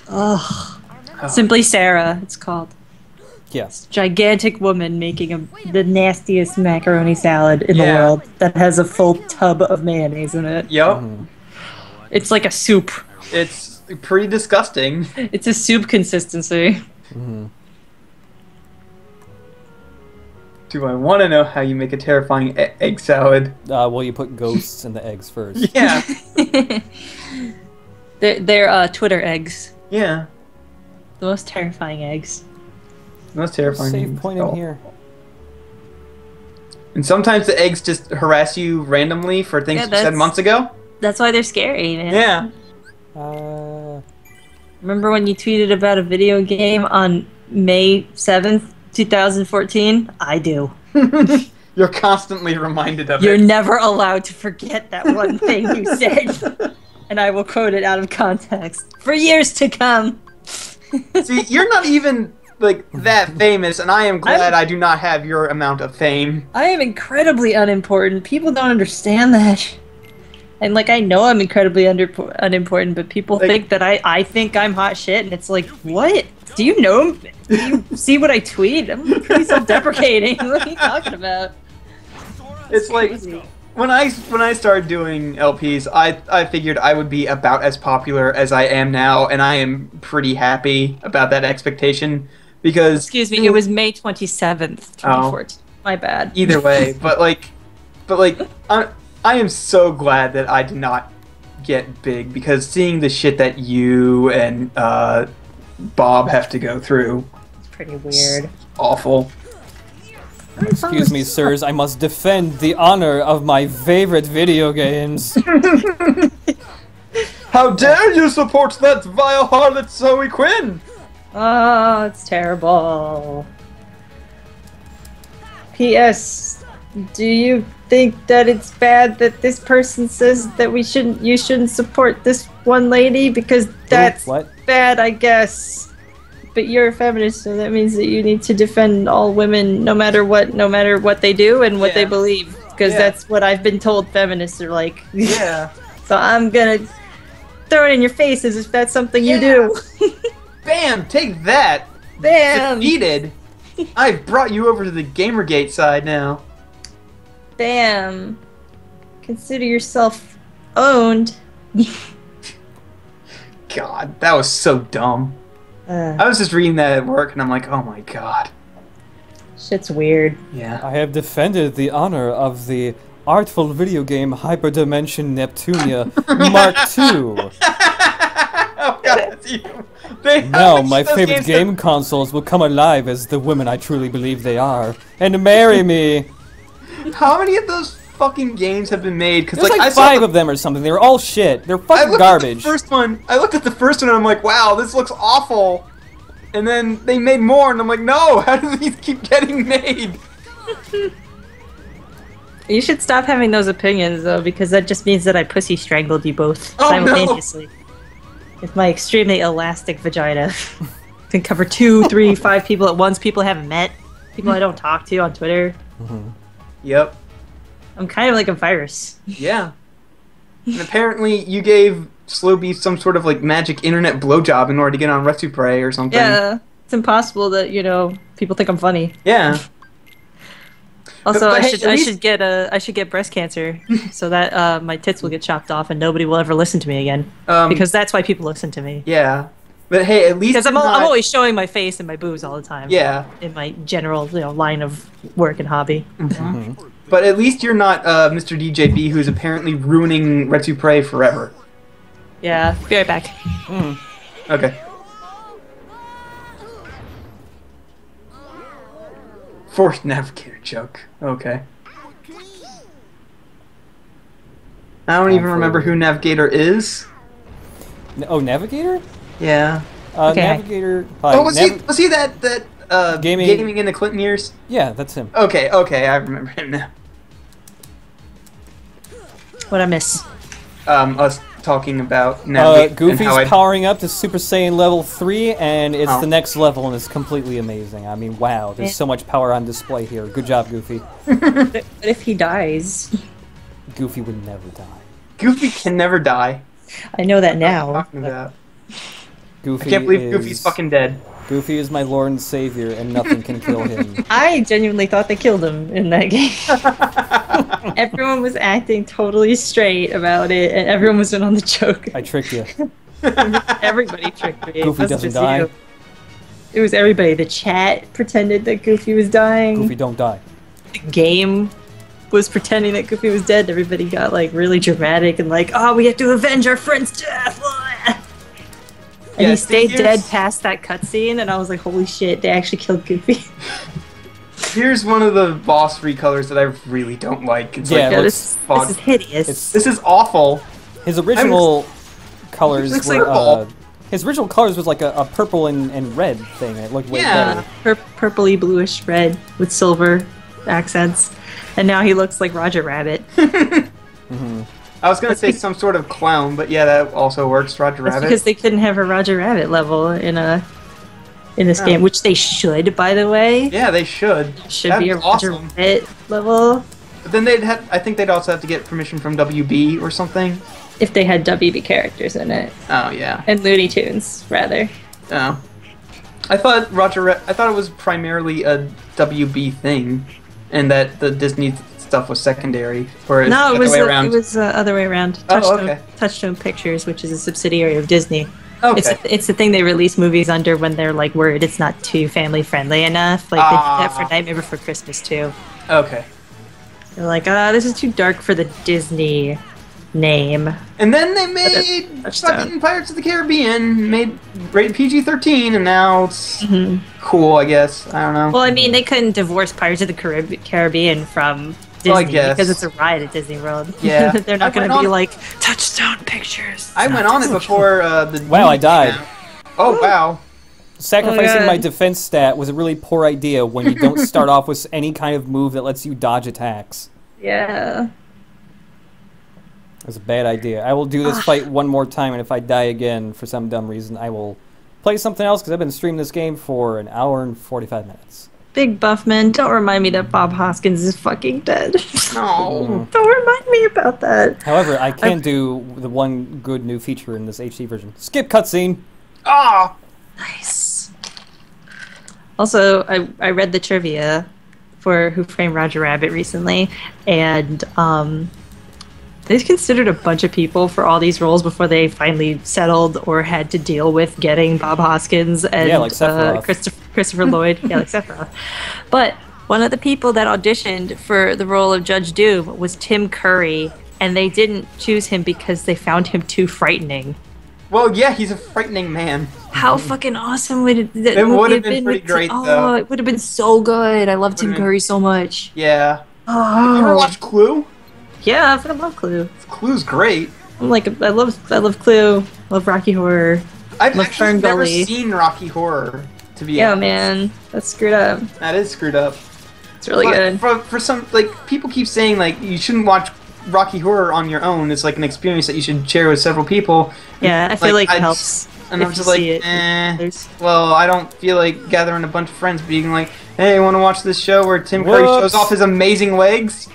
Ugh. Simply Sarah, it's called. Yes. Gigantic woman making the nastiest macaroni salad in the Yeah. world that has a full tub of mayonnaise in it. Yup. It's like a soup. It's pretty disgusting. It's a soup consistency. Do I want to know how you make a terrifying egg salad? Well, you put ghosts in the eggs first. Yeah. They're Twitter eggs. Yeah. The most terrifying eggs. Most terrifying. Save things. point in here. And sometimes the eggs just harass you randomly for things Yeah, you said that's- months ago. That's why they're scary, man. Yeah. Remember when you tweeted about a video game on May 7th, 2014? I do. You're constantly reminded of You're it. never allowed to forget that one thing you said. And I will quote it out of context. For years to come. See, you're not even like that famous, and I am glad I do not have your amount of fame. I am incredibly unimportant. People don't understand that. And like I know I'm incredibly unimportant, but people Like- think that I think I'm hot shit, and it's like, what? Do you know? Do you see what I tweet? I'm pretty self-deprecating. What are you talking about? It's like Crazy. when I started doing LPs, I figured I would be about as popular as I am now, and I am pretty happy about that expectation because Excuse me, it was May 27th, 2014. My bad. either way, but I am so glad that I did not get big because seeing the shit that you and Bob have to go through, It's pretty weird. awful. Excuse me, sirs. I must defend the honor of my favorite video games. How dare you support that vile harlot Zoe Quinn? Oh, it's terrible. P.S. Do you think that it's bad that this person says that you shouldn't support this one lady because that's What? bad, I guess. But you're a feminist, so that means that you need to defend all women no matter what they do and what they Yeah. believe. Because Yeah. that's what I've been told feminists are like. Yeah. So I'm gonna throw it in your face as if that's something you do. Bam! Take that! Bam! Defeated! I've brought you over to the Gamergate side now. Bam. Consider yourself owned. God, that was so dumb. I was just reading that at work and I'm like, oh my god. Shit's weird. Yeah. I have defended the honor of the artful video game Hyperdimension Neptunia Mark II. Oh god, that's you. They Now have my those favorite games game consoles will come alive as the women I truly believe they are, and marry me. How many of those fucking games have been made? Because There's like I saw 5 of them or something. They're all shit. They're I fucking looked garbage. At the first one. I looked at the first one and I'm like, wow, this looks awful. And then they made more, and I'm like, no, how do these keep getting made? You should stop having those opinions, though, because that just means that I pussy strangled you both Oh, no. simultaneously. With my extremely elastic vagina. Can cover 2, 3, 5 people at once, people I haven't met, people I don't talk to on Twitter. Yep. I'm kind of like a virus. Yeah. And apparently you gave Slowbeef some sort of like magic internet blowjob in order to get on Retupre or something. Yeah, it's impossible that, you know, people think I'm funny. Yeah. Also, But I hey, should get breast cancer so that my tits will get chopped off and nobody will ever listen to me again. Because that's why people listen to me. Yeah. But hey, at least Because I'm you're not- always showing my face and my boobs all the time. Yeah. In my general, line of work and hobby. But at least you're not Mr. DJB, who's apparently ruining Retupre forever. Yeah, be right back. Okay. Forced navigator joke. Okay. I don't even remember who Navigator is. Oh, Navigator? Yeah. Okay. Navigator. Oh, was he that Gaming- in the Clinton years? Yeah, that's him. Okay, I remember him now. What'd I miss? Us talking about Navigator and Goofy's how I... powering up to Super Saiyan level 3, and it's Oh. the next level, and it's completely amazing. I mean, wow, there's so much power on display here. Good job, Goofy. But if he dies, Goofy would never die. Goofy can never die. I know that What now. are you talking about? Goofy I can't believe is... Goofy's fucking dead. Goofy is my Lord and Savior, and nothing can kill him. I genuinely thought they killed him in that game. Everyone was acting totally straight about it, and everyone was in on the joke. I tricked you. Everybody tricked me. It Goofy wasn't doesn't just die. you. It was everybody. The chat pretended that Goofy was dying. Goofy don't die. The game was pretending that Goofy was dead. Everybody got like really dramatic and like, oh, we have to avenge our friend's death. And Yeah, he stayed here's- dead past that cutscene, and I was like, holy shit, they actually killed Goofy. Here's one of the boss recolors that I really don't like. It's Yeah, like, it Yeah, looks this is hideous. it's- this is awful. His original colors looks were, like his original colors was like a purple and red thing. It looked way Yeah. better. Purpley bluish red with silver accents. And now he looks like Roger Rabbit. I was gonna say some sort of clown, but yeah, that also works. Roger That's Rabbit. because they couldn't have a Roger Rabbit level in this game, which they should, by the way. Yeah, they should. Should That'd be a Roger awesome. Rabbit level But then I think they'd also have to get permission from WB or something. if they had WB characters in it. Oh yeah. And Looney Tunes, rather. Oh. I thought I thought it was primarily a WB thing, and that the Disney stuff was secondary, or No, the it was other way the around. other way around. Oh, okay. Touchstone Pictures, which is a subsidiary of Disney. Okay. It's the thing they release movies under when they're like worried it's not too family friendly enough. Like they did that for Nightmare Before Christmas too. Okay. They're like, this is too dark for the Disney name. And then they made Touchstone. fucking Pirates of the Caribbean, made rated PG-13, and now it's Mhm. cool, I guess. I don't know. Well, I mean, they couldn't divorce Pirates of the Caribbean from Disney Well, I guess. because it's a ride at Disney World. Yeah. They're I not going went to be on- like Touchstone Pictures. I went on it before the. Wow, I movie came died. out. Oh wow. Sacrificing God. my defense stat was a really poor idea when you don't start off with any kind of move that lets you dodge attacks. Yeah. It was a bad idea. I will do this fight one more time, and if I die again for some dumb reason, I will play something else, because I've been streaming this game for an hour and 45 minutes. Big Buffman, don't remind me that Bob Hoskins is fucking dead. No. Don't remind me about that. However, I can do the one good new feature in this HD version. Skip cutscene! Ah. Nice. Also, I read the trivia for Who Framed Roger Rabbit recently, and they considered a bunch of people for all these roles before they finally settled or had to deal with getting Bob Hoskins and Yeah, like Sephiroth. Christopher Lloyd. Yeah, like Sephiroth. But one of the people that auditioned for the role of Judge Doom was Tim Curry, and they didn't choose him because they found him too frightening. Well, yeah, he's a frightening man. How fucking awesome would it? That It movie would have have been pretty with- great, oh, though. it would have been so good. I love Tim Would've been- Curry so much. Yeah. You ever Oh, watch Clue? Yeah, I love Clue. Clue's great. I'm like, I love Clue. Love Rocky Horror. I've Love actually Fern never Gully. seen Rocky Horror, to be Yeah, honest. man, that's screwed up. That is screwed up. It's really But good. For some, like, people keep saying, like, you shouldn't watch Rocky Horror on your own. It's like an experience that you should share with several people. Yeah, I feel like it I helps. And if I'm just you like, see it. There's- well, I don't feel like gathering a bunch of friends being like, hey, want to watch this show where Tim Curry shows off his amazing legs?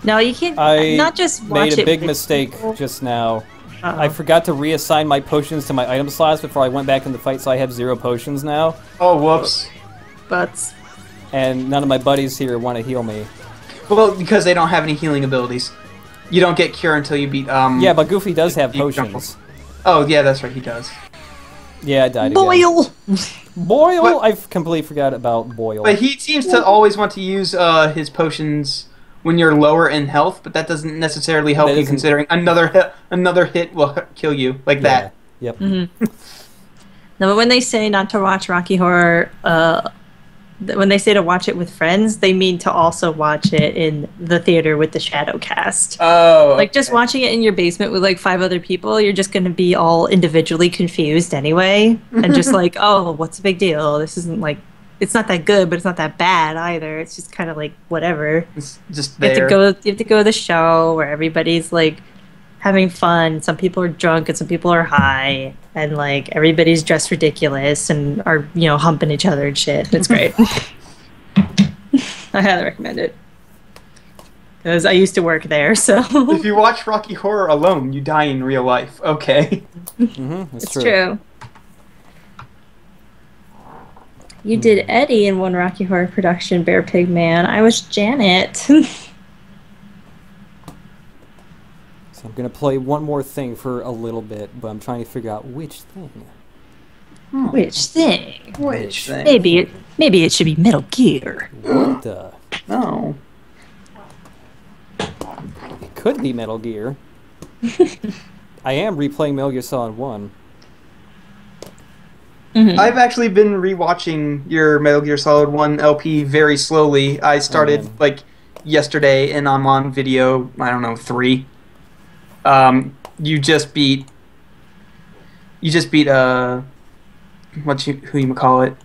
No, you can't. I not just watch made a it big with mistake people. just now. Uh-oh. I forgot to reassign my potions to my item slots before I went back in the fight, so I have 0 potions now. Oh, whoops. But And none of my buddies here want to heal me. Well, because they don't have any healing abilities. You don't get cure until you beat, Yeah, but Goofy does have you- potions. Oh, yeah, that's right, he does. Yeah, I died again. Boyle. Boyle? But- I completely forgot about Boyle. But he seems to always want to use his potions when you're lower in health, but that doesn't necessarily help That you isn't- considering another hit will kill you, like that. Yeah. Yep. Mm-hmm. No, but when they say not to watch Rocky Horror, when they say to watch it with friends, they mean to also watch it in the theater with the shadow cast. Oh, Like, just watching it in your basement with, like, 5 other people, you're just going to be all individually confused anyway. And just like, oh, what's the big deal? This isn't, like, it's not that good, but it's not that bad either. It's just kind of like, whatever. It's just You there. have to go to the show where everybody's, like, having fun. Some people are drunk and some people are high. And, like, everybody's dressed ridiculous and are, humping each other and shit. It's great. I highly recommend it. Because I used to work there, so... If you watch Rocky Horror alone, you die in real life. Okay. Mm-hmm. It's true. You did Eddie in one Rocky Horror production, Bear Pig Man. I was Janet. So I'm going to play one more thing for a little bit, but I'm trying to figure out which thing. Which thing? Which thing? Maybe it should be Metal Gear. What the? No. It could be Metal Gear. I am replaying Metal Gear Solid 1. Mm-hmm. I've actually been rewatching your Metal Gear Solid 1 LP very slowly. I started, man. like, yesterday, and I'm on video, 3. You just beat, who you call it?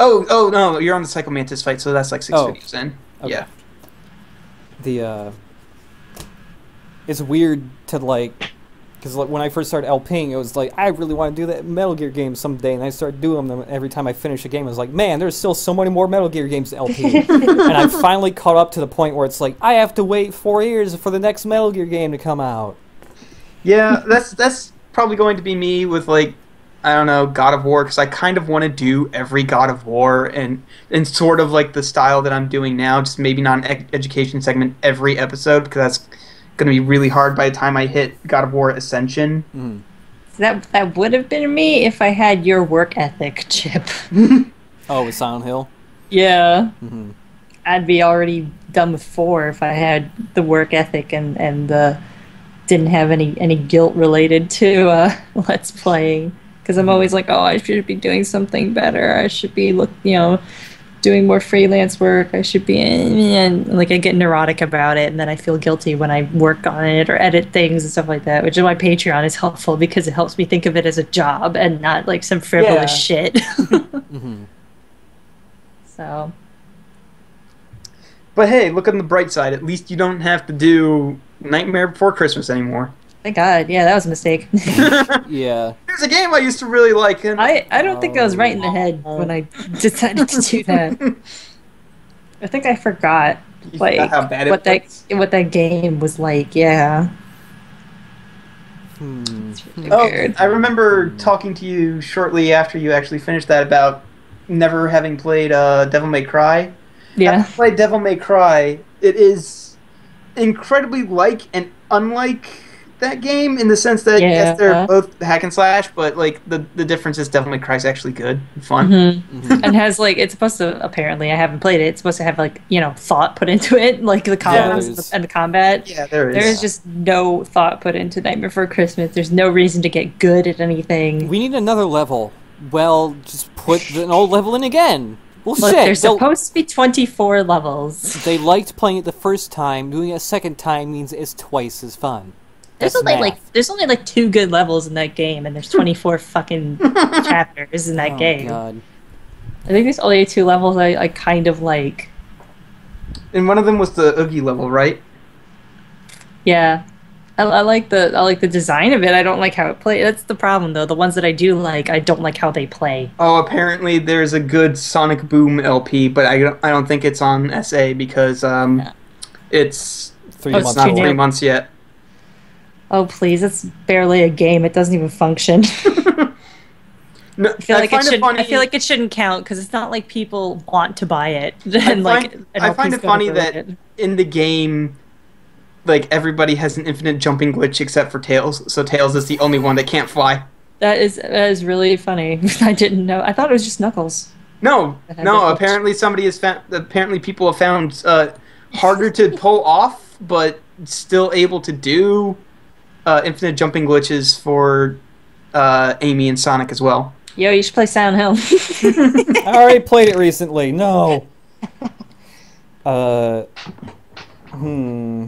Oh, no, you're on the Psycho Mantis fight, so that's like 6 Oh. videos in. Okay. Yeah. It's weird to, like, because when I first started LPing, it was like, I really want to do that Metal Gear game someday, and I started doing them every time I finish a game. I was like, man, there's still so many more Metal Gear games to LP. And I finally caught up to the point where it's like, I have to wait 4 years for the next Metal Gear game to come out. Yeah, that's probably going to be me with, like, I don't know, God of War, because I kind of want to do every God of War and sort of like the style that I'm doing now, just maybe not an education segment every episode, because that's going to be really hard by the time I hit God of War Ascension. Mm. That would have been me if I had your work ethic, Chip. Oh, with Silent Hill? Yeah. Mm-hmm. I'd be already done with 4 if I had the work ethic and didn't have any guilt related to Let's Playing. Because I'm always like, oh, I should be doing something better. I should be, doing more freelance work. I should be, and like I get neurotic about it, and then I feel guilty when I work on it or edit things and stuff like that. Which is why Patreon is helpful, because it helps me think of it as a job and not like some frivolous shit. Mm-hmm. So. But hey, look on the bright side. At least you don't have to do Nightmare Before Christmas anymore. Thank God. Yeah, that was a mistake. Yeah. There's a game I used to really like. And I don't think I was right in the head when I decided to do that. I think I forgot you like forgot how bad it was. what that game was like. Yeah. It's really weird. I remember talking to you shortly after you actually finished that about never having played Devil May Cry. Yeah. Having played Devil May Cry, it is incredibly like and unlike that game in the sense that yes, they're both hack and slash, but like the difference is Devil May Cry is actually good and fun. Mm-hmm. Mm-hmm. And has like, it's supposed to, apparently I haven't played it, it's supposed to have like, thought put into it, like the combos and the combat. Yeah, there is. There's just no thought put into Nightmare Before Christmas. There's no reason to get good at anything. We need another level. Well, just put an old level in again. Well, Look, shit. there's supposed to be 24 levels. They liked playing it the first time. Doing it a second time means it's twice as fun. There's That's only math. there's only 2 good levels in that game, and there's 24 fucking chapters in that Oh, game. God. I think there's only 2 levels I kind of like. And one of them was the Oogie level, right? Yeah, I like the design of it. I don't like how it plays. That's the problem, though. The ones that I do like, I don't like how they play. Oh, apparently there's a good Sonic Boom LP, but I don't think it's on SA because it's 3 Oh, it's months not too old. new. 3 months yet. Oh please, it's barely a game. It doesn't even function. No, I feel like find it funny. I feel like it shouldn't count because it's not like people want to buy it. And I find it funny that in the game, like everybody has an infinite jumping glitch except for Tails. So Tails is the only one that can't fly. that is really funny. I didn't know. I thought it was just Knuckles. No, That had no. that glitch. Apparently somebody has found. Apparently people have found harder to pull off, but still able to do infinite jumping glitches for Amy and Sonic as well. Yo, you should play Silent Hill. I already played it recently. No. Hmm.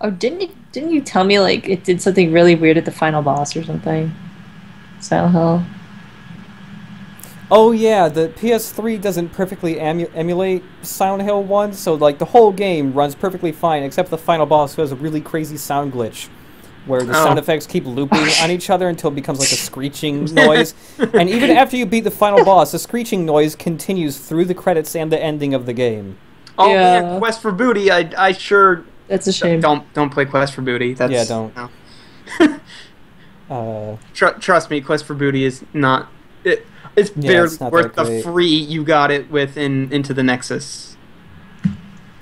Oh, didn't you tell me like it did something really weird at the final boss or something? Silent Hill. Oh yeah, the PS3 doesn't perfectly emulate Silent Hill 1, so like the whole game runs perfectly fine, except the final boss who has a really crazy sound glitch, where the sound effects keep looping on each other until it becomes like a screeching noise. And even after you beat the final boss, the screeching noise continues through the credits and the ending of the game. Oh Yeah. man, Quest for Booty. I sure That's a shame. don't play Quest for Booty. That's, Yeah, don't. No. Trust me, Quest for Booty is not. It's Yeah, barely it's not worth that the great. free you got it with Into the Nexus.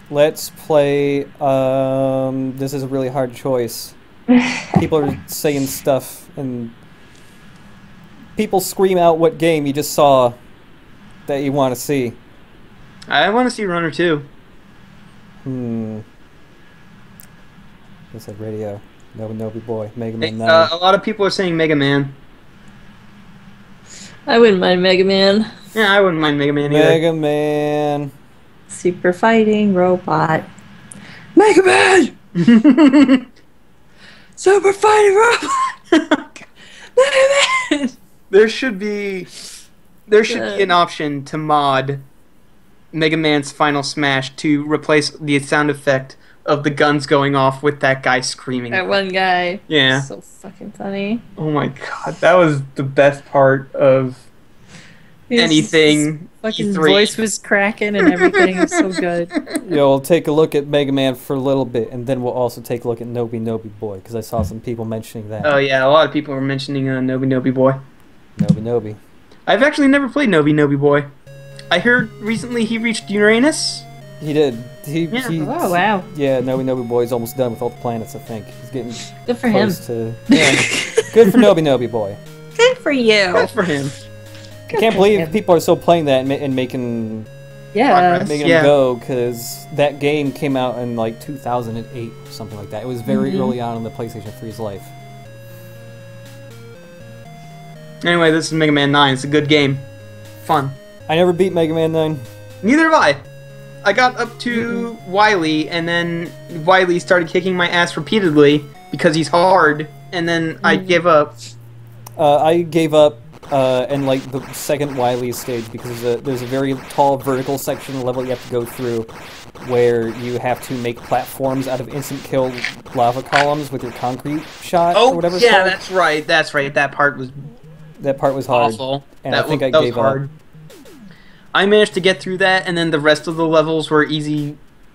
Let's play. This is a really hard choice. People are saying stuff, and people scream out what game you just saw that you want to see. I want to see Runner 2. It's a radio. Nobi Boy. Mega Man 9. A lot of people are saying Mega Man. I wouldn't mind Mega Man. Yeah, I wouldn't mind Mega Man either. Mega Man. Super fighting robot. Mega Man! Super fighting robot! Mega Man! There should be an option to mod Mega Man's Final Smash to replace the sound effect of the guns going off with that guy screaming. That one guy. Yeah. So fucking funny. Oh my god, that was the best part of anything. His fucking E3. voice was cracking and everything. It was so good. Yo, we'll take a look at Mega Man for a little bit, and then we'll also take a look at Nobi Boy, because I saw some people mentioning that. Oh yeah, a lot of people were mentioning Nobi Boy. Nobi. I've actually never played Nobi Boy. I heard recently he reached Uranus. He did. Yeah. Oh, wow. Yeah, Nobi Boy's almost done with all the planets, I think. He's getting Good for him. close to... Yeah. Good for Nobi Boy. Good for you. Good for him. I can't believe people are still playing that and making Yeah. making Yeah. him go, because that game came out in like 2008 or something like that. It was very early on in the PlayStation 3's life. Anyway, this is Mega Man 9. It's a good game. Fun. I never beat Mega Man 9. Neither have I. I got up to Wily, and then Wily started kicking my ass repeatedly because he's hard, and then I gave up. I gave up in like the second Wily stage because there's a very tall vertical section of the level you have to go through where you have to make platforms out of instant kill lava columns with your concrete shot or whatever it's yeah, called. that's right. That's right. That part was That part was hard. awful. And that I think was, I that was gave up. hard. I managed to get through that, and then the rest of the levels were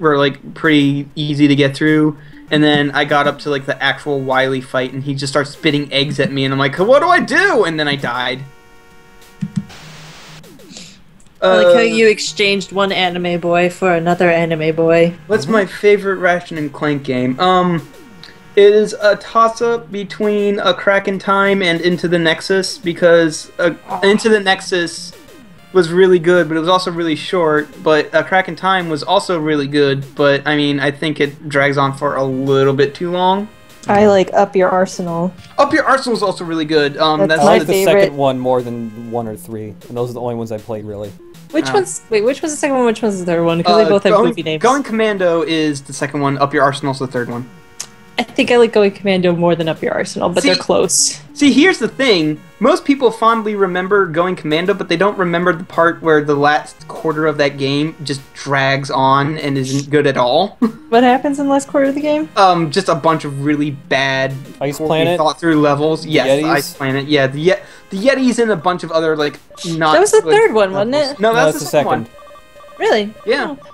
like pretty easy to get through. And then I got up to like the actual Wily fight, and he just starts spitting eggs at me, and I'm like, "What do I do?" And then I died. I like how you exchanged one anime boy for another anime boy. What's my favorite Ratchet and Clank game? It is a toss-up between A Crack in Time and Into the Nexus, because Into the Nexus was really good, but it was also really short. But A Crack in Time was also really good, but I mean, I think it drags on for a little bit too long. I like Up Your Arsenal. Up Your Arsenal is also really good. That's That's I my like the favorite. second one more than 1 or 3, and those are the only ones I played really. Which one's wait? Which was the second one? Which one's the third one? Because they both have goofy names. Going Commando is the second one. Up Your Arsenal's the third one. I think I like Going Commando more than Up Your Arsenal, but See- they're close. See, here's the thing. Most people fondly remember Going Commando, but they don't remember the part where the last quarter of that game just drags on and isn't good at all. What happens in the last quarter of the game? Just a bunch of really bad, Ice poorly Planet? thought through levels. Yes, Yetis? Ice Planet. Yeah, the Yetis and a bunch of other like not. That was the good third one, wasn't levels. it? No, No, that's the second one. Really? Yeah. Oh.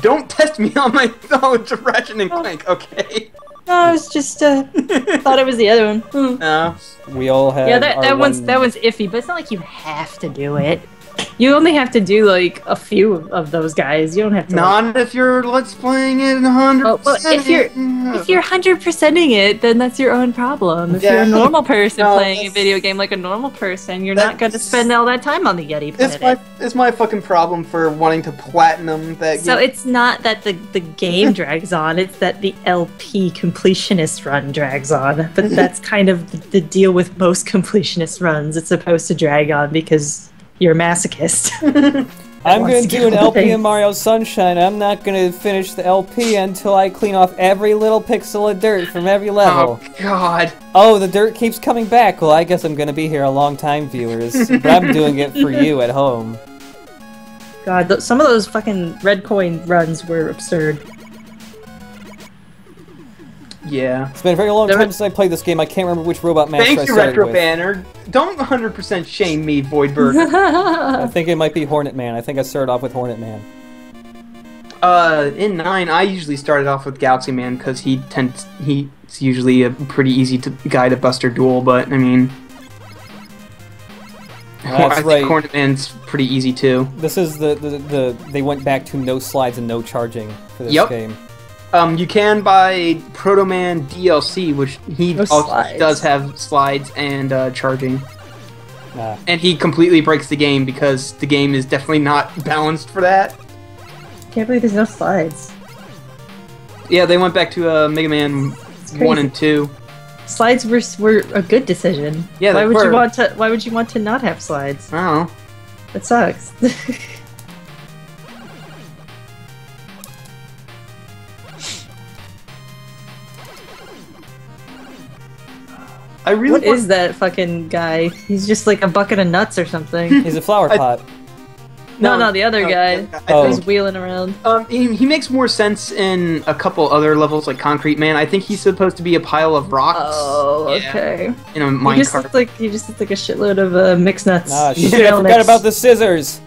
Don't test me on my knowledge of Ratchet and Clank, okay? No, I was just thought it was the other one. Hmm. No. We all have. Yeah, our that one's one- iffy, but it's not like you have to do it. You only have to do like a few of those guys. You don't have to. Not if you're let's playing it 100%. Oh, well, if you're 100%ing it, then that's your own problem. If you're a Yeah. normal person No, playing a that's- video game like a normal person, you're not going to That's- spend all that time on the Yeti planet. It's my fucking problem for wanting to platinum that So game. it's not that the game drags on, it's that the LP completionist run drags on. But that's kind of the deal with most completionist runs. It's supposed to drag on because you're a masochist. I'm wants gonna to do get an all the LP in things. Mario Sunshine. I'm not gonna finish the LP until I clean off every little pixel of dirt from every level. Oh god. Oh, the dirt keeps coming back. Well, I guess I'm gonna be here a long time, viewers. But I'm doing it for you at home. God, some of those fucking red coin runs were absurd. Yeah. It's been a very long There- time since I played this game. I can't remember which robot master I Thank you, started Retro with. Banner. Don't 100% shame me, VoidBurger. I think it might be Hornet Man. I think I started off with Hornet Man. In 9, I usually started off with Galaxy Man because he's usually a pretty easy guy to Buster Duel, but I mean, That's I right. think Hornet Man's pretty easy too. This is the they went back to no slides and no charging for this Yep. game. You can buy Proto Man DLC, which he No also slides. does have slides and charging. Nah. And he completely breaks the game because the game is definitely not balanced for that. Can't believe there's no slides. Yeah, they went back to Mega Man 1 crazy. and 2. Slides were a good decision. Yeah, why they would were. why would you want to not have slides? I don't know. That sucks. I really What want- is that fucking guy? He's just like a bucket of nuts or something. He's a flower I- pot. No, the other guy. Oh. He's wheeling around. He makes more sense in a couple other levels like Concrete Man. I think he's supposed to be a pile of rocks. Oh, Yeah. okay. In a You just minecart. look like a shitload of mixed nuts. Ah, shit, I Trail forgot mix. about the scissors.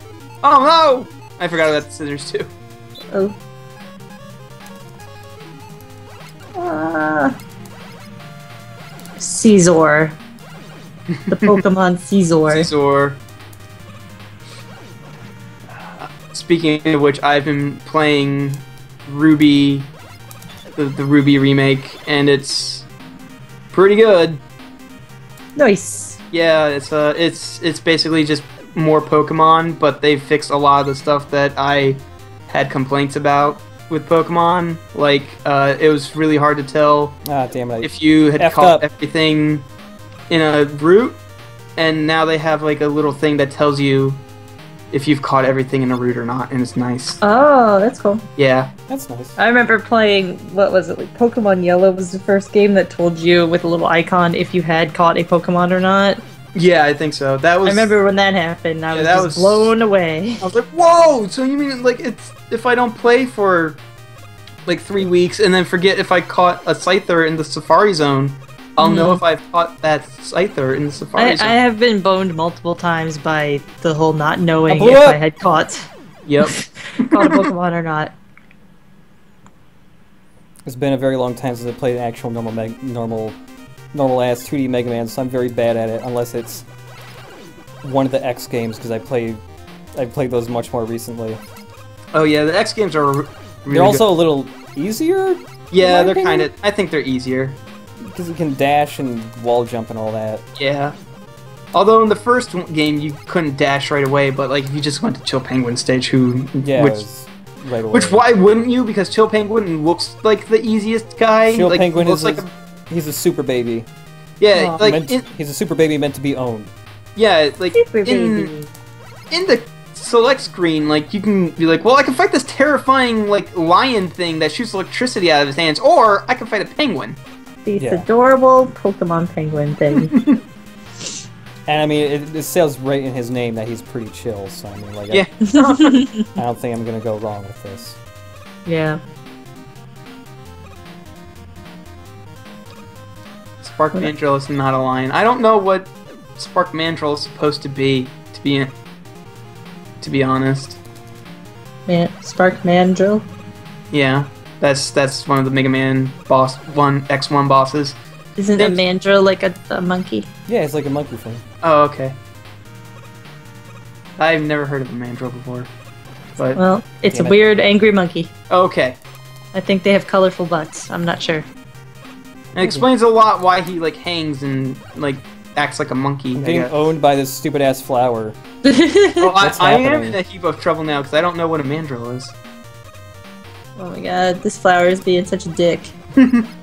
Oh no! I forgot about the scissors too. Oh. Caesar. The Pokemon Caesar. Caesar. Speaking of which, I've been playing Ruby, the Ruby remake, and it's pretty good. Nice. Yeah, it's basically just more Pokemon, but they fixed a lot of the stuff that I had complaints about with Pokemon. Like, it was really hard to tell Ah, damn it. if you had Effed caught up. everything in a route, and now they have like a little thing that tells you if you've caught everything in a route or not, and it's nice. Oh, that's cool. Yeah. That's nice. I remember playing, what was it, like Pokemon Yellow was the first game that told you with a little icon if you had caught a Pokemon or not. Yeah, I think so. That was. I remember when that happened, I Yeah, was that just was- blown away. I was like, whoa! So you mean like it's if I don't play for like 3 weeks and then forget if I caught a Scyther in the Safari Zone, I'll know if I've caught that Scyther in the Safari I Zone. have been boned multiple times by the whole not knowing I blew if up. I had caught Yep. a Pokemon or not. It's been a very long time since I played an actual normal ass 2D Mega Man, so I'm very bad at it unless it's one of the X games because I played those much more recently. Oh yeah, the X games are really They're also good. a little easier. Yeah, in my they're kind opinion, of. I think they're easier. because you can dash and wall jump and all that. Yeah. Although in the first game you couldn't dash right away, but like if you just went to Chill Penguin stage, Yeah, which it was- right away. Which, why wouldn't you? Because Chill Penguin looks like the easiest guy. Chill like, Penguin looks is like he's a super baby. Yeah, He's a super baby meant to be owned. Yeah, like Super in baby. the select screen, like you can be like, well, I can fight this terrifying like lion thing that shoots electricity out of his hands, or I can fight a penguin. This Yeah. adorable Pokemon penguin thing. And I mean, it says right in his name that he's pretty chill. So I mean, like, Yeah. I don't think I'm gonna go wrong with this. Yeah. Spark Mandrill is not a lion. I don't know what Spark Mandrill is supposed to be. To be honest. Spark Mandrill. Yeah, that's one of the Mega Man X1 bosses. Isn't a mandrill like a monkey? Yeah, it's like a monkey thing. Oh, okay. I've never heard of a mandrill before, but Well, it's a Damn it. weird, angry monkey. okay. I think they have colorful butts. I'm not sure. It explains a lot why he like hangs and like acts like a monkey. I'm I getting guess. owned by this stupid ass flower. Well, What's I am happening? in a heap of trouble now because I don't know what a mandrill is. Oh my god, this flower is being such a dick.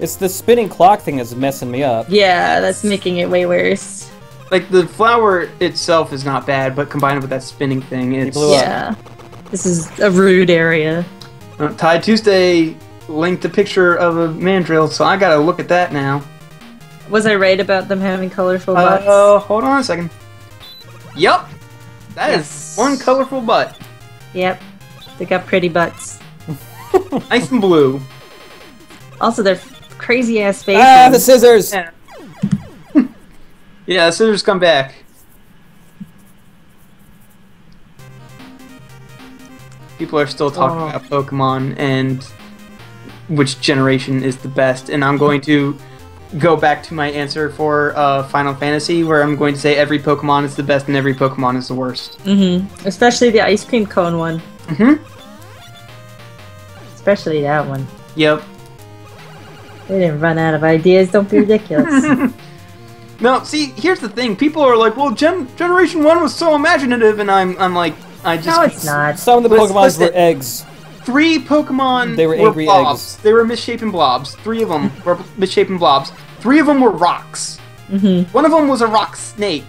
It's the spinning clock thing that's messing me up. Yeah, that's making it way worse. Like the flower itself is not bad, but combined with that spinning thing, it's blew up. Yeah. This is a rude area. Tide Tuesday linked a picture of a mandrill, so I gotta look at that now. Was I right about them having colorful butts? Hold on a second. Yup, that is Yes. one colorful butt, Yep. They got pretty butts. nice and blue. Also, they're crazy ass faces. Ah, the scissors! Yeah. Yeah, scissors come back. People are still talking Oh. about Pokemon and which generation is the best, and I'm going to go back to my answer for Final Fantasy, where I'm going to say every Pokemon is the best and every Pokemon is the worst. Mm-hmm. Especially the ice cream cone one. Mm-hmm. Especially that one. Yep. They didn't run out of ideas. Don't be ridiculous. No, see, here's the thing. People are like, well, Generation 1 was so imaginative, and I'm like, I just... No, it's not. Some of the Listen, Pokemons were listen. eggs. 3 Pokemon They were were angry blobs. eggs. They were misshapen blobs. 3 of them were misshapen blobs. 3 of them were rocks. Mm-hmm. One of them was a rock snake.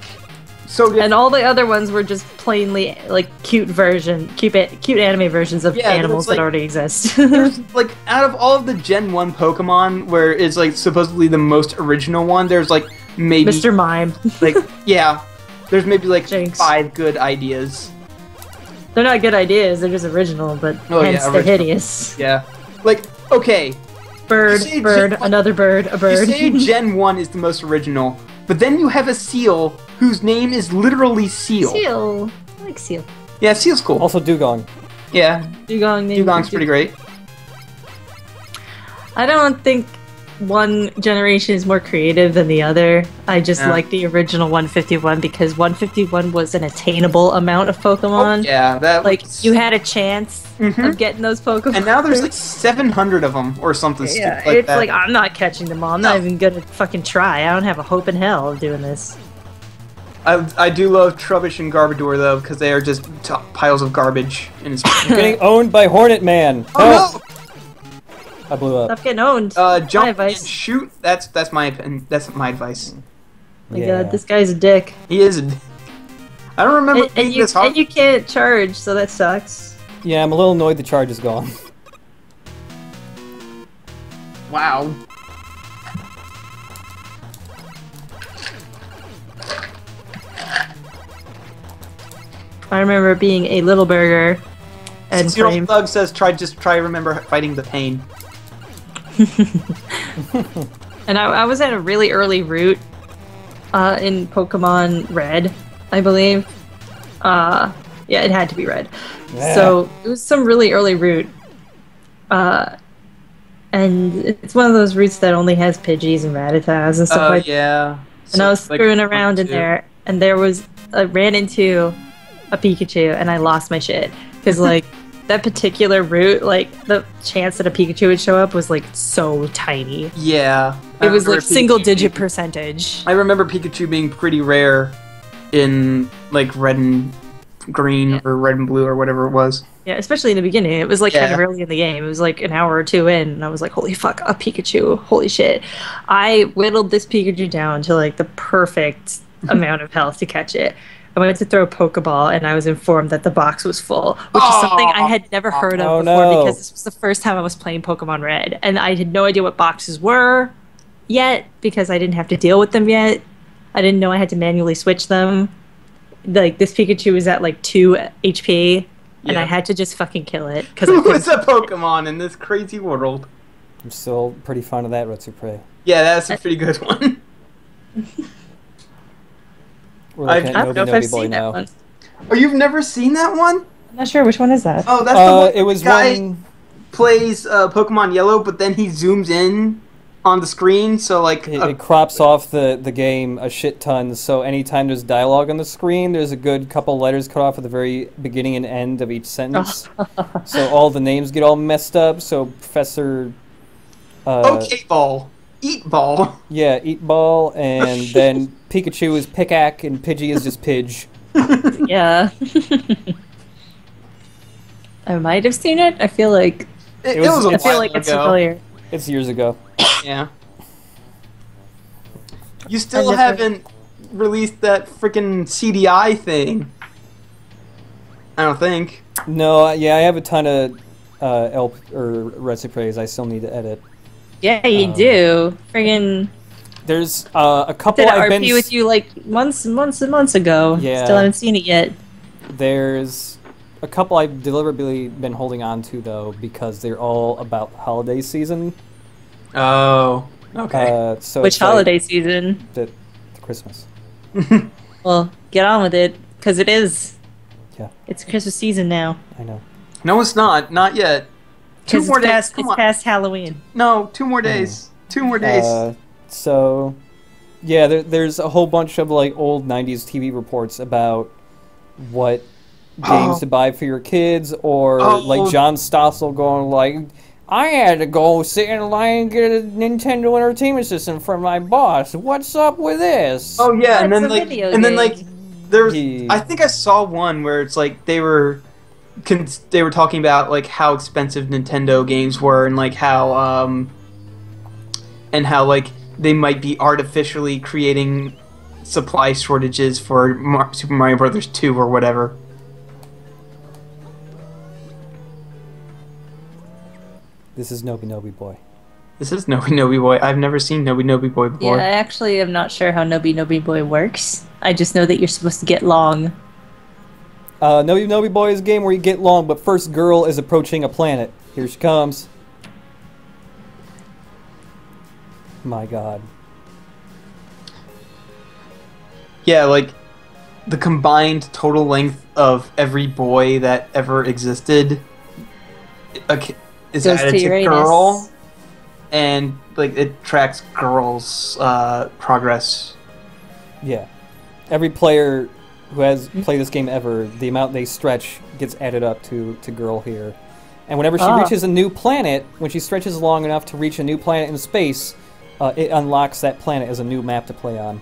So And all the other ones were just plainly like cute anime versions of Yeah, animals it's like- that already exist. there's like out of all of the Gen 1 Pokemon, where it's like supposedly the most original one, there's like maybe Mr. Mime. like yeah, there's maybe like Jinx. 5 good ideas. They're not good ideas. They're just original, but Oh, yeah, hence they're original. hideous. Yeah, like okay, Bird, You say bird, Gen- another bird, a you bird. say Gen 1 is the most original, but then you have a seal whose name is literally Seal. Seal. I like seal. Yeah, Seal's cool. Also Dugong. Yeah, Dugong named Dugong's pretty great. I don't think one generation is more creative than the other. I just Yeah. like the original 151 because 151 was an attainable amount of Pokemon. Oh, yeah, that Like, was- you had a chance Mhm. of getting those Pokemon. And now there's like 700 of them or something yeah, stupid like it's that. like, I'm not catching them all. I'm not No. even gonna fucking try. I don't have a hope in hell of doing this. I do love Trubbish and Garbodor though, because they are just piles of garbage. And it's I'm getting owned by Hornet Man. oh Help! I blew up. Stop getting owned. no! My Jump and advice. shoot. That's my opinion. That's my advice. My god, this guy's a dick. He is. I don't remember And, being this hard. you can't charge, so that sucks. Yeah, I'm a little annoyed the charge is gone. Wow. I remember being a little burger and 6-year-old playing. Thug says, try remember fighting the pain. And I was at a really early route in Pokemon Red, I believe. Yeah, it had to be Red. Yeah. So it was some really early route. And it's one of those routes that only has Pidgeys and Rattatas and stuff like Yeah. And I was So, like, screwing around in 22. there, and I ran into a Pikachu, and I lost my shit. Because, like, that particular route, like, the chance that a Pikachu would show up was, like, so tiny. Yeah. It was, like, Pikachu single-digit being- percentage. I remember Pikachu being pretty rare in like red and green or red and blue or whatever it was. Yeah, especially in the beginning. It was like kind of Yeah. early in the game. It was like an hour or two in, and I was like, holy fuck, a Pikachu. Holy shit. I whittled this Pikachu down to like the perfect amount of health to catch it. I went to throw a Pokeball, and I was informed that the box was full, which is something I had never heard of Oh, before no. because this was the first time I was playing Pokemon Red, and I had no idea what boxes were yet because I didn't have to deal with them yet. I didn't know I had to manually switch them. Like, this Pikachu was at like 2 HP, and I Yeah. had to just fucking kill it. Because Who is a Pokemon in this crazy world? I'm still pretty fond of that Retsupre. Yeah, that's a pretty good one. We're looking at I don't know Nobi if I've Nobi Boy seen that now. one. Oh, you've never seen that one? I'm not sure. Which one is that? Oh, that's the one. It was the guy one. plays Pokemon Yellow, but then he zooms in on the screen, so like. It crops off the game a shit ton, so anytime there's dialogue on the screen, there's a good couple letters cut off at the very beginning and end of each sentence. So all the names get all messed up, so Professor... okay, ball. Eat ball. Yeah, Eat Ball, and then Pikachu is Pickac, and Pidgey is just Pidge. Yeah. I might have seen it. I feel like It was- was a I feel while like it's ago. familiar. It's years ago. Yeah. You still I never- haven't released that freaking CDI thing. I don't think. No, yeah, I have a ton of Retsupres I still need to edit. Yeah, you do. Friggin' There's a couple did I've RP been... with you like months and months and months ago. Yeah. Still haven't seen it yet. There's a couple I've deliberately been holding on to, though, because they're all about holiday season. Oh. Okay. So Which it's like holiday season? the Christmas. Well, get on with it, because it is. Yeah. It's Christmas season now. I know. No, it's not. Not yet. 2 'Cause more it's days. past, Come it's on. past Halloween. No, 2 more days. 2 more days. So, yeah, there's a whole bunch of like old '90s TV reports about what games to buy for your kids, or like John Stossel going like, "I had to go sit in line and get a Nintendo Entertainment System from my boss. What's up with this?" Oh yeah, and That's then a like, video and then like, game. there's. Yeah. I think I saw one where it's like they were talking about like how expensive Nintendo games were, and like how like they might be artificially creating supply shortages for Super Mario Brothers 2 or whatever. This is Nobi Nobi Boy. This is Nobi Nobi Boy. I've never seen Nobi Nobi Boy Yeah, before. I actually am not sure how Nobi Nobi Boy works. I just know that you're supposed to get long. Nobi Nobi Boy is a game where you get long, but first girl is approaching a planet. Here she comes. My God. Yeah, like the combined total length of every boy that ever existed is Goes added to to Uranus. girl, and like it tracks girls' progress. Yeah. Every player who has played this game ever, the amount they stretch gets added up to girl here. And whenever she reaches a new planet, when she stretches long enough to reach a new planet in space, it unlocks that planet as a new map to play on.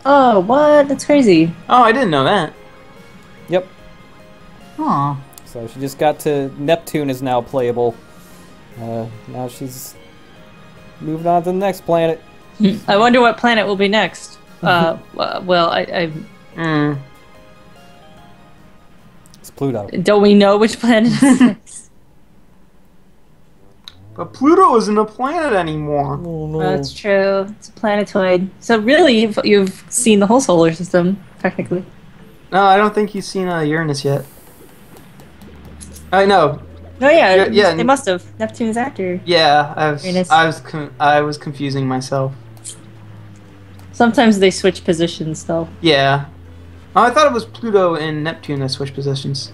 Oh, what? That's crazy. Oh, I didn't know that. Yep. Aw. So she just got to Neptune is now playable. Now she's moving on to the next planet. I wonder what planet will be next. Well, I It's Pluto. don't we know which planet is next? But Pluto isn't a planet anymore. Oh no. That's true. It's a planetoid. So really, you've seen the whole solar system, technically. No, I don't think you've seen Uranus yet. I know. Oh yeah, Yeah, they must have. Neptune is after. Yeah, Uranus. I was confusing myself. Sometimes they switch positions, though. Yeah. Oh, I thought it was Pluto and Neptune that switched positions.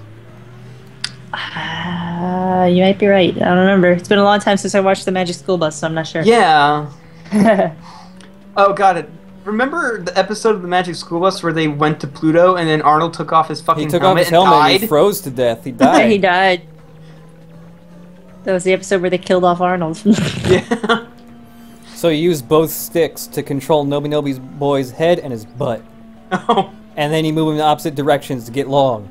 You might be right. I don't remember. It's been a long time since I watched the Magic School Bus, so I'm not sure. Yeah. Oh, got it. Remember the episode of the Magic School Bus where they went to Pluto and then Arnold took off his fucking He took off helmet his helmet and and he died? froze to death. He died. He died. That was the episode where they killed off Arnold. Yeah. So you use both sticks to control Nobi Nobi's boy's head and his butt. Oh. And then you move him in opposite directions to get long.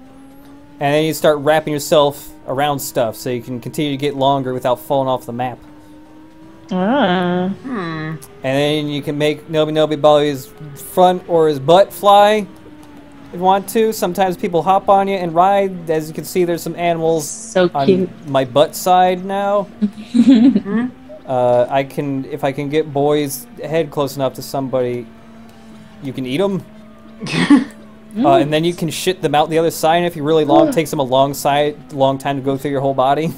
And then you start wrapping yourself around stuff so you can continue to get longer without falling off the map. Ah. And then you can make Nobi Nobi Bally's front or his butt fly if you want to. Sometimes people hop on you and ride. As you can see, there's some animals So on cute. my butt side now. If I can get Boy's head close enough to somebody, you can eat them. And then you can shit them out the other side. And if you're really long, it takes them a long time to go through your whole body.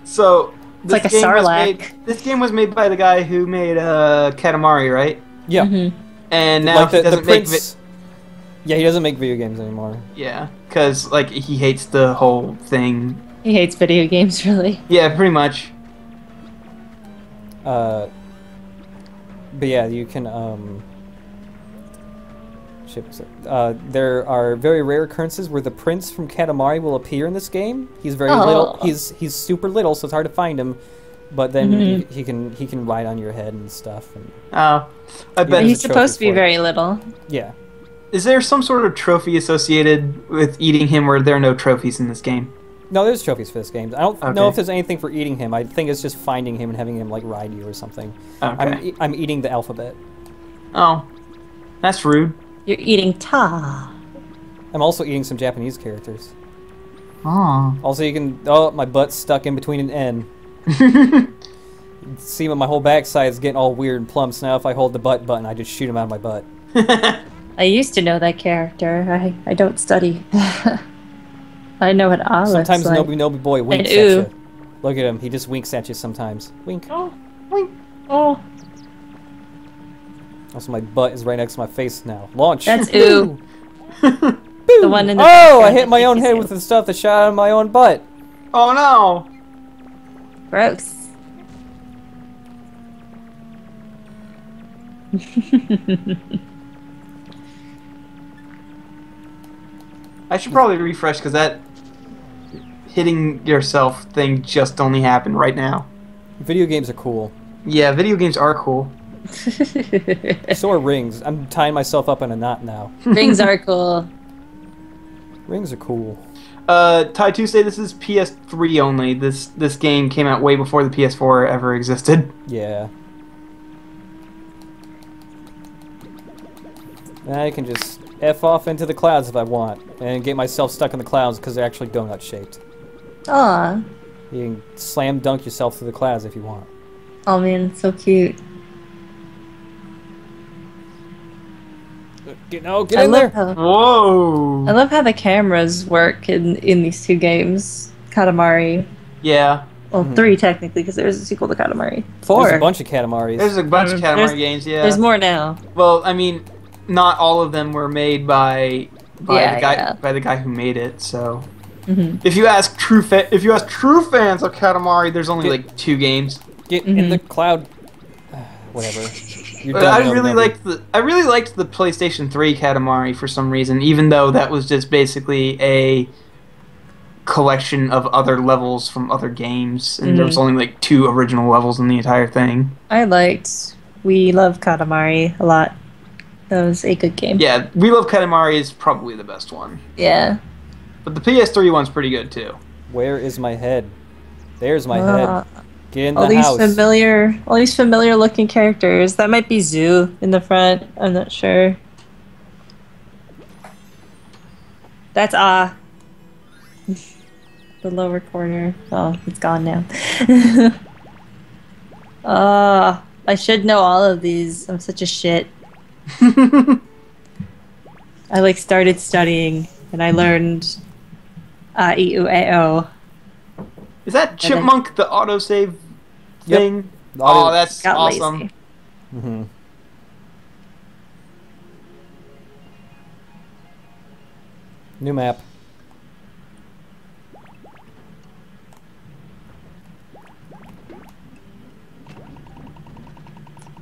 So It's like a Sarlacc. This game was made by the guy who made Katamari, right? Yeah. And now Like he doesn't make Yeah, he doesn't make video games anymore. yeah, because like he hates the whole thing. He hates video games, really. Yeah, pretty much. But yeah, you can there are very rare occurrences where the prince from Katamari will appear in this game. He's very little. He's super little, so it's hard to find him. But then he can ride on your head and stuff. And I bet. He's supposed to be very little. yeah. Is there some sort of trophy associated with eating him, or are there no trophies in this game? No, there's trophies for this game. I don't know Okay. if there's anything for eating him. I think it's just finding him and having him like ride you or something. Okay. I'm eating the alphabet. Oh, that's rude. You're eating ta. I'm also eating some Japanese characters. Oh. Also, you can. Oh, my butt's stuck in between an N. You can see my whole backside is getting all weird and plump. So now if I hold the butt button, I just shoot him out of my butt. I used to know that character. I don't study. I know what A looks Sometimes like. Nobi Boy winks at ooh. you. Look at him. He just winks at you sometimes. Wink. Oh, wink. Oh, Also, my butt is right next to my face now. Launch. that's ooh. Boom. The one in the Oh, I background hit my that own makes head you with the stuff that shot out of my own butt. Oh no. gross. I should probably refresh because that hitting yourself thing just only happened right now. Video games are cool. Yeah, video games are cool. So are rings. I'm tying myself up in a knot now. Rings are cool. Rings are cool. Ty Tuesday, this is PS3 only. This game came out way before the PS4 ever existed. Yeah. And I can just F off into the clouds if I want. And get myself stuck in the clouds because they're actually donut shaped. Aw. You can slam dunk yourself through the clouds if you want. Oh man, so cute. Get in there! Whoa! I love how the cameras work in these two games. Katamari. Yeah. Well, 3 technically, because there's a sequel to Katamari. 4. There's a bunch of Katamaris. There's a bunch of Katamari There's- games, yeah. There's more now. Well, I mean, not all of them were made by Yeah, the guy who made it, so Mhm. if you ask true fans of Katamari, there's only like 2 games. Get in the cloud. Whatever. You're But done, I really Nobi. liked the PlayStation 3 Katamari for some reason, even though that was just basically a collection of other levels from other games, and there was only like 2 original levels in the entire thing. We love Katamari a lot. That was a good game. Yeah, We Love Katamari is probably the best one, Yeah. but the PS3 one's pretty good too. Where is my head? There's my head. Get in All the these house. familiar looking characters. That might be Zoo in the front. I'm not sure. That's the lower corner. Oh, it's gone now. I should know all of these. I'm such a shit. I started studying and I learned E, U, A, O. Is that Chipmunk the autosave Yep. thing? The auto- Oh, that's Got awesome. lazy. Mm-hmm. New map.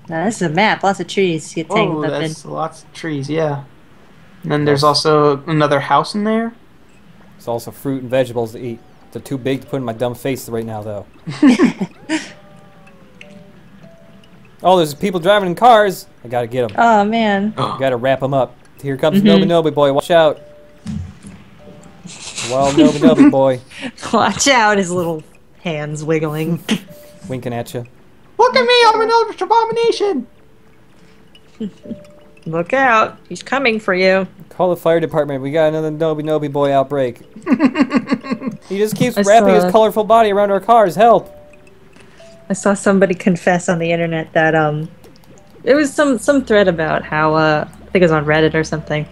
Now this is a map. Lots of trees to get tangled Oh, up in. that's lots of trees, yeah. And then there's also another house in there. There's also fruit and vegetables to eat. They're too big to put in my dumb face right now, though. Oh, there's people driving in cars. I gotta get them. Oh man. Gotta wrap them up. Here comes Nobi Nobi Boy. Watch out. Well, Nobi boy. Watch out, his little hands wiggling. Winking at you. Look at me, I'm an eldritch abomination! Look out, he's coming for you. Call the fire department. We got another Nobi boy outbreak. He just keeps I wrapping his saw- colorful body around our cars. Help! I saw somebody confess on the internet that it was some thread about how I think it was on Reddit or something,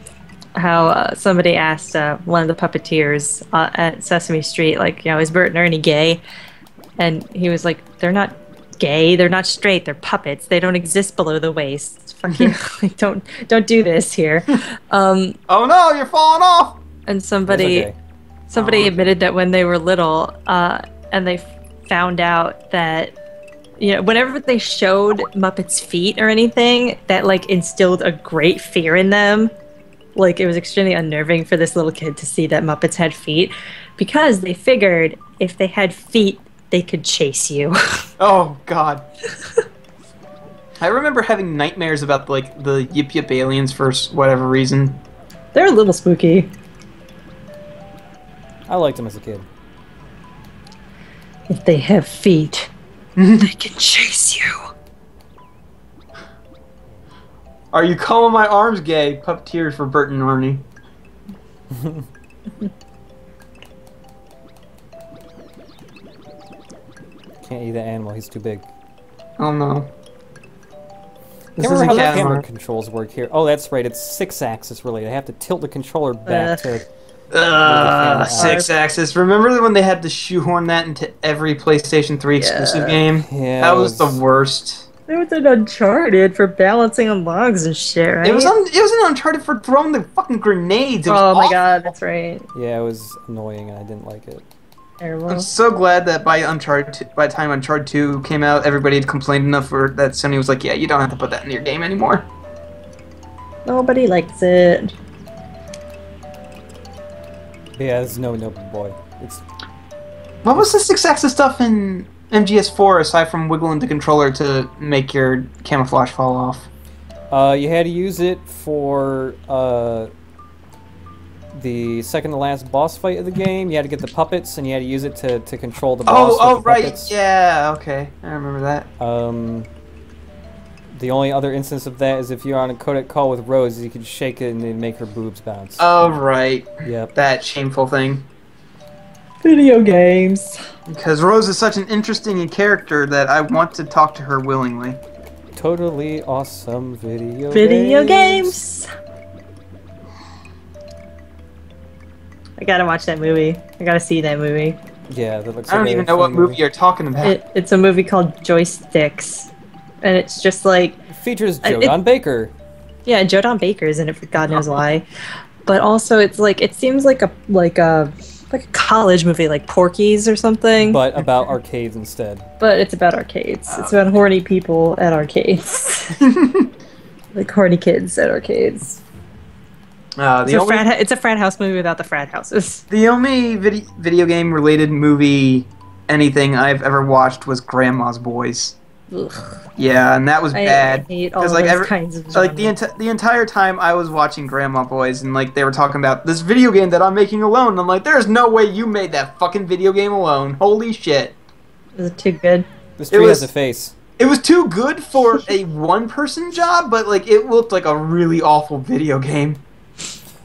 how somebody asked one of the puppeteers at Sesame Street, like, you know, is Bert and Ernie gay? And he was like, they're not gay, they're not straight, they're puppets, they don't exist below the waist. Fuck you, like, don't do this here. Oh no, you're falling off! And It's somebody okay. admitted that when they were little, and they found out that, you know, whenever they showed Muppets' feet or anything, that like instilled a great fear in them. Like, it was extremely unnerving for this little kid to see that Muppets had feet, because they figured if they had feet, they could chase you. Oh god. I remember having nightmares about like the Yip Yip aliens for whatever reason. They're a little spooky. I liked him as a kid. If they have feet, they can chase you. Are you calling my arms gay? Puppeteers for Bert and Ernie. Can't eat that animal. He's too big. Oh no. This Can't is remember a how the cat camera mark. controls work here. Oh, that's right. It's 6-axis related. I have to tilt the controller back to. Six axis. Remember when they had to shoehorn that into every PlayStation 3 exclusive game? Yeah, That it was the worst. They was an Uncharted for balancing on logs and shit, right? It was an Uncharted for throwing the fucking grenades. It was Oh my awful. god, that's right. Yeah, it was annoying and I didn't like it. Terrible. I'm so glad that by the time Uncharted 2 came out, everybody had complained enough for that Sony was like, yeah, you don't have to put that in your game anymore. Nobody likes it. Yeah, it's no boy. It's What was the 6-axis stuff in MGS4 aside from wiggling the controller to make your camouflage fall off? you had to use it for the second to last boss fight of the game. You had to get the puppets and you had to use it to control the boss with the Right. puppets. Yeah, okay. I remember that. The only other instance of that is if you're on a codec call with Rose, you could shake it and then make her boobs bounce. Oh, right. Yep. That shameful thing. Video games. Because Rose is such an interesting character that I want to talk to her willingly. Totally awesome video games. I gotta watch that movie. I gotta see that movie. Yeah, that looks I don't like a even know what funny movie you're talking about. It's a movie called Joysticks. And it's just like, It features it- Jodan Baker. yeah, Jodan Baker's in it for God knows why. But also it's like, it seems like a college movie, like Porky's or something. But about arcades instead. But it's about arcades. It's about horny people at arcades. Like horny kids at arcades. It's a frat house movie without the frat houses. The only video game related movie anything I've ever watched was Grandma's Boys. Ugh. Yeah, and that was bad. I hate all Because those kinds of like genre. the entire time I was watching Grandma Boys and like they were talking about this video game that I'm making alone. And I'm like, there's no way you made that fucking video game alone. Holy shit. Is it too good? This tree has a face. It was too good for a one-person job, but like it looked like a really awful video game.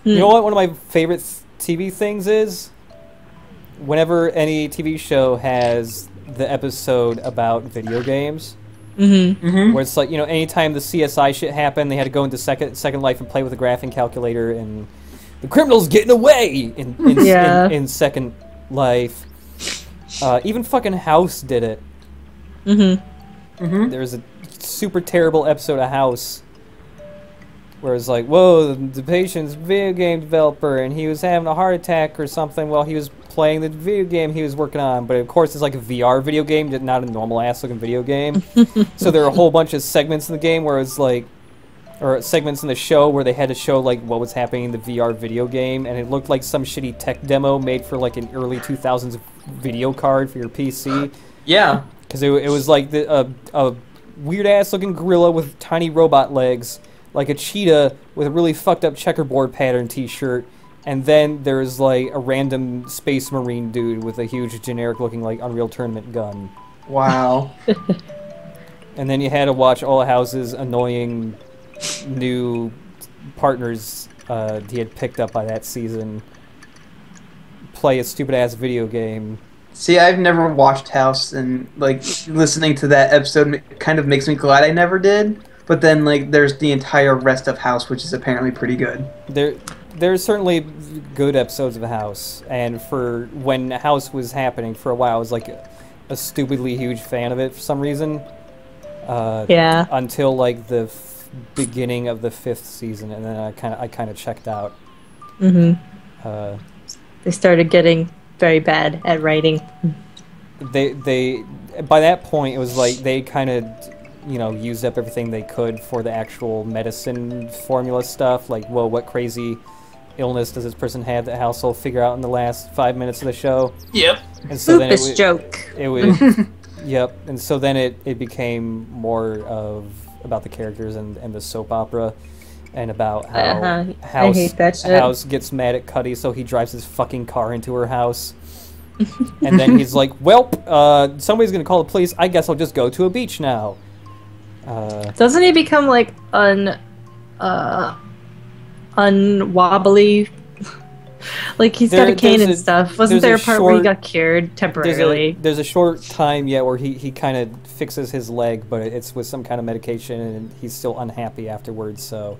You know what one of my favorite TV things is? Whenever any TV show has the episode about video games, where it's like, you know, anytime the CSI shit happened, they had to go into Second Life and play with a graphing calculator, and the criminal's getting away in Second Life. Even fucking House did it. There was a super terrible episode of House where it's like, whoa, the patient's a video game developer and he was having a heart attack or something while he was playing the video game he was working on. But of course it's like a VR video game, not a normal ass looking video game. So there are a whole bunch of segments in the game where it's like, or segments in the show where they had to show like what was happening in the VR video game, and it looked like some shitty tech demo made for like an early 2000s video card for your PC. Yeah. Because it was like a weird ass looking gorilla with tiny robot legs, like a cheetah with a really fucked up checkerboard pattern t-shirt, And then there's like a random space marine dude with a huge generic looking like Unreal Tournament gun. Wow. And then you had to watch all House's annoying new partners he had picked up by that season play a stupid ass video game. See, I've never watched House, and like listening to that episode kind of makes me glad I never did. But then like there's the entire rest of House, which is apparently pretty good. There's certainly good episodes of House, and for when House was happening for a while, I was like a stupidly huge fan of it for some reason. Yeah. Until like the beginning of the 5th season, and then I kind of checked out. Mm-hmm. They started getting very bad at writing. They by that point it was like they kind of used up everything they could for the actual medicine formula stuff. Like, whoa, what crazy illness does this person have that House will figure out in the last 5 minutes of the show? Yep. And so then Lupus joke. It was yep. And so then it became more about the characters and the soap opera, and about how I hate that shit. House gets mad at Cuddy, so he drives his fucking car into her house. And then he's like, well, somebody's gonna call the police. I guess I'll just go to a beach now. Doesn't he become like unwobbly? Like he's got a cane and stuff. Wasn't there a part where he got cured temporarily? There's a short time, where he kind of fixes his leg, but it's with some kind of medication, and he's still unhappy afterwards. So,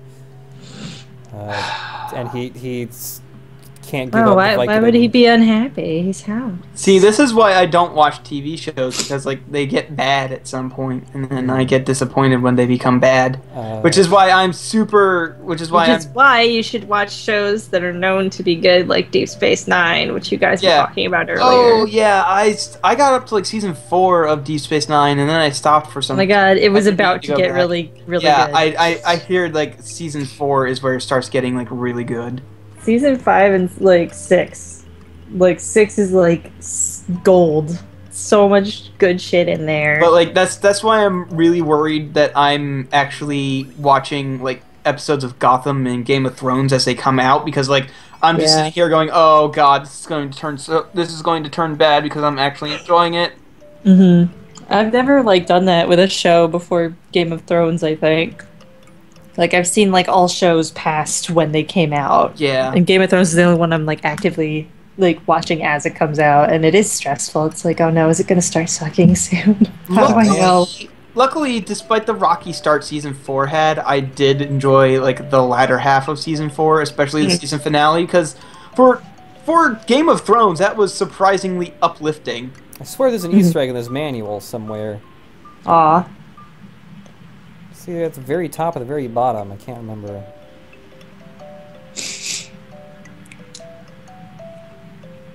and he's can't give up. Why would he be unhappy? He's how? See, this is why I don't watch TV shows, because like they get bad at some point, and then I get disappointed when they become bad. Which is why you should watch shows that are known to be good, like Deep Space Nine, which you guys were talking about earlier. Oh yeah, I got up to like season 4 of Deep Space Nine, and then I stopped for some. Oh my god, it was about to get really good. Yeah, I hear like season 4 is where it starts getting like really good. Season 5 and like 6. Like 6 is like gold. So much good shit in there. But like that's why I'm really worried that I'm actually watching like episodes of Gotham and Game of Thrones as they come out, because like I'm just sitting here going, "Oh god, this is going to turn bad," because I'm actually enjoying it. Mhm. I've never like done that with a show before Game of Thrones, I think. Like, I've seen, like, all shows past when they came out. Yeah. And Game of Thrones is the only one I'm, like, actively, like, watching as it comes out. And it is stressful. It's like, oh no, is it going to start sucking soon? How do I know? Luckily, despite the rocky start Season 4 had, I did enjoy, like, the latter half of Season 4, especially the season finale, because for Game of Thrones, that was surprisingly uplifting. I swear there's an Easter egg in this manual somewhere. Aw. See, at the very top or the very bottom. I can't remember.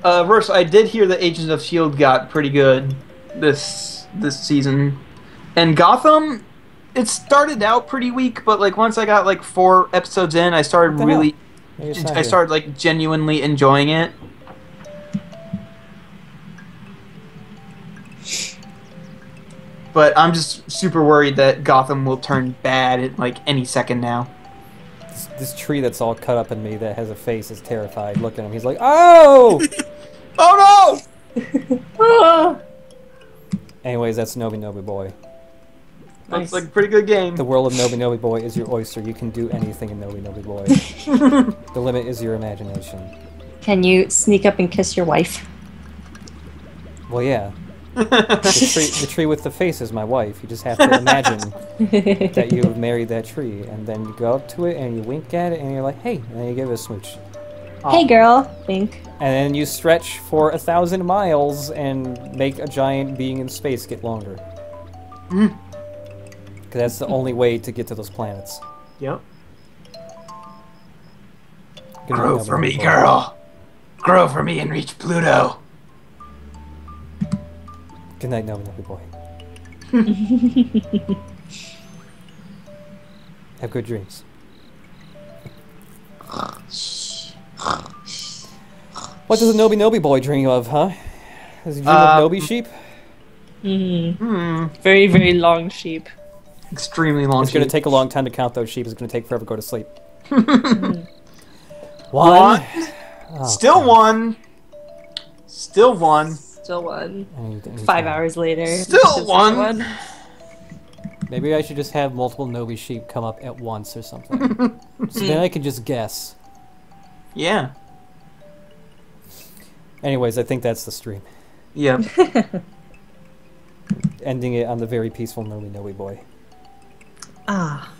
Verse, I did hear that Agents of S.H.I.E.L.D. got pretty good this season. And Gotham, it started out pretty weak, but like once I got like 4 episodes in, I started like genuinely enjoying it. But I'm just super worried that Gotham will turn bad at like any second now. This tree that's all cut up in me that has a face is terrified. Look at him. He's like, oh! Oh no! Anyways, that's Nobi Nobi Boy. That's like a pretty good game. The world of Nobi Nobi Boy is your oyster. You can do anything in Nobi Nobi Boy. The limit is your imagination. Can you sneak up and kiss your wife? Well, yeah. The tree with the face is my wife. You just have to imagine that you've married that tree, and then you go up to it and you wink at it, and you're like, "Hey," and then you give it a smooch. Hey, girl, wink. And then you stretch for 1,000 miles and make a giant being in space get longer. Because that's the only way to get to those planets. Yep. Grow for me, girl. Grow for me and reach Pluto. Good night, Nobi Nobi Boy. Have good dreams. What does a Nobi Nobi Boy dream of, huh? Does he dream of Nobi sheep? Very, very long sheep. Extremely long It's sheep. going to take a long time to count those sheep. It's going to take forever to go to sleep. One. Oh, Still God. one. Still one. Still one. Any 5 time. hours later. Still one. Maybe I should just have multiple Nobi sheep come up at once or something. So then I can just guess. Yeah. Anyways, I think that's the stream. Yep. Ending it on the very peaceful Nobi boy. Ah.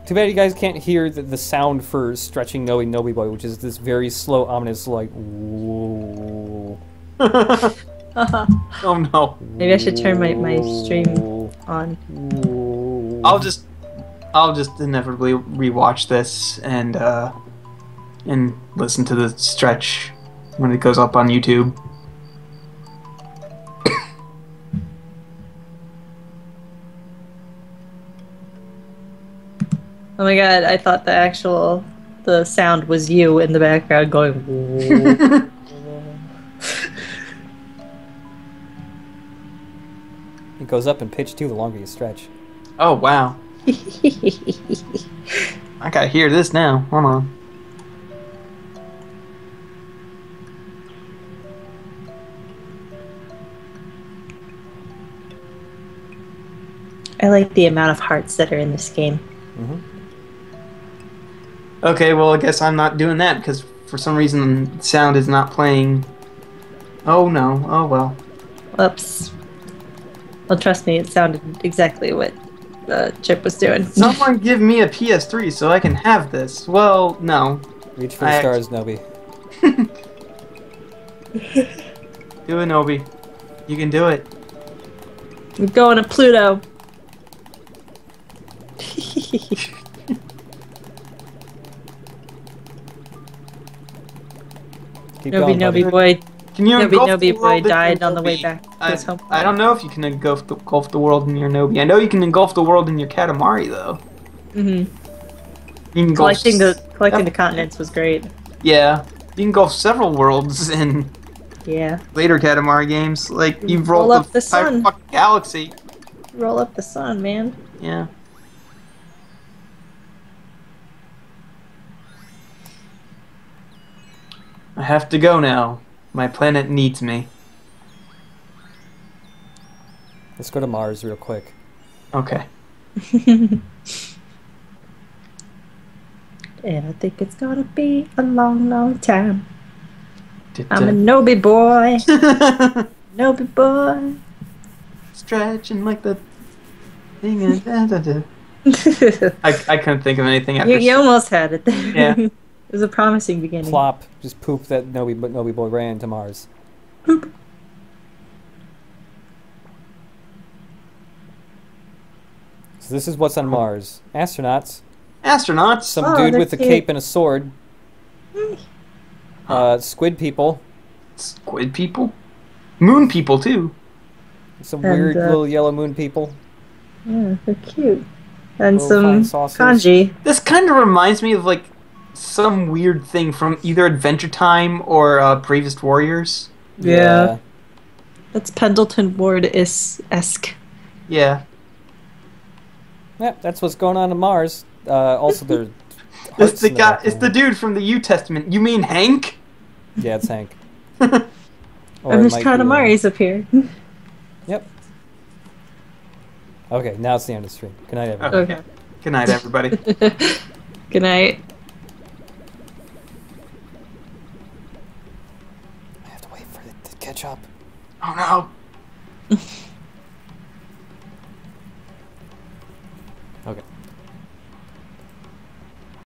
Too bad you guys can't hear the sound for stretching Nobi boy, which is this very slow, ominous, like, whoa. Oh no. Maybe I should turn my stream on. I'll just inevitably rewatch this and listen to the stretch when it goes up on YouTube. Oh my god, I thought the sound was you in the background going. Whoa. It goes up in pitch too the longer you stretch. Oh wow. I gotta hear this now. Hold on. I like the amount of hearts that are in this game. Mm-hmm. Okay, well I guess I'm not doing that because for some reason sound is not playing. Oh no. Oh well. Whoops. Well, trust me, it sounded exactly what Chip was doing. Someone give me a PS3 so I can have this. Well, no. Reach for the stars, Nobi. Do it, Nobi. You can do it. We're going to Pluto. Keep going, buddy. Nobi boy. Can you engulf the Nobi boy world in your died on the way Nobi? back to his home. I don't know if you can engulf the world in your Nobi. I know you can engulf the world in your Katamari though. Mm-hmm. You can engulf Collecting the continents was great. Yeah, you can engulf several worlds in Yeah. later Katamari games. Like you've Roll rolled up the entire sun. fucking galaxy. Roll up the sun, man. Yeah. I have to go now. My planet needs me. Let's go to Mars real quick. Okay. And I think it's gonna be a long, long time. I'm a Nobi boy. Nobi boy. Stretching like the thing. I couldn't think of anything after. You almost had it there. Yeah. It was a promising beginning. Plop. Just poop that Nobi boy ran into Mars. Poop. So this is what's on Mars. Astronauts. Astronauts. Some dude they're with a cute. cape and a sword. Squid people. Squid people. Moon people too. Some And, weird little yellow moon people. Yeah, they're cute. And Little some flying saucers. kanji. This kind of reminds me of like some weird thing from either Adventure Time or Bravest Warriors. Yeah. That's Pendleton Ward-esque. Yeah. Yeah, that's what's going on Mars. Also, there's It's hearts the in guy. It's background. the dude from the U Testament. You mean Hank? Yeah, it's Hank. Or And it there's might be, Katamari's up here. Yep. Okay, now it's the end of the stream. Good night, everyone. Okay. Good night, everybody. Good night. I have to wait for it to catch up. Oh no. Okay.